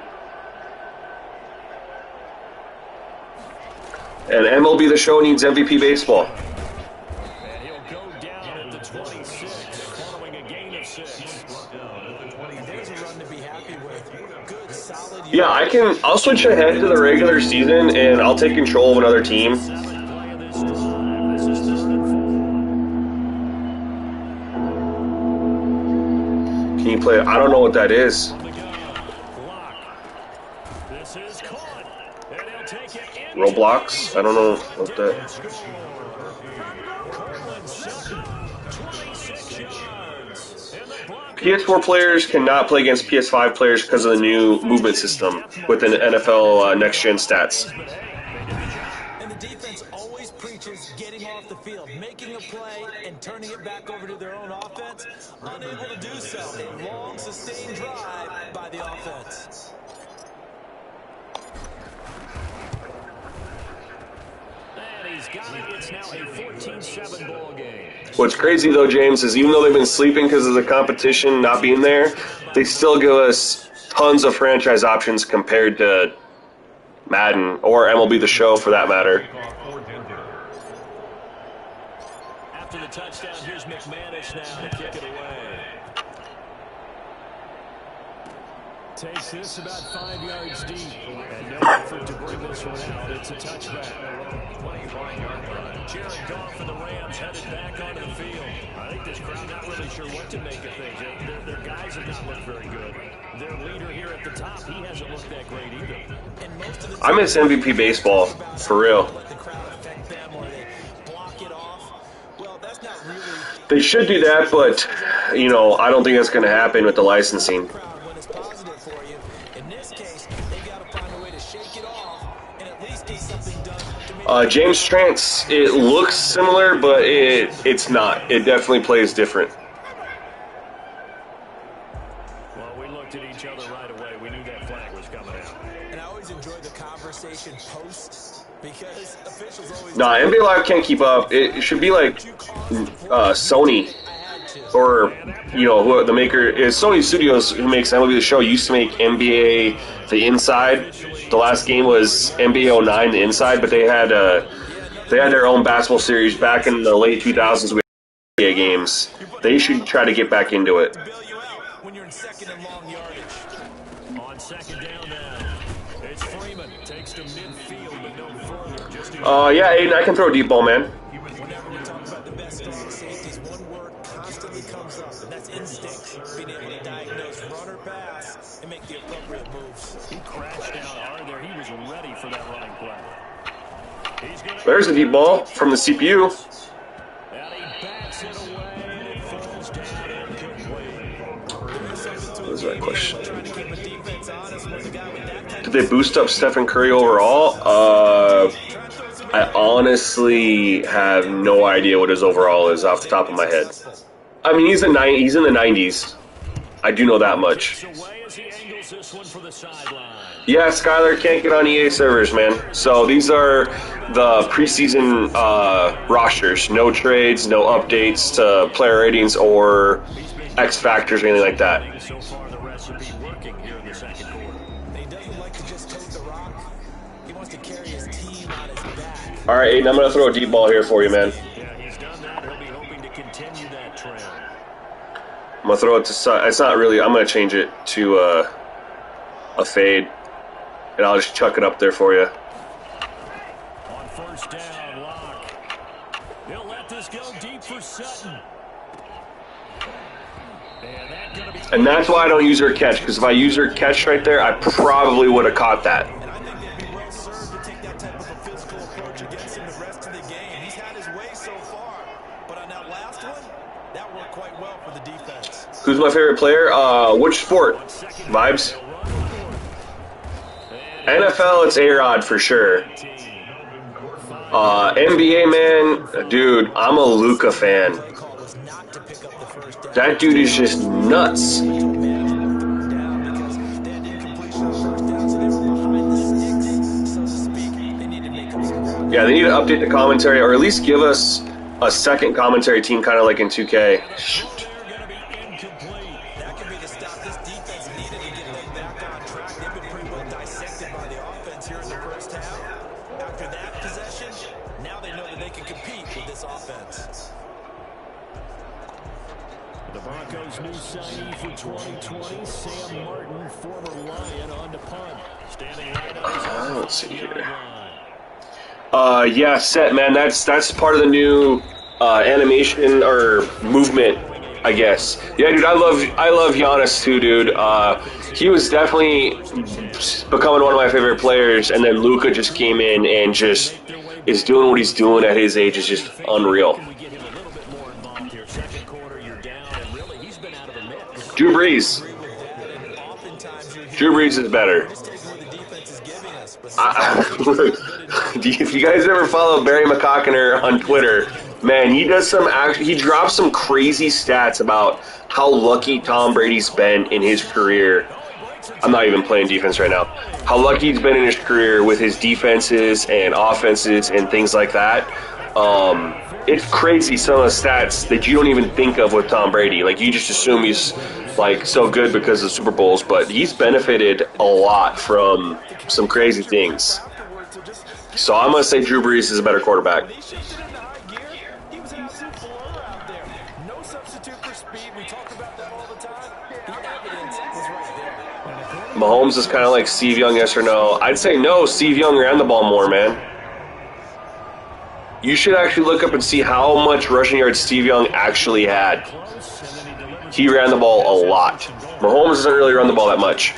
And MLB The Show needs MVP baseball. And he'll go down at the 26, following a gain of 6. There's a run to be happy with. Good, solid. Yeah, I'll switch ahead to the regular season, and I'll take control of another team. Can you play? I don't know what that is. This is caught, and he'll take it in. Roblox? I don't know what that. PS4 players cannot play against PS5 players because of the new movement system within NFL next-gen stats. And the defense always preaches getting off the field, making a play, and turning it back over to their own offense. Unable to do so. A long, sustained drive by the offense. And he's got it. It's now a 14-7 ball game. What's crazy, though, James, is even though they've been sleeping because of the competition not being there, they still give us tons of franchise options compared to Madden or MLB The Show, for that matter. After the touchdown, here's Mcmanus now to kick it away. Takes this about 5 yards deep. And no effort to bring this one out. It's a touchback. Jared Goff for the Rams headed back onto the field. I think this crowd not really sure what to make of things. Their guys have not looked very good. Their leader here at the top, he hasn't looked that great either. I miss MVP baseball, for real. They should do that, but, you know, I don't think that's going to happen with the licensing. In this case, they get James Trance, it looks similar, but it's not. It definitely plays different. Well, we looked at each other right away. We knew that flag was coming out. And I always enjoy the conversation post because officials always... Nah, NBA Live can't keep up. It should be like Sony or, you know, who the maker is. Sony Studios, who makes MLB The Show, used to make NBA The Inside. The last game was NBA 09 The Inside, but they had their own basketball series back in the late 2000s with NBA games. They should try to get back into it. When you're in second and long yardage. On second down now, it's Freeman. Takes to midfield, but no further. Just Yeah, Aiden, I can throw a deep ball, man. Whenever we talk about the best strong safeties, one word constantly comes up, and that's instinct. Being able to diagnose run or pass and make the appropriate moves. He crashed down hard there. He was ready for that running play. There's a deep ball from the CPU. And he backs it away, and it falls down incomplete. What was that question? Did they boost up Stephen Curry overall? I honestly have no idea what his overall is off the top of my head. I mean, he's in the 90s. I do know that much. Yeah, Skylar can't get on EA servers, man. So these are the preseason rosters. No trades, no updates to player ratings or X factors or anything like that. So far, the recipe working here in the second quarter. He doesn't like to just tote the rock. He wants to carry his team on his back. All right, Aiden, I'm going to throw a deep ball here for you, man. Yeah, he's done that. He'll be hoping to continue that trend. I'm going to throw it to side. It's not really. I'm going to change it to a fade, and I'll just chuck it up there for you. On first down, Locke. He'll let this go deep for Sutton. And that's why I don't use her catch, because if I use her catch right there, I probably would have caught that. And I think they'd be well served to take that type of a physical approach against him the rest of the game. He's had his way so far, but on that last one, that worked quite well for the defense. Who's my favorite player? Which sport? Vibes? NFL, it's A-Rod for sure. NBA, man, dude, I'm a Luka fan. That dude is just nuts. Yeah, they need to update the commentary, or at least give us a second commentary team, kind of like in 2K. Shoot. That could be the stop this defense needed to get them back on track. They've been pretty well dissected by the offense here in the first half. After that possession, now they know that they can compete with this offense. The Broncos' new signee for 2020, Sam Martin, former Lion, on to punt. Standing right on Let's see here. Yeah, set, man. That's part of the new animation or movement, I guess. Yeah, dude, I love Giannis too, dude. He was definitely becoming one of my favorite players, and then Luka just came in and just is doing what he's doing at his age is just unreal. Drew Brees. Drew Brees is better. If you guys ever follow Barry McCockiner on Twitter, man, he drops some crazy stats about how lucky Tom Brady's been in his career. I'm not even playing defense right now. How lucky he's been in his career with his defenses and offenses and things like that. It's crazy, some of the stats that you don't even think of with Tom Brady. Like, you just assume he's like so good because of Super Bowls, but he's benefited a lot from some crazy things. So I'm going to say Drew Brees is a better quarterback. Mahomes is kind of like Steve Young, yes or no? I'd say no. Steve Young ran the ball more, man. You should actually look up and see how much rushing yards Steve Young actually had. He ran the ball a lot. Mahomes doesn't really run the ball that much.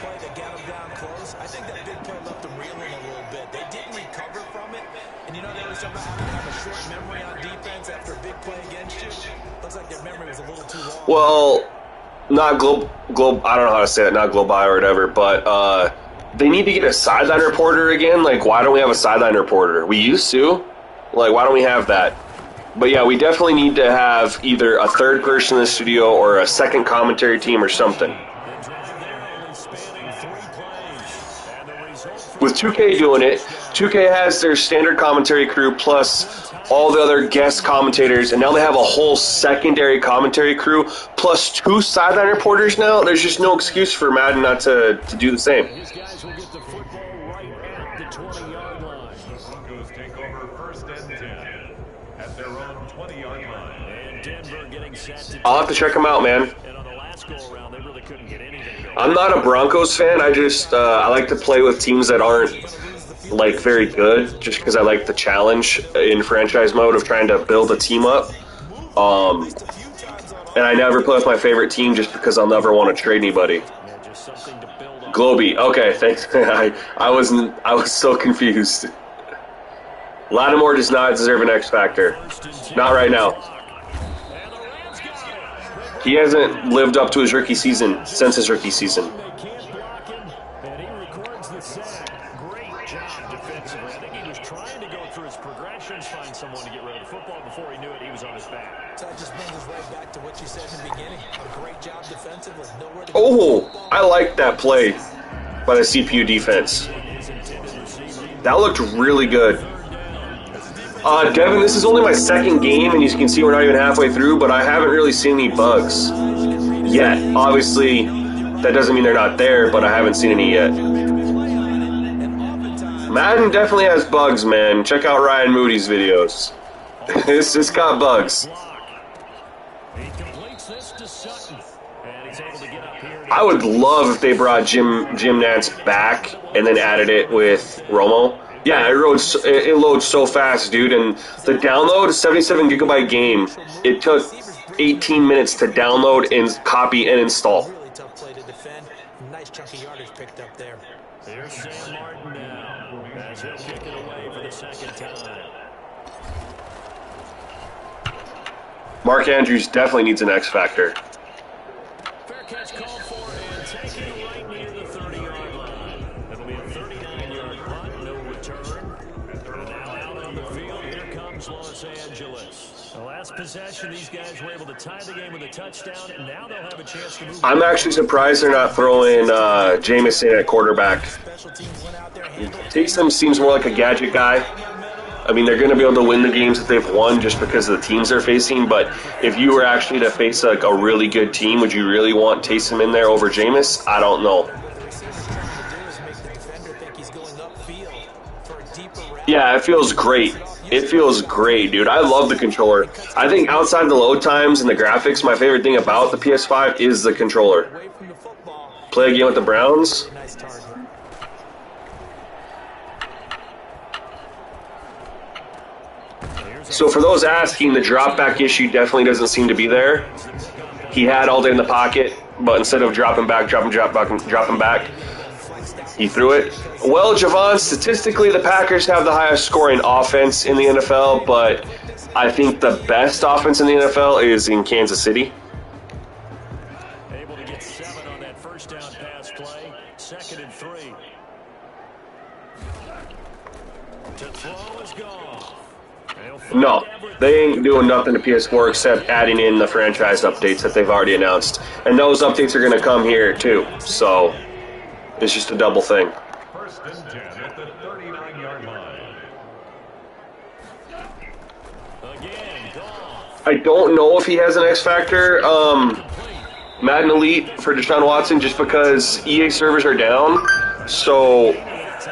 Well, not globe. I don't know how to say it. Not globe or whatever. But they need to get a sideline reporter again. Like, why don't we have a sideline reporter? We used to. Like, why don't we have that? But yeah, we definitely need to have either a third person in the studio or a second commentary team or something. With 2K doing it, 2K has their standard commentary crew plus all the other guest commentators, and now they have a whole secondary commentary crew plus 2 sideline reporters now. There's just no excuse for Madden not to do the same. These guys will get the football right at the 20-yard line. The Broncos take over 1st and 10 at their own 20-yard line. And Denver getting set to I'll have to check them out, man. and on the last go-around, they really couldn't get anything going. I'm not a Broncos fan. I just I like to play with teams that aren't like very good, just because I like the challenge in franchise mode of trying to build a team up. And I never play with my favorite team just because I'll never want to trade anybody. Yeah, just something to build on. Globy, okay, thanks. I was so confused. Lattimore does not deserve an X Factor. Not right now. And the Rams got it. He hasn't lived up to his rookie season since his rookie season. They can't block him, and he records the sack. Great job defensively. I think he was trying to go through his progressions, find someone to get rid of the football. Before he knew it, he was on his back. So that just brings us right back to what you said in the beginning. A great job defensively. Nowhere to Oh, I like that play by the CPU defense. That looked really good. Devin, this is only my second game, and you can see we're not even halfway through, but I haven't really seen any bugs yet. Obviously, that doesn't mean they're not there, but I haven't seen any yet. Madden definitely has bugs, man. Check out Ryan Moody's videos. It's got bugs. He completes this to Sutton, and he's able to get up here. I would love if they brought Jim Nance back and then added it with Romo. Yeah, it loads so fast, dude. And the download, a 77 gigabyte game, it took 18 minutes to download and copy and install. really tough play to defend. Nice chunk of yardage picked up there. Here's Sam Martin now, as he'll kick it away for the second time. Mark Andrews definitely needs an X Factor. Fair catch called for and taken right near the 30-yard line. It'll be a 39-yard punt, no return. And now out on the field, here comes Los Angeles. The last possession, these guys were able to tie the game with a touchdown, and now they'll have a chance to move. I'm actually surprised they're not throwing Jameson at quarterback. Special teams went out there, handled Taysom seems more like a gadget guy. I mean, they're going to be able to win the games that they've won just because of the teams they're facing, but if you were actually to face like a really good team, would you really want Taysom in there over Jameis? I don't know. Yeah, it feels great. It feels great, dude. I love the controller. I think outside the load times and the graphics, my favorite thing about the PS5 is the controller. Play a game with the Browns. nice target. So for those asking, the drop back issue definitely doesn't seem to be there. He had all day in the pocket, but instead of dropping back, he threw it. Well, Javon, statistically, the Packers have the highest scoring offense in the NFL, but I think the best offense in the NFL is in Kansas City. Able to get 7 on that first down pass play. 2nd and 3. To throw is gone. No, they ain't doing nothing to PS4 except adding in the franchise updates that they've already announced. And those updates are going to come here, too. So, it's just a double thing. 1st and 10 at the 39-yard line. Again, Goff. I don't know if he has an X Factor, Madden Elite for Deshaun Watson, just because EA servers are down. So,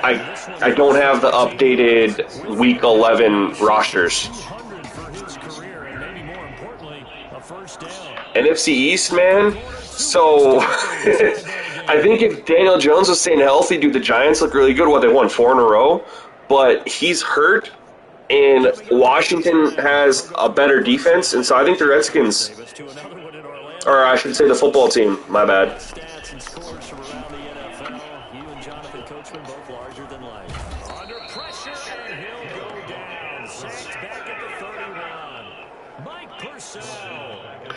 I don't have the updated Week 11 rosters. 200 for his career, and maybe more importantly, a first down. NFC East, man. So, I think if Daniel Jones was staying healthy, dude, the Giants look really good. Well, they won 4 in a row, but he's hurt, and Washington has a better defense, and so I think the Redskins, To another one in Orlando. or I should say the football team, my bad. Stats and scores from around the NFL. You and Jonathan Coachman both larger than life. Under pressure, and he'll go down. Sacked back at the 31. Mike Purcell.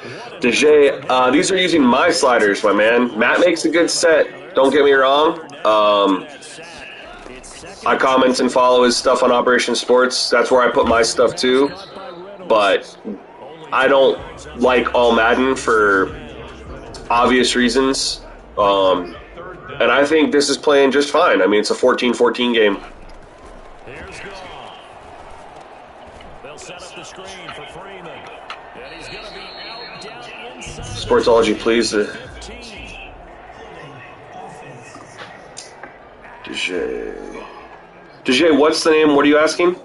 What an DJ, these are using my sliders, my man. Matt makes a good set. Don't get me wrong. I comment and follow his stuff on Operation Sports. That's where I put my stuff too. But I don't like all Madden for obvious reasons. And I think this is playing just fine. I mean, it's a 14-14 game. Here's Goff. They'll set up the screen for Freeman. And he's going to be out down inside. Sportsology, please. DJ, what's the name? What are you asking?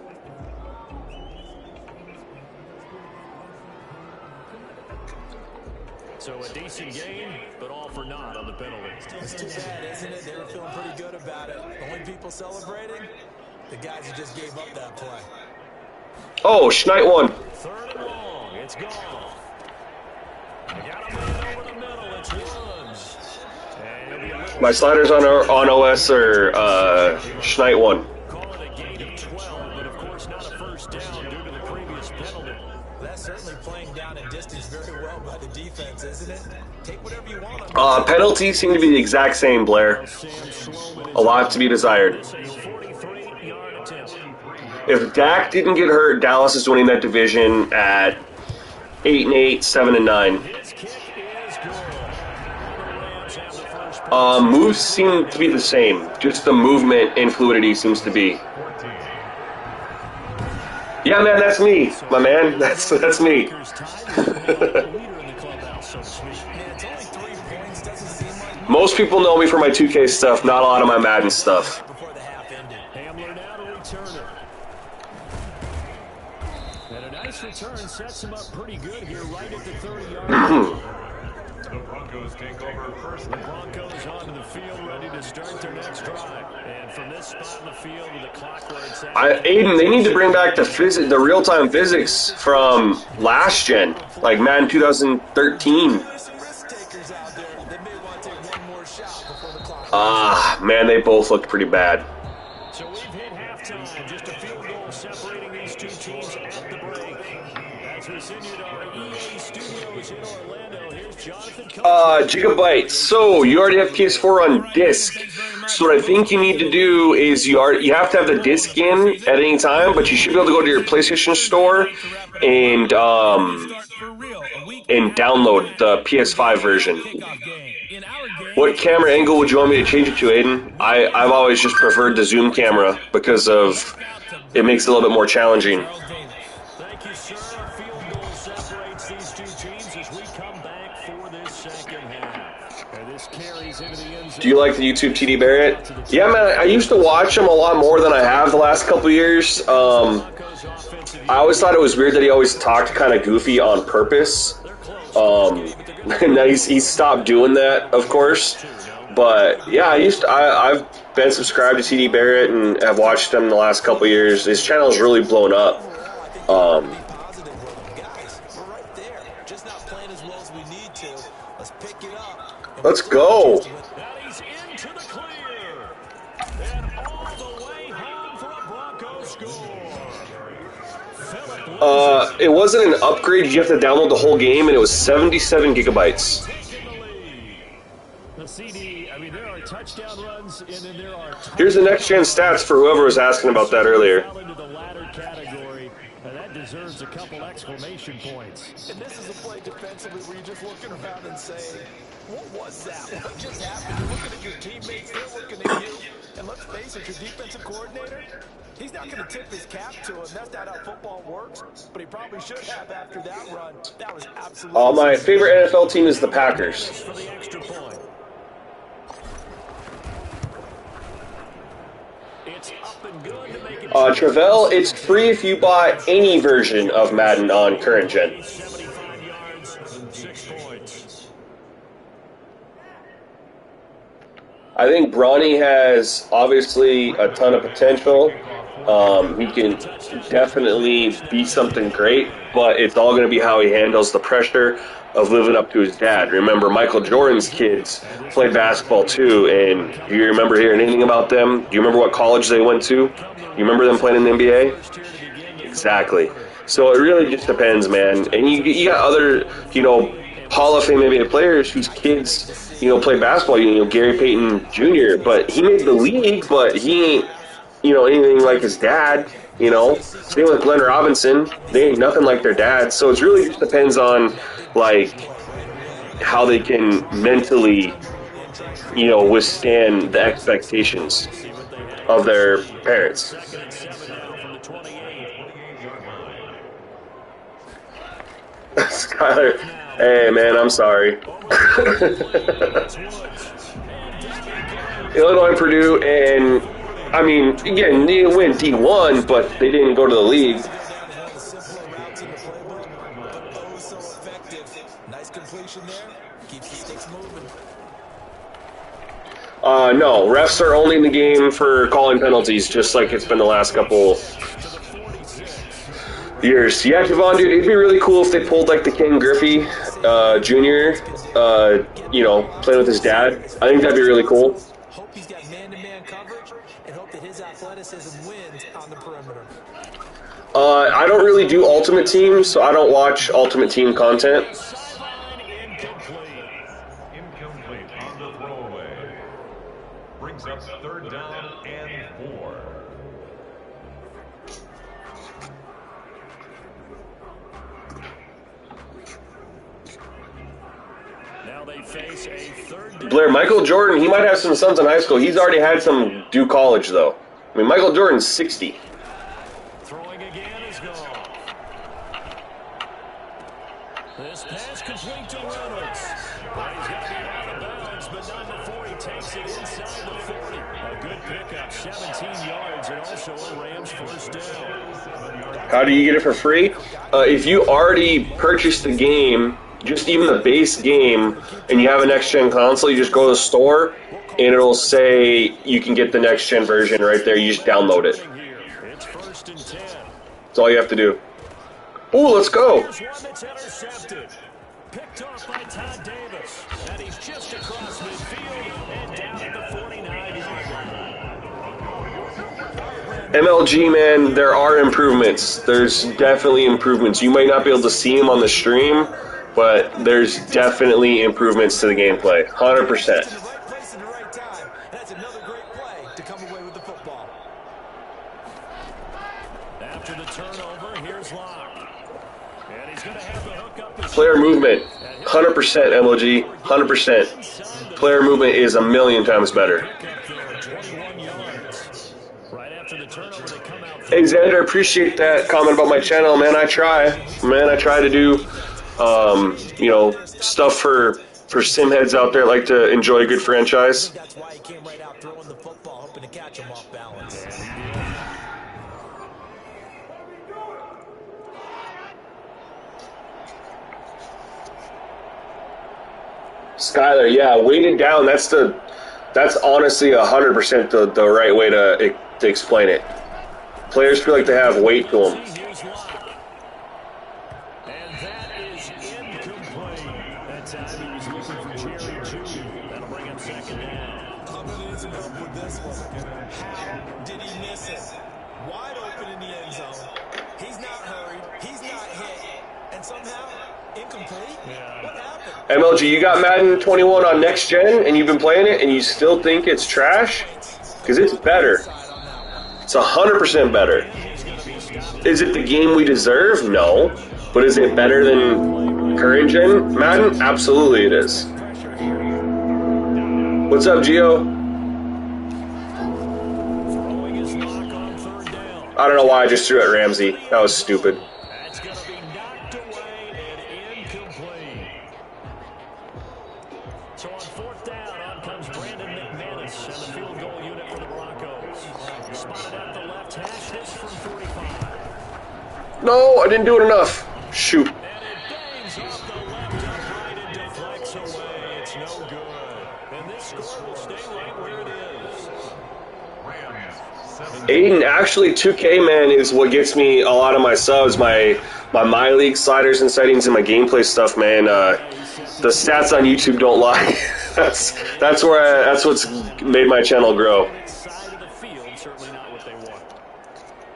So a decent game, but all for naught on the penalty. It's too bad, isn't it? They were feeling pretty good about it. The only people celebrating, the guys who just gave up that play. Oh, Schneid won. Third and long. It's gone. They got a man over the middle. It's Woods. My sliders on OS are Schneid won. Call it a gain of 12, but of course not a first down due to the previous penalty. That's certainly playing down in distance very well by the defense, isn't it? Take whatever you want. Penalties seem to be the exact same, Blair. A lot to be desired. If Dak didn't get hurt, Dallas is winning that division at 8-8, 7-9. Moves seem to be the same. Just the movement and fluidity seems to be. Yeah, man, that's me, my man. That's me. Most people know me for my 2K stuff, not a lot of my Madden stuff. Hamler now to return it. And a nice return sets him up pretty good here, right at the 30-yard line. The Broncos take over first. The Broncos onto the field, ready to start their next drive. And from this spot in the field with the clock where it's at. Aiden, they need to bring back the real-time physics from last gen, like Madden 2013. Man, they both looked pretty bad. So we've hit halftime. Just a field goal separating these two teams at the break. As we send you to our EA studios in Orlando, here's Jonathan. Gigabyte. So you already have PS4 on disc. So what I think you need to do is you have to have the disc in at any time, but you should be able to go to your PlayStation Store and download the PS5 version. What camera angle would you want me to change it to, Aiden? I've always just preferred the zoom camera because of it makes it a little bit more challenging. Thank you, sir. Field goal separates these two teams as we come back for this second half. And this carries into the end zone. Do you like the YouTube TD Barrett? Yeah, man. I used to watch him a lot more than I have the last couple years. I always thought it was weird that he always talked kind of goofy on purpose. And now he's stopped doing that, of course. But yeah, I've been subscribed to TD Barrett and have watched him the last couple years. His channel's really blown up. Let's go. It wasn't an upgrade. You have to download the whole game, and it was 77 gigabytes. Here's the next-gen stats for whoever was asking about that earlier. That deserves a couple exclamation points. And this is a play defensively where you're just looking around and saying, what was that? What just happened? You're looking at your teammates, they're looking at you. And let's face it, your defensive coordinator, he's not going to tip his cap to him. That's not how football works. But he probably should have after that run. That was absolutely... My favorite NFL team is the Packers. For the extra point. It's up and good to make it. Travell, it's free if you buy any version of Madden on current gen. 75 yards, 6 points. I think Bronny has obviously a ton of potential. He can definitely be something great, but it's all going to be how he handles the pressure of living up to his dad. Remember, Michael Jordan's kids played basketball too, and do you remember hearing anything about them? Do you remember what college they went to? You remember them playing in the NBA? Exactly. So it really just depends, man. And you got other, Hall of Fame NBA players whose kids, you know, play basketball. You know, Gary Payton Jr. But he made the league, but he ain't, you know, anything like his dad. You know, same with Glenn Robinson. They ain't nothing like their dad. So it really just depends on like how they can mentally, you know, withstand the expectations of their parents. Skyler, hey man, I'm sorry. Illinois, Purdue, and I mean, again, they didn't win D1, but they didn't go to the league. Nice completion there. Keeps the sticks moving. No, refs are only in the game for calling penalties, just like it's been the last couple years. Yeah, Javon, dude, it'd be really cool if they pulled like the Ken Griffey Jr., you know, playing with his dad. I think that'd be really cool. Hope he's got man-to-man coverage and hope that his athleticism wins on the perimeter. I don't really do Ultimate Team, so I don't watch Ultimate Team content. Incomplete on the throwaway. Brings up 3rd down and 4. Now they face a 3rd down. Blair, Michael Jordan, he might have some sons in high school. He's already had some do college, though. I mean, Michael Jordan's 60. Throwing again is gone. This pass complete to Reynolds. Well, he's got to be out of bounds, but not before he takes it inside the 40. A good pickup, 17 yards, and also a Rams first down. How do you get it for free? If you already purchased the game, just even the base game, and you have a next-gen console, you just go to the store, and it'll say you can get the next-gen version right there. You just download it. It's 1st and 10. That's all you have to do. Ooh, let's go. Here's one that's intercepted. Picked off by Todd Davis. And he's just across midfield and down at the 49-yard line. MLG, man, there are improvements. There's definitely improvements. You might not be able to see them on the stream, but there's definitely improvements to the gameplay. 100%. That's another great play to come away with the football. After the turnover, here's Locke. And he's going to have the hook up. Player movement, 100% MLG, 100%. Player movement is a million times better. 21 yards. Right after the turnover, they come out. Hey, Xander, appreciate that comment about my channel. Man, I try. Man, I try to do, you know, stuff for sim heads out there like to enjoy a good franchise. That's why he came right out throwing the football, hoping to catch him off balance. Skyler, yeah, weighted down. That's honestly 100% the right way to explain it. Players feel like they have weight to them. Here's Locke. And that is incomplete. That time he was looking for Jerry Judy. That'll bring him 2nd down. I'm going to need some help with this one. How did he miss it? Wide open in the end zone. He's not hurried. He's not hit. And somehow, incomplete? What happened? MLG, you got Madden 21 on next gen and you've been playing it and you still think it's trash? Because it's better. It's 100% better. Is it the game we deserve? No. But is it better than current gen Madden? Absolutely it is. What's up, Gio? Throwing his Locke on 3rd down. I don't know why I just threw at Ramsey. That was stupid. That's going to be knocked away and incomplete. So on 4th down, on comes Brandon Mcmanus and the field goal unit for the Broncos. Spotted out the left hash, this from 45. No, I didn't do it enough. Shoot. And it bangs off the left and right and deflects away. It's no good. And this score will stay right where it is. Aiden, actually 2K, man, is what gets me a lot of my subs, my league sliders and settings and my gameplay stuff, man. The stats on YouTube don't lie. that's what's made my channel grow. Side of the field, certainly not what they want.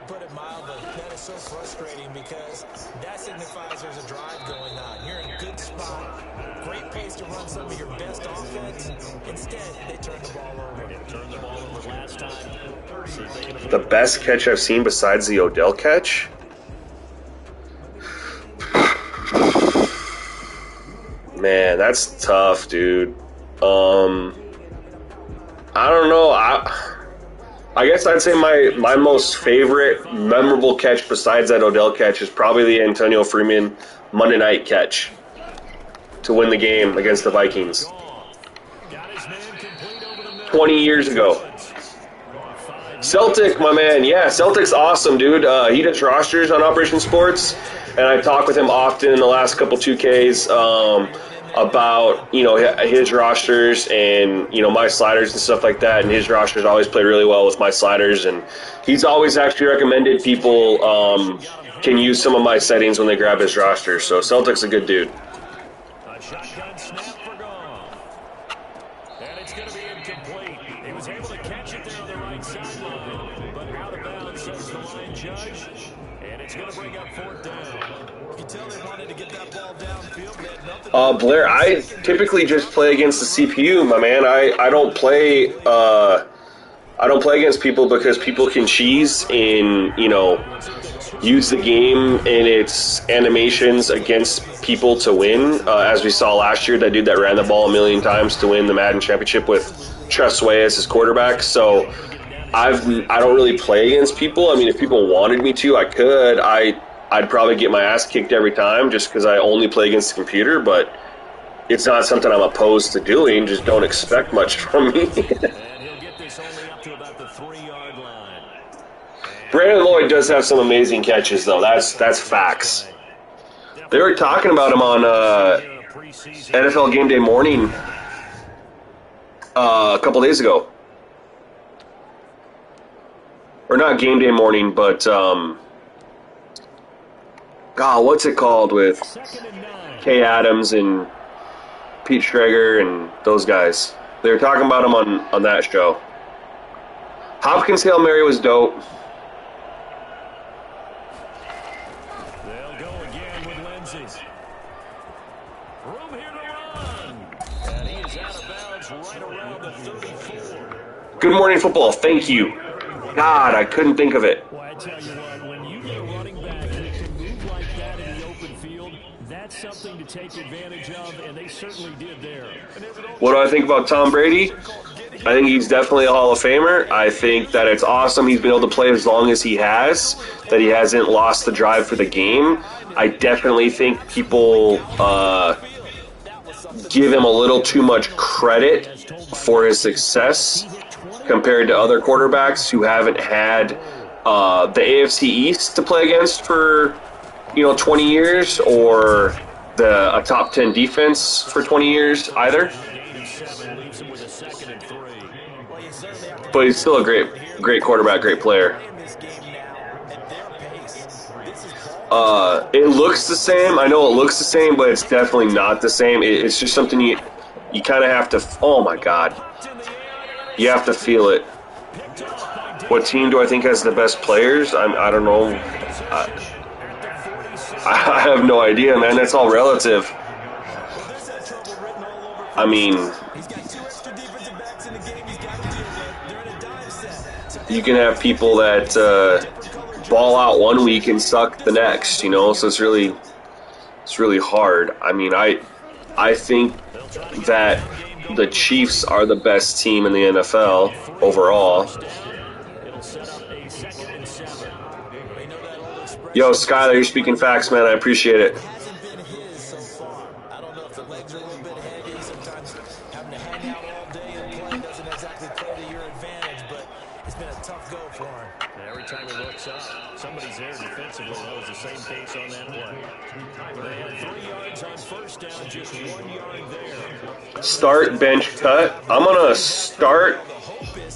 Put it mildly, that is so frustrating because that signifies there's a drive going on. You're in a good spot, Instead, they turned the ball over. Turned the ball over last time. The best catch I've seen besides the Odell catch? Man, that's tough, dude. I don't know. I guess I'd say my most favorite memorable catch besides that Odell catch is probably the Antonio Freeman Monday night catch to win the game against the Vikings 20 years ago. Celtic, my man. Yeah, Celtic's awesome, dude. He does rosters on Operation Sports, and I talk with him often in the last couple 2Ks about, you know, his rosters and, you know, my sliders and stuff like that. And his rosters always play really well with my sliders. And he's always actually recommended people can use some of my settings when they grab his roster. So Celtic's a good dude. A shotgun snap for Goff. And it's going to be incomplete. He was able to catch it there on the right sideline, but out of bounds, says the line judge. And it's going to bring up 4th down. You can tell they wanted to get that ball downfield. They had nothing. Blair, I typically just play against the CPU, my man. I don't play against people because people can cheese and, you know, use the game and its animations against people to win. As we saw last year, that dude that ran the ball a million times to win the Madden championship with Tressway as his quarterback. So I don't really play against people. I mean, if people wanted me to, I could. I'd probably get my ass kicked every time just because I only play against the computer, but it's not something I'm opposed to doing. Just don't expect much from me. And he'll get this only up to about the 3-yard line. Brandon Lloyd does have some amazing catches, though. That's facts. They were talking about him on NFL Game Day Morning a couple days ago. Or not Game Day Morning, but God, what's it called with Kay Adams and Pete Schrager and those guys? They were talking about him on that show. Hopkins Hail Mary was dope. They'll go again with Lindsey. Room here to run. And he is out of bounds right around the 34. Good morning, football. Thank you. God, I couldn't think of it. Well, I tell you what, when you get a running back that can move like that in the open field, that's something to take advantage of, and they certainly did there. What do I think about Tom Brady? I think he's definitely a Hall of Famer. I think that it's awesome he's been able to play as long as he has, that he hasn't lost the drive for the game. I definitely think people give him a little too much credit for his success compared to other quarterbacks who haven't had the AFC East to play against for, 20 years or a top 10 defense for 20 years either. But he's still a great quarterback, great player. It looks the same. I know it looks the same, but it's definitely not the same. It's just something you kind of have to. Oh my God, you have to feel it. What team do I think has the best players? I don't know. I have no idea, man. That's all relative. I mean, you can have people that ball out one week and suck the next, so it's really hard. I mean, I think that the Chiefs are the best team in the NFL overall. Yo, Skyler, you're speaking facts, man. I appreciate it. Every time he looks up, somebody's there defensively. That was the same case on that play. They had 3 yards on first down, just 1 yard there. Start, bench, cut. I'm going to start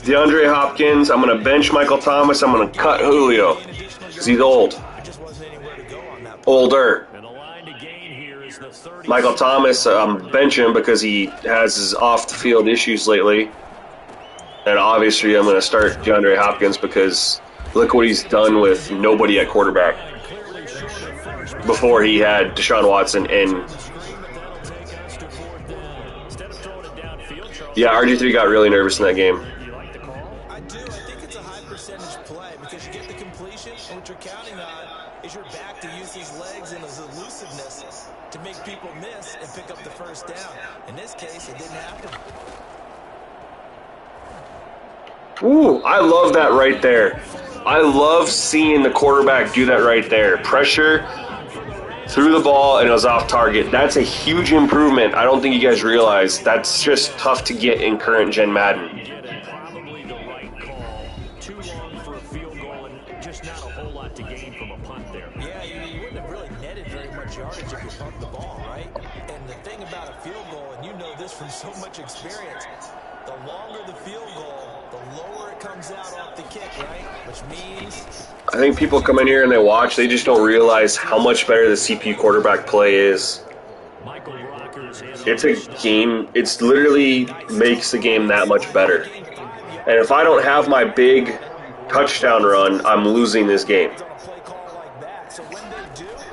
DeAndre Hopkins. I'm going to bench Michael Thomas. I'm going to cut Julio because he's old. Older. Michael Thomas, I'm benching because he has his off-the-field issues lately. And obviously I'm going to start DeAndre Hopkins because look what he's done with nobody at quarterback. Before he had Deshaun Watson and Yeah, RG3 got really nervous in that game. You like the call? I do. I think it's a high percentage play because you get the completion, and what you're counting on is your back to use his legs and his elusiveness to make people miss and pick up the first down. In this case, it didn't happen. Ooh, I love that right there. I love seeing the quarterback do that right there. Pressure, threw the ball, and it was off target. That's a huge improvement. I don't think you guys realize. That's just tough to get in current gen Madden. Probably the right call. Too long for a field goal and just not a whole lot to gain from a punt there. Yeah, you wouldn't have really netted very much yardage if you pumped the ball, right? And the thing about a field goal, and you know this from so much experience, the longer the field goal, the lower it comes out off the kick, right? Which means... I think people come in here and they watch, they just don't realize how much better the CPU quarterback play is. It's a game, it's literally makes the game that much better. And if I don't have my big touchdown run, I'm losing this game.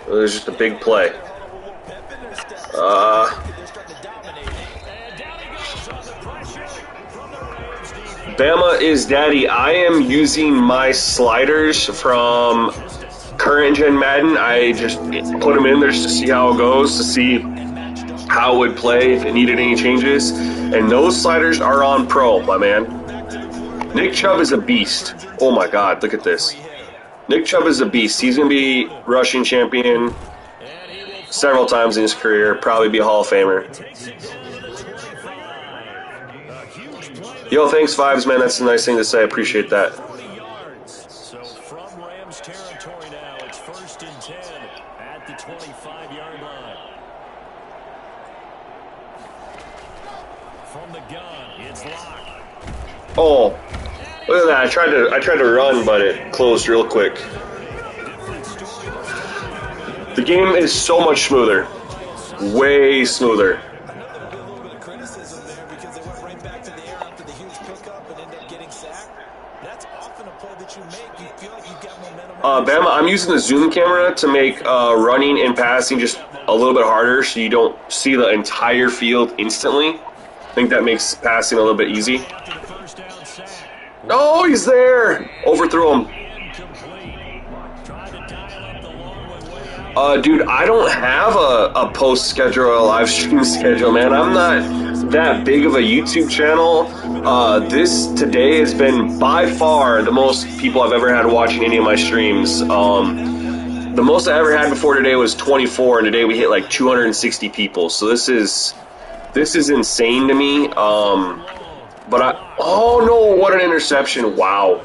There's just a big play. Bama is daddy. I am using my sliders from current gen Madden. I just put them in there just to see how it goes, to see how it would play if it needed any changes. And those sliders are on pro, my man. Nick Chubb is a beast. Oh my God, look at this. Nick Chubb is a beast. He's going to be rushing champion several times in his career, probably be a Hall of Famer. Yo, thanks, Fives, man. That's a nice thing to say. I appreciate that. So from Rams territory now, it's 1st and 10 at the 25-yard line. From the gun, it's locked. Oh, look at that. I tried to run, but it closed real quick. The game is so much smoother. Way smoother. Bama, I'm using the zoom camera to make running and passing just a little bit harder so you don't see the entire field instantly. I think that makes passing a little bit easy. No, he's there! Overthrew him. Dude, I don't have a post schedule or a live stream schedule, man. I'm not that big of a YouTube channel. This today has been by far the most people I've ever had watching any of my streams. The most I ever had before today was 24, and today we hit like 260 people. So this is insane to me. Oh no, what an interception! Wow.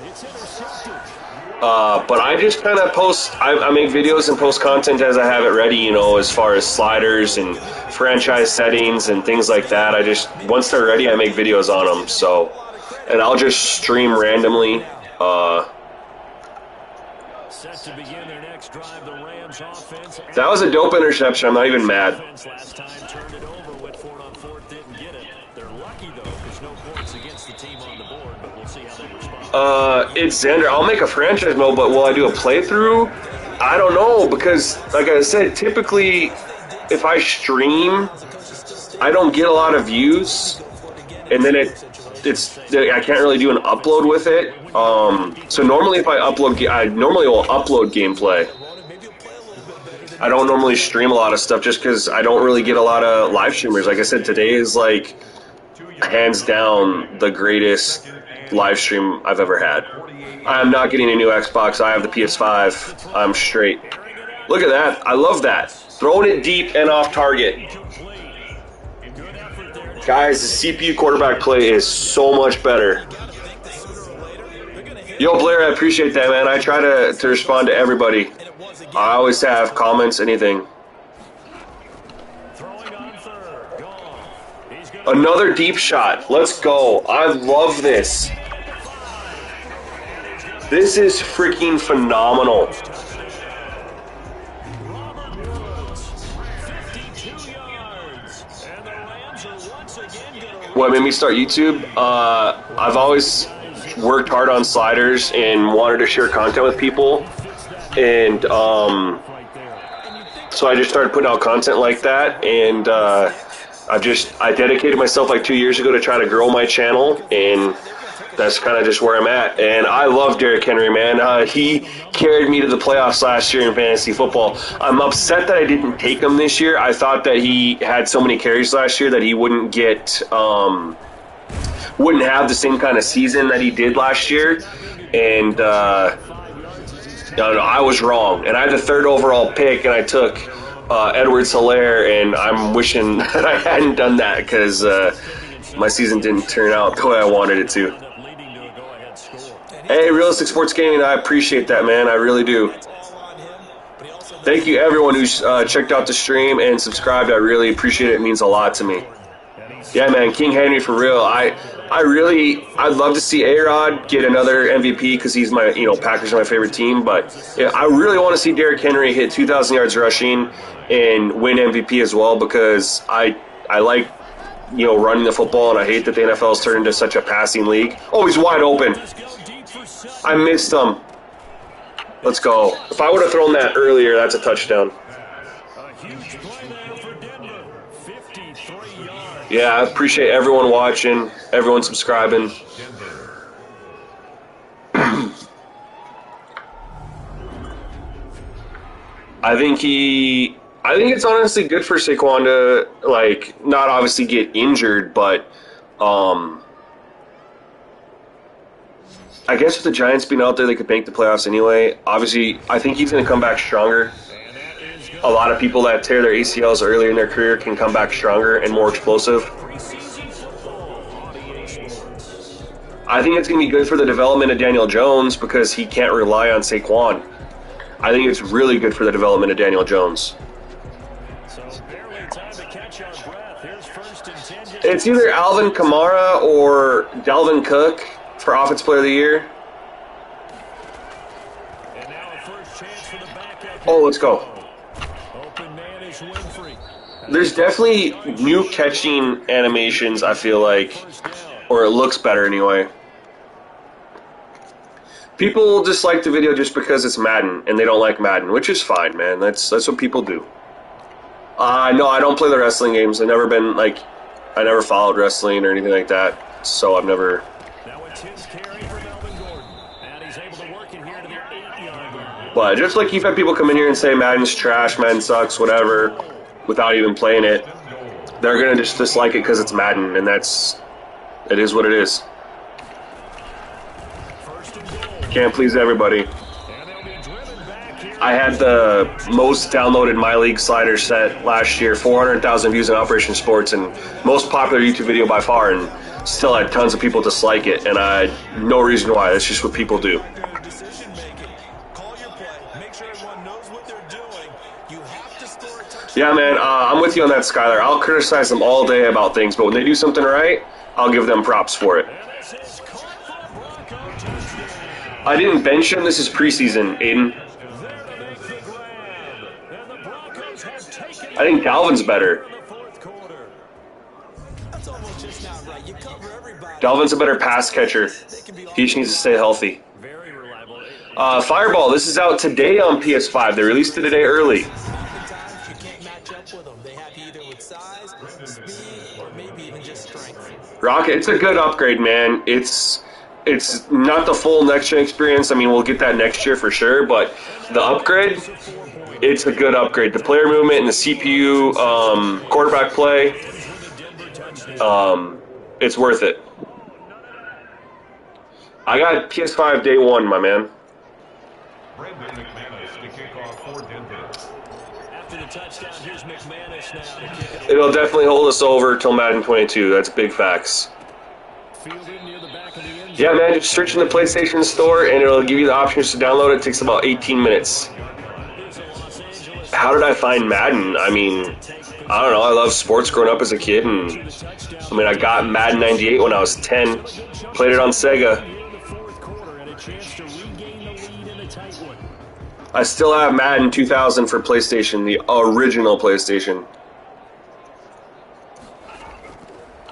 But I just kind of post, I make videos and post content as I have it ready, you know, as far as sliders and franchise settings and things like that. I just, once they're ready, I make videos on them, so, and I'll just stream randomly. Set to begin their next drive, the Rams offense. That was a dope interception, I'm not even mad. Last time turned it over, went for it on 4th, didn't get it. They're lucky, though, because no points against the team on the board, but we'll see how they respond. It's Xander. I'll make a franchise mode, but will I do a playthrough? I don't know, because, like I said, typically, if I stream, I don't get a lot of views, and then I can't really do an upload with it. So normally if I upload, I normally will upload gameplay. I don't normally stream a lot of stuff just because I don't really get a lot of live streamers. Like I said, today is like hands down the greatest live stream I've ever had. I'm not getting a new Xbox. I have the Ps5. I'm straight. Look at that. I love that. Throwing it deep and off target. Guys, the CPU quarterback play is so much better. Yo, Blair, I appreciate that, man. I try to respond to everybody. I always have comments, anything. Another deep shot. Let's go. I love this. This is freaking phenomenal. What made me start YouTube? I've always worked hard on sliders and wanted to share content with people. And so I just started putting out content like that. And I dedicated myself like 2 years ago to try to grow my channel, and that's kind of just where I'm at. And I love Derrick Henry, man. He carried me to the playoffs last year in fantasy football. I'm upset that I didn't take him this year. I thought that he had so many carries last year that he wouldn't get, wouldn't have the same kind of season that he did last year. And no, I was wrong. And I had the 3rd overall pick, and I took Edwards-Helaire, and I'm wishing that I hadn't done that because my season didn't turn out the way I wanted it to. Hey, Realistic Sports Gaming, I appreciate that, man. I really do. Thank you, everyone who's checked out the stream and subscribed. I really appreciate it. It means a lot to me. Yeah, man, King Henry for real. I'd love to see A-Rod get another MVP because he's my, Packers are my favorite team. But yeah, I really want to see Derrick Henry hit 2,000 yards rushing and win MVP as well because I like, running the football, and I hate that the NFL has turned into such a passing league. Oh, he's wide open. I missed him. Let's go. If I would have thrown that earlier, that's a touchdown. Yeah, I appreciate everyone watching, everyone subscribing. I think it's honestly good for Saquon to, not obviously get injured, but I guess with the Giants being out there, they could make the playoffs anyway. Obviously, I think he's going to come back stronger. A lot of people that tear their ACLs earlier in their career can come back stronger and more explosive. I think it's going to be good for the development of Daniel Jones because he can't rely on Saquon. I think it's really good for the development of Daniel Jones. It's either Alvin Kamara or Dalvin Cook for Offensive Player of the Year. Oh, let's go. There's definitely new catching animations, I feel like, or it looks better anyway. People dislike the video just because it's Madden, and they don't like Madden, which is fine, man. That's what people do. No, I don't play the wrestling games. I've never been, I never followed wrestling or anything like that, so I've never... Now it's his carry for Melvin Gordon, and he's able to work it here to the 8-yard line. But just like you've had people come in here and say Madden's trash, Madden sucks, whatever, without even playing it, they're going to just dislike it because it's Madden, and it is what it is. Can't please everybody. I had the most downloaded My League slider set last year, 400,000 views on Operation Sports, and most popular YouTube video by far, and still had tons of people dislike it, and I had no reason why. That's just what people do. Yeah, man, I'm with you on that, Skylar. I'll criticize them all day about things, but when they do something right, I'll give them props for it. I didn't bench him. This is preseason, Aiden. I think Dalvin's better. Dalvin's a better pass catcher. He just needs to stay healthy. Fireball, this is out today on PS5. They released it today early. Rocket, it's a good upgrade, man. It's not the full next-gen experience. I mean, we'll get that next year for sure, but the upgrade, it's a good upgrade. The player movement and the CPU quarterback play, it's worth it. I got PS5 day one, my man. Mcmanus to kick off for Denver. After the touchdown, here's Mcmanus now to kick it. It'll definitely hold us over till Madden 22. That's big facts. Yeah, man, just search in the PlayStation Store and it'll give you the options to download it. It takes about 18 minutes. How did I find Madden? I mean, I don't know. I love sports growing up as a kid, and I mean, I got Madden 98 when I was 10. Played it on Sega. I still have Madden 2000 for PlayStation, the original PlayStation.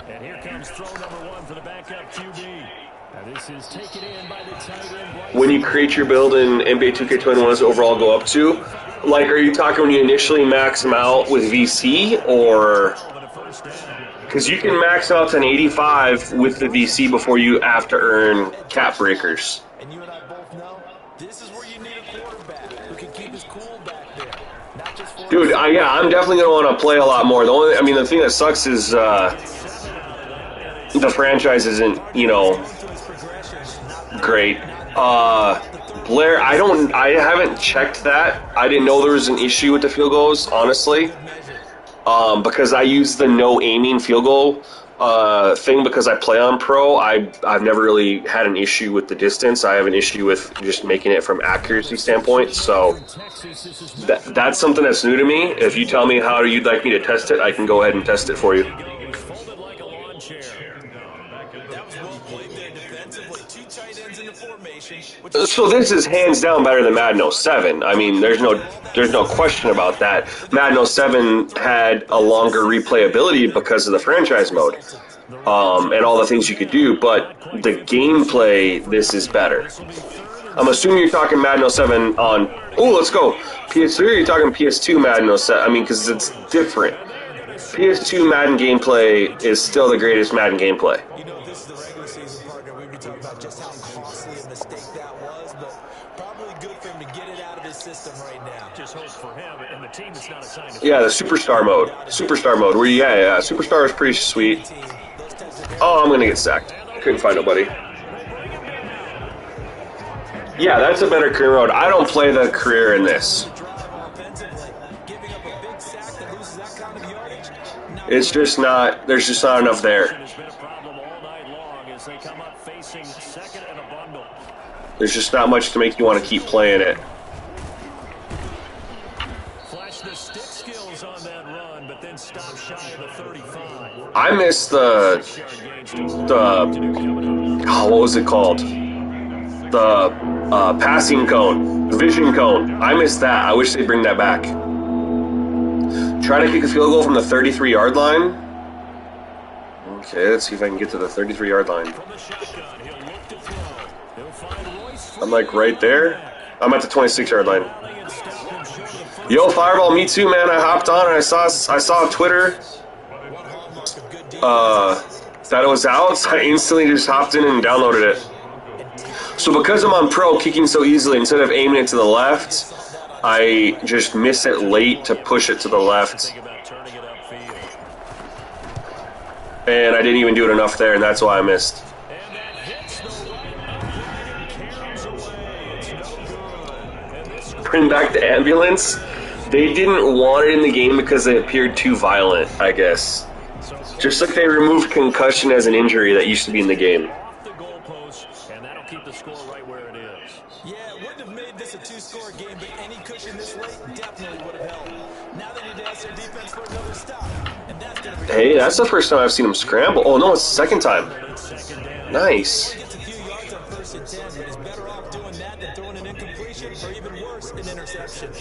And here comes throw number one for the backup QB. Now this is taken in by the tight end. When you create your build in NBA 2K21, what does overall go up to? Like, are you talking when you initially max them out with VC, or Because you can max out to an 85 with the VC before you have to earn cap breakers. And you and I both know this is where you need a quarterback who can keep his cool back there. Not just for Dude, yeah, I'm definitely going to want to play a lot more. The thing that sucks is the franchise isn't, great. Blair, I haven't checked that. I didn't know there was an issue with the field goals, honestly. Because I use the no aiming field goal thing because I play on pro. I've never really had an issue with the distance. I have an issue with just making it from accuracy standpoint. So that's something that's new to me. If you tell me how you'd like me to test it, I can go ahead and test it for you. So this is hands down better than Madden 07. I mean, there's no question about that. Madden 07 had a longer replayability because of the franchise mode and all the things you could do, but the gameplay, this is better. I'm assuming you're talking Madden 07 on, let's go, PS3, or you're talking PS2 Madden 07? I mean, because it's different. PS2 Madden gameplay is still the greatest Madden gameplay. This is the regular season partner. We'd be talking about just how costly a mistake that was, but probably good for him to get it out of his system right now. Just hope for him and the team that's not assigned to Yeah, the Superstar mode. Superstar mode, where Superstar is pretty sweet. Oh, I'm going to get sacked. Couldn't find nobody. Yeah, that's a better career mode. I don't play the career in this. It's just not, there's just not enough there. There's just not much to make you want to keep playing it. Flash the stick skills on that run, but then stop shy of the 35. I miss the what was it called? The passing cone, the vision cone. I miss that. I wish they'd bring that back. Try to kick a field goal from the 33-yard line. Okay, let's see if I can get to the 33-yard line. I'm like right there. I'm at the 26-yard line. Yo, Fireball, me too, man. I hopped on and I saw Twitter that it was out, so I instantly just hopped in and downloaded it. So because I'm on pro, kicking so easily, instead of aiming it to the left, I just miss it late to push it to the left. And I didn't even do it enough there, and that's why I missed. Bring back the ambulance. They didn't want it in the game because it appeared too violent, I guess. Just like they removed concussion as an injury that used to be in the game. And that'll keep the score right where it is. Yeah, it wouldn't have made this a two-score game, but any cushion this late definitely would have helped. Now they need to ask their defense for another stop. And that's gonna be Hey, that's the first time I've seen him scramble. Oh, no, it's the second time. Nice. Gets a few yards on 1st and 10, but is better off doing that than throwing an incompletion or even worse, an interception.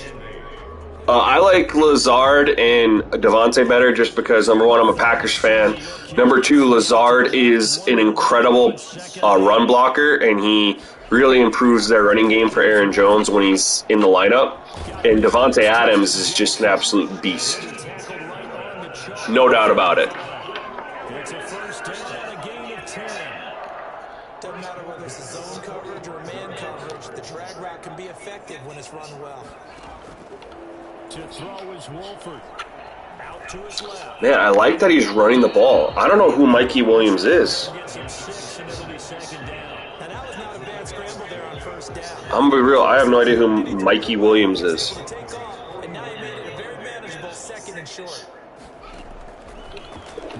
I like Lazard and Devontae better just because, number one, I'm a Packers fan. Number two, Lazard is an incredible run blocker, and he really improves their running game for Aaron Jones when he's in the lineup. And Devontae Adams is just an absolute beast. No doubt about it. It's a first down, a gain of 10. Doesn't matter whether it's a zone coverage or a man coverage, the drag route can be effective when it's run well. To throw is Wolford. Out to his left. Man, I like that he's running the ball. I don't know who Mikey Williams is. Gets him 6, and it'll be second down. And that was not a bad scramble there on 1st down. I'm gonna be real, I have no idea who Mikey Williams is. Take off, and now you made it a very manageable 2nd and short.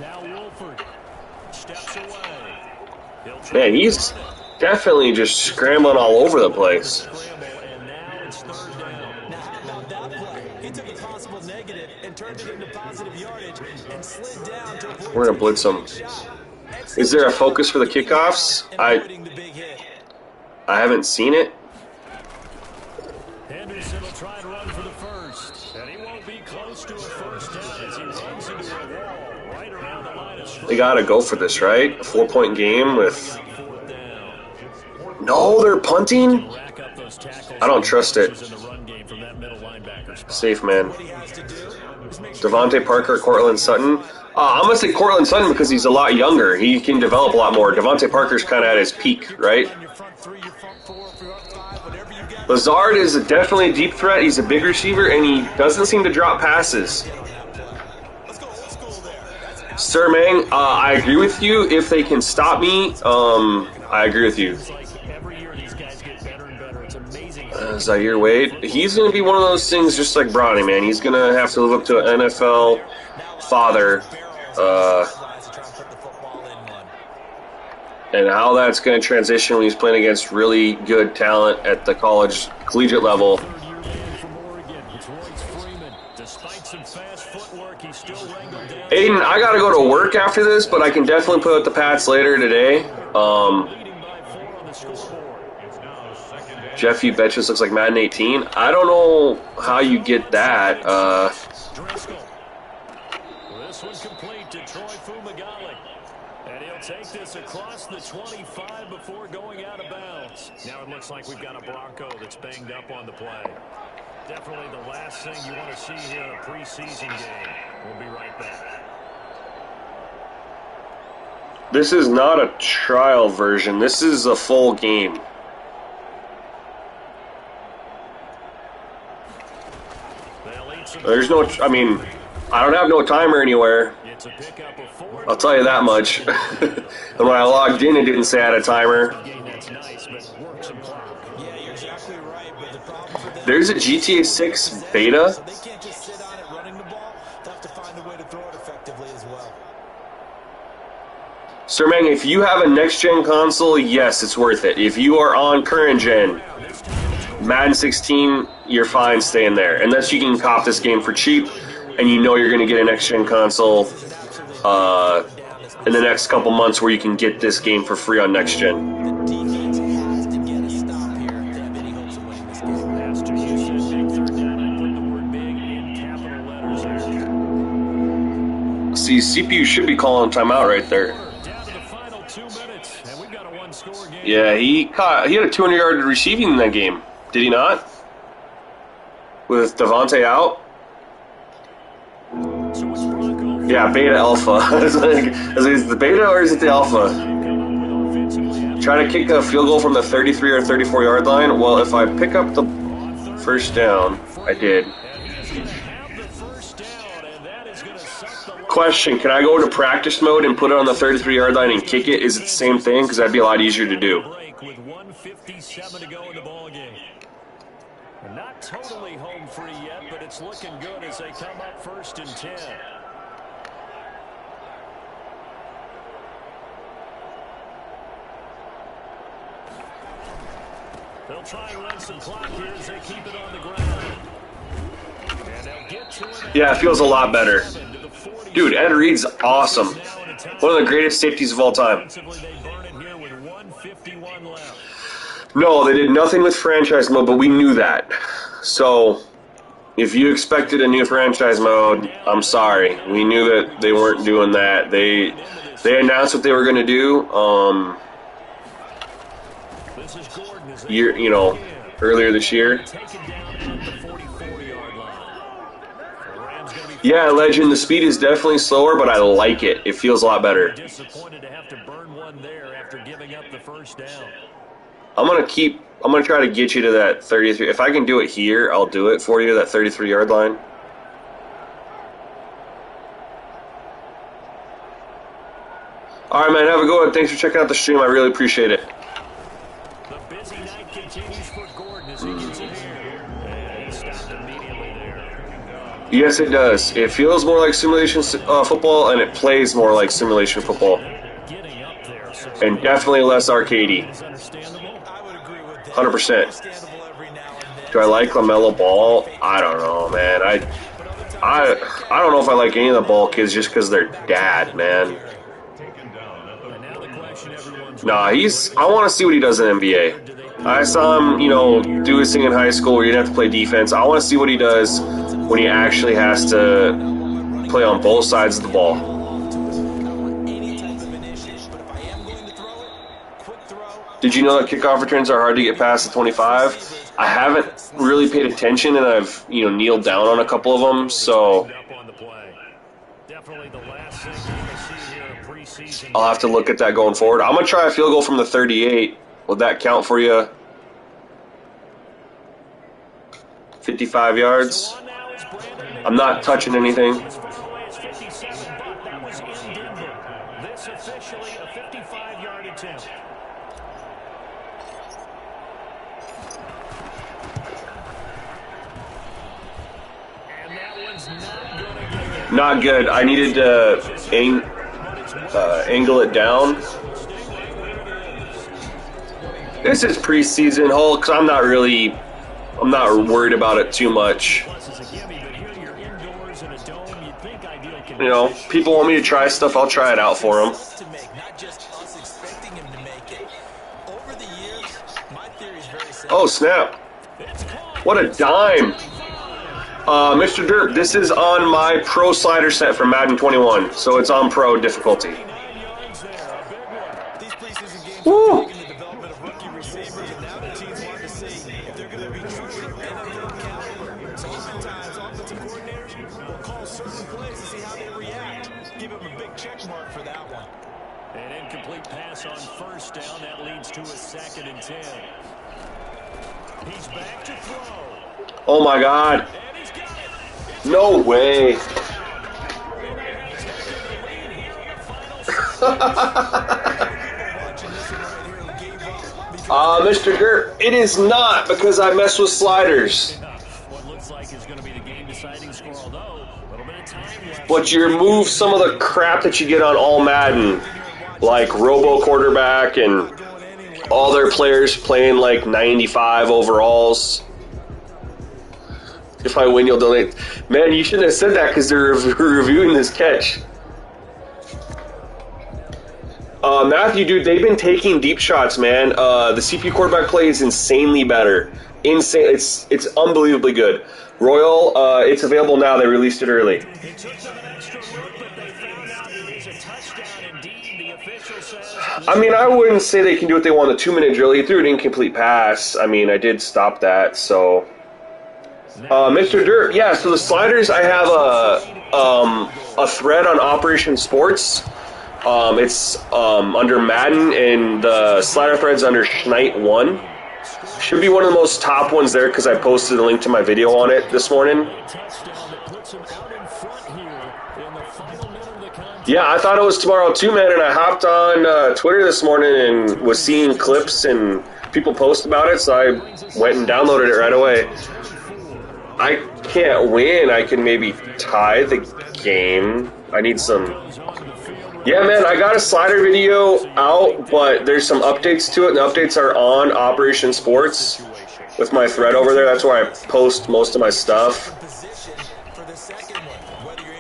Now Wolford steps away. Man, he's definitely just scrambling all over the place. And now it's 3rd down. Now, how about that play? He took a possible negative and turned it into positive yardage and slid down to avoid We're gonna blitz him. Is there a focus for the kickoffs? avoiding the big hit. I haven't seen it. Henderson will try and run for the first. And he won't be close to a first down as he runs into a wall right around the line of scrimmage. They gotta go for this, right? A 4-point game with... 4th down. No, they're punting? Rack up those tackles. I don't trust it. In the run game from that middle linebacker spot. Safe, man. What he has to do is make sure Devontae Parker, Cortland Sutton. I'm going to say Cortland Sutton because he's a lot younger. He can develop a lot more. Devontae Parker's kind of at his peak, right? Lazard is definitely a deep threat. He's a big receiver, and he doesn't seem to drop passes. Sir Mang, I agree with you. If they can stop me, I agree with you. Zaire Wade, he's going to be one of those things just like Bronny, man. He's going to have to live up to an NFL father. And how that's going to transition when he's playing against really good talent at the collegiate level. Aiden, I got to go to work after this, but I can definitely put out the Pats later today. Jeff, you bet this looks like Madden 18. I don't know how you get that. This one complete to Troy Fumagalli. And he'll take this across the 25 before going out of bounds. Now it looks like we've got a Bronco that's banged up on the play. Definitely the last thing you want to see here in a preseason game. We'll be right back. This is not a trial version. This is a full game. There's no, I mean, I don't have no timer anywhere. I'll tell you that much. And when I logged in, it didn't say I had a timer. There's a GTA 6 beta. Sir Mang, if you have a next-gen console, yes, it's worth it. If you are on current-gen, Madden 16, you're fine staying there. Unless you can cop this game for cheap, and you know you're going to get a next-gen console in the next couple months where you can get this game for free on next-gen. See, CPU should be calling timeout right there. Yeah, he had a 200-yard receiving in that game. Did he not? With Devontae out? Yeah, beta alpha. I was like, is it the beta or is it the alpha? Try to kick a field goal from the 33 or 34-yard line. Well, if I pick up the first down, I did. Question, can I go into practice mode and put it on the 33-yard line and kick it? Is it the same thing? Because that'd be a lot easier to do. With 1:57 to go in the ball game. We're not totally home free yet, but it's looking good as they come up 1st and 10. They'll try and run some clock here as they keep it on the ground. And they'll get to it. Yeah, it feels a lot better. Dude, Ed Reed's awesome. One of the greatest safeties of all time. No, they did nothing with franchise mode, but we knew that. So, if you expected a new franchise mode, I'm sorry. We knew that they weren't doing that. They announced what they were going to do. Earlier this year. Yeah, Legend, the speed is definitely slower, but I like it. It feels a lot better. Disappointed to have to burn one there after giving up the first down. I'm gonna try to get you to that 33. If I can do it here, I'll do it for you, that 33-yard line. All right, man, have a good one. Thanks for checking out the stream. I really appreciate it. The busy night continues for Gordon as he gets in here. And he stopped immediately there. Yes, it does. It feels more like simulation football, and it plays more like simulation football. And definitely less arcadey. 100%. Do I like LaMelo Ball? I don't know, man. I don't know if I like any of the Ball kids just because they're dad, man. Nah, I want to see what he does in NBA. I saw him, do his thing in high school where you didn't have to play defense. I want to see what he does when he actually has to play on both sides of the ball. Did you know that kickoff returns are hard to get past the 25? I haven't really paid attention, and I've kneeled down on a couple of them. So Definitely the last thing I'll have to look at that going forward. I'm going to try a field goal from the 38. Would that count for you? 55 yards. I'm not touching anything. This officially a 55-yard attempt. And that one's not going to get Not good. I needed to angle it down. This is preseason, Hulk. I'm not worried about it too much. You know, people want me to try stuff, I'll try it out for them. Oh, snap. What a dime. Mr. Dirt, this is on my pro slider set from Madden 21, so it's on pro difficulty. Woo! An incomplete pass on first down. That leads to a 2nd and 10. He's back to throw. Oh my God. No way. Mr. Dirt, it is not because I mess with sliders. What looks like is going to be the game-deciding score, although a little bit of time left. But you remove some of the crap that you get on all Madden, like Robo Quarterback and all their players playing like 95 overalls. If I win, you'll donate. Man, you shouldn't have said that because they're reviewing this catch. Matthew, dude, they've been taking deep shots, man. The CPU quarterback play is insanely better. Insane. It's unbelievably good. Royal, it's available now. They released it early. It took them an extra look, but they found out it is a touchdown indeed. The official says... I mean, I wouldn't say they can do what they want. The 2-minute drill. He threw an incomplete pass. I mean, I did stop that, so... Mr. Dirt, yeah, so the sliders, I have a thread on Operation Sports. It's under Madden, and the slider thread's under Schneid 1. Should be one of the most top ones there because I posted a link to my video on it this morning. Yeah, I thought it was tomorrow too, man, and I hopped on Twitter this morning and was seeing clips and people post about it, so I went and downloaded it right away. I can't win. I can maybe tie the game. I need some... Yeah, man, I got a slider video out, but there's some updates to it, and the updates are on Operation Sports with my thread over there. That's where I post most of my stuff.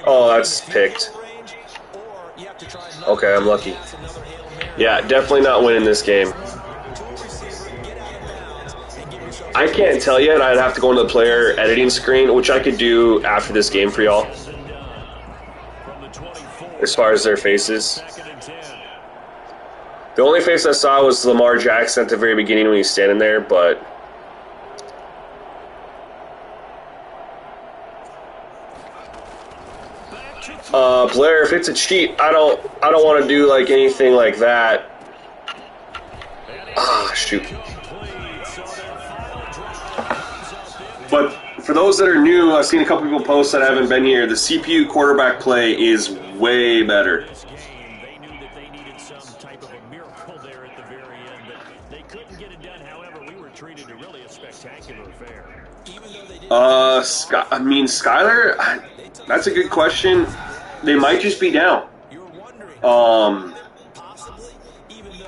Oh, that's picked. Okay, I'm lucky. Yeah, definitely not winning this game. I can't tell yet. I'd have to go into the player editing screen, which I could do after this game for y'all. As far as their faces. The only face I saw was Lamar Jackson at the very beginning when he's standing there, but... Blair, if it's a cheat, I don't want to do like anything like that. Ah, shoot. But for those that are new, I've seen a couple people post that haven't been here. The CPU quarterback play is way better. They knew that they needed some type of a miracle there at the very end, but they couldn't get it done. However, we were treated to really a spectacular affair. Skyler, that's a good question. They might just be down.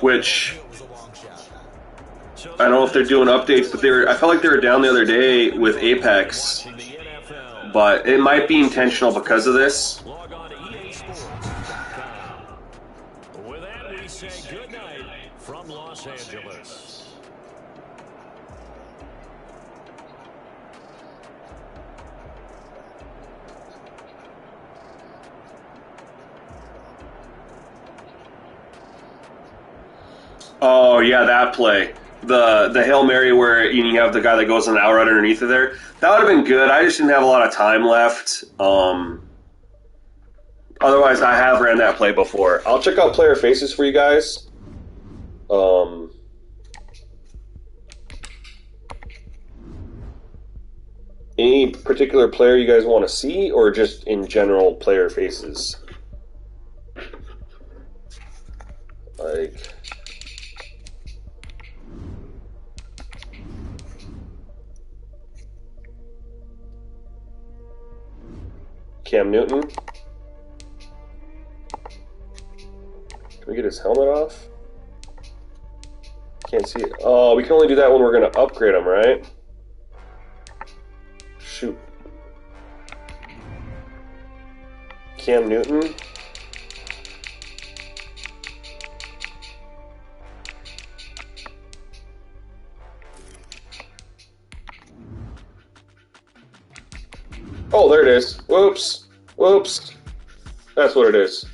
Which I don't know if they're doing updates, but I felt like they were down the other day with Apex. But it might be intentional because of this. With that, we say good night from Los Angeles. Oh yeah, that play. The Hail Mary where you have the guy that goes on the out right underneath of there. That would have been good. I just didn't have a lot of time left. Otherwise, I have ran that play before. I'll check out player faces for you guys. Any particular player you guys want to see, or just in general player faces? Like, Cam Newton. Can we get his helmet off? Can't see it. Oh, we can only do that when we're going to upgrade him, right? Shoot. Cam Newton. Oh, there it is. Whoops. Whoops. That's what it is.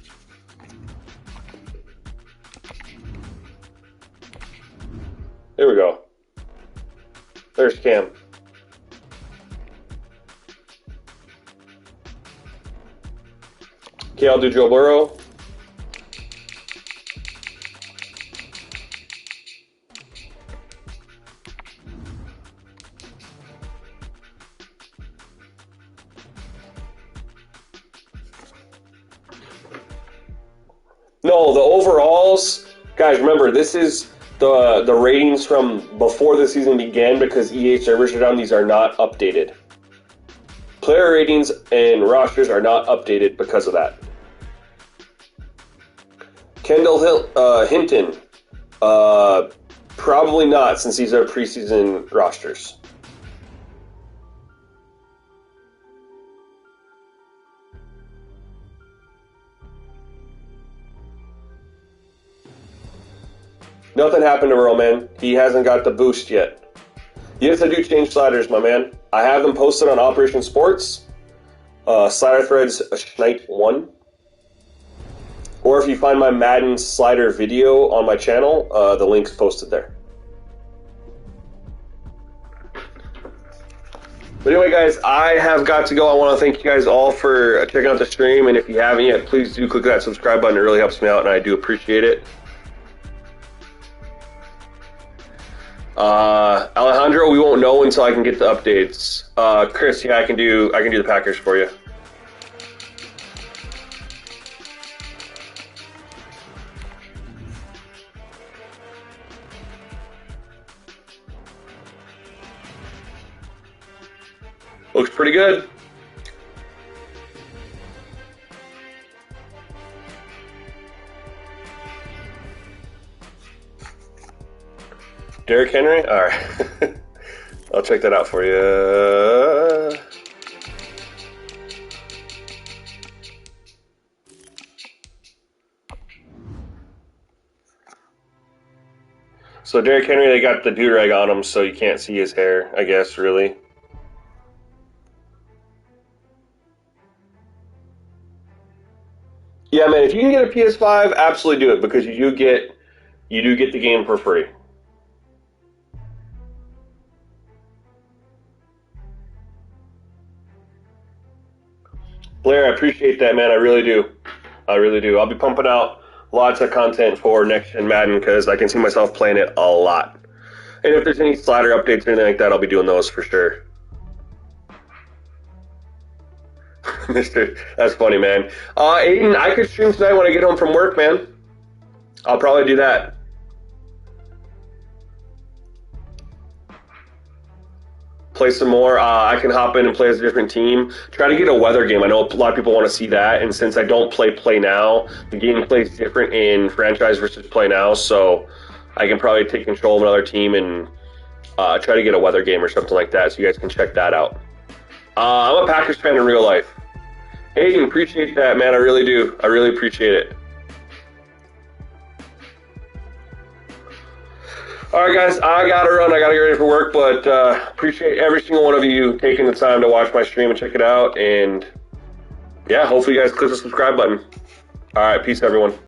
There we go. There's Cam. Okay, I'll do Joe Burrow. No, the overalls, guys, remember, this is the ratings from before the season began because EA servers are down. These are not updated. Player ratings and rosters are not updated because of that. Kendall Hinton, probably not, since these are preseason rosters. Nothing happened to Roman. He hasn't got the boost yet. Yes, I do change sliders, my man. I have them posted on Operation Sports, Slider Threads Schneid 1. Or if you find my Madden slider video on my channel, the link's posted there. But anyway, guys, I have got to go. I want to thank you guys all for checking out the stream. And if you haven't yet, please do click that subscribe button. It really helps me out, and I do appreciate it. Alejandro, we won't know until I can get the updates. Chris, yeah, I can do the Packers for you. Looks pretty good. Derrick Henry? All right. I'll check that out for you. So Derrick Henry, they got the do-rag on him, so you can't see his hair, I guess, really. Yeah, man, if you can get a PS5, absolutely do it, because you do get the game for free. Blair, I appreciate that, man. I really do. I really do. I'll be pumping out lots of content for next gen Madden because I can see myself playing it a lot. And if there's any slider updates or anything like that, I'll be doing those for sure. Mister, that's funny, man. Aiden, I could stream tonight when I get home from work, man. I'll probably do that. Play some more. I can hop in and play as a different team. Try to get a weather game. I know a lot of people want to see that, and since I don't play now, the game plays different in franchise versus play now, so I can probably take control of another team and try to get a weather game or something like that, so you guys can check that out. I'm a Packers fan in real life. Aiden, appreciate that, man. I really do. I really appreciate it. All right, guys, I got to run. I got to get ready for work, but appreciate every single one of you taking the time to watch my stream and check it out. And, yeah, hopefully you guys click the subscribe button. All right, peace, everyone.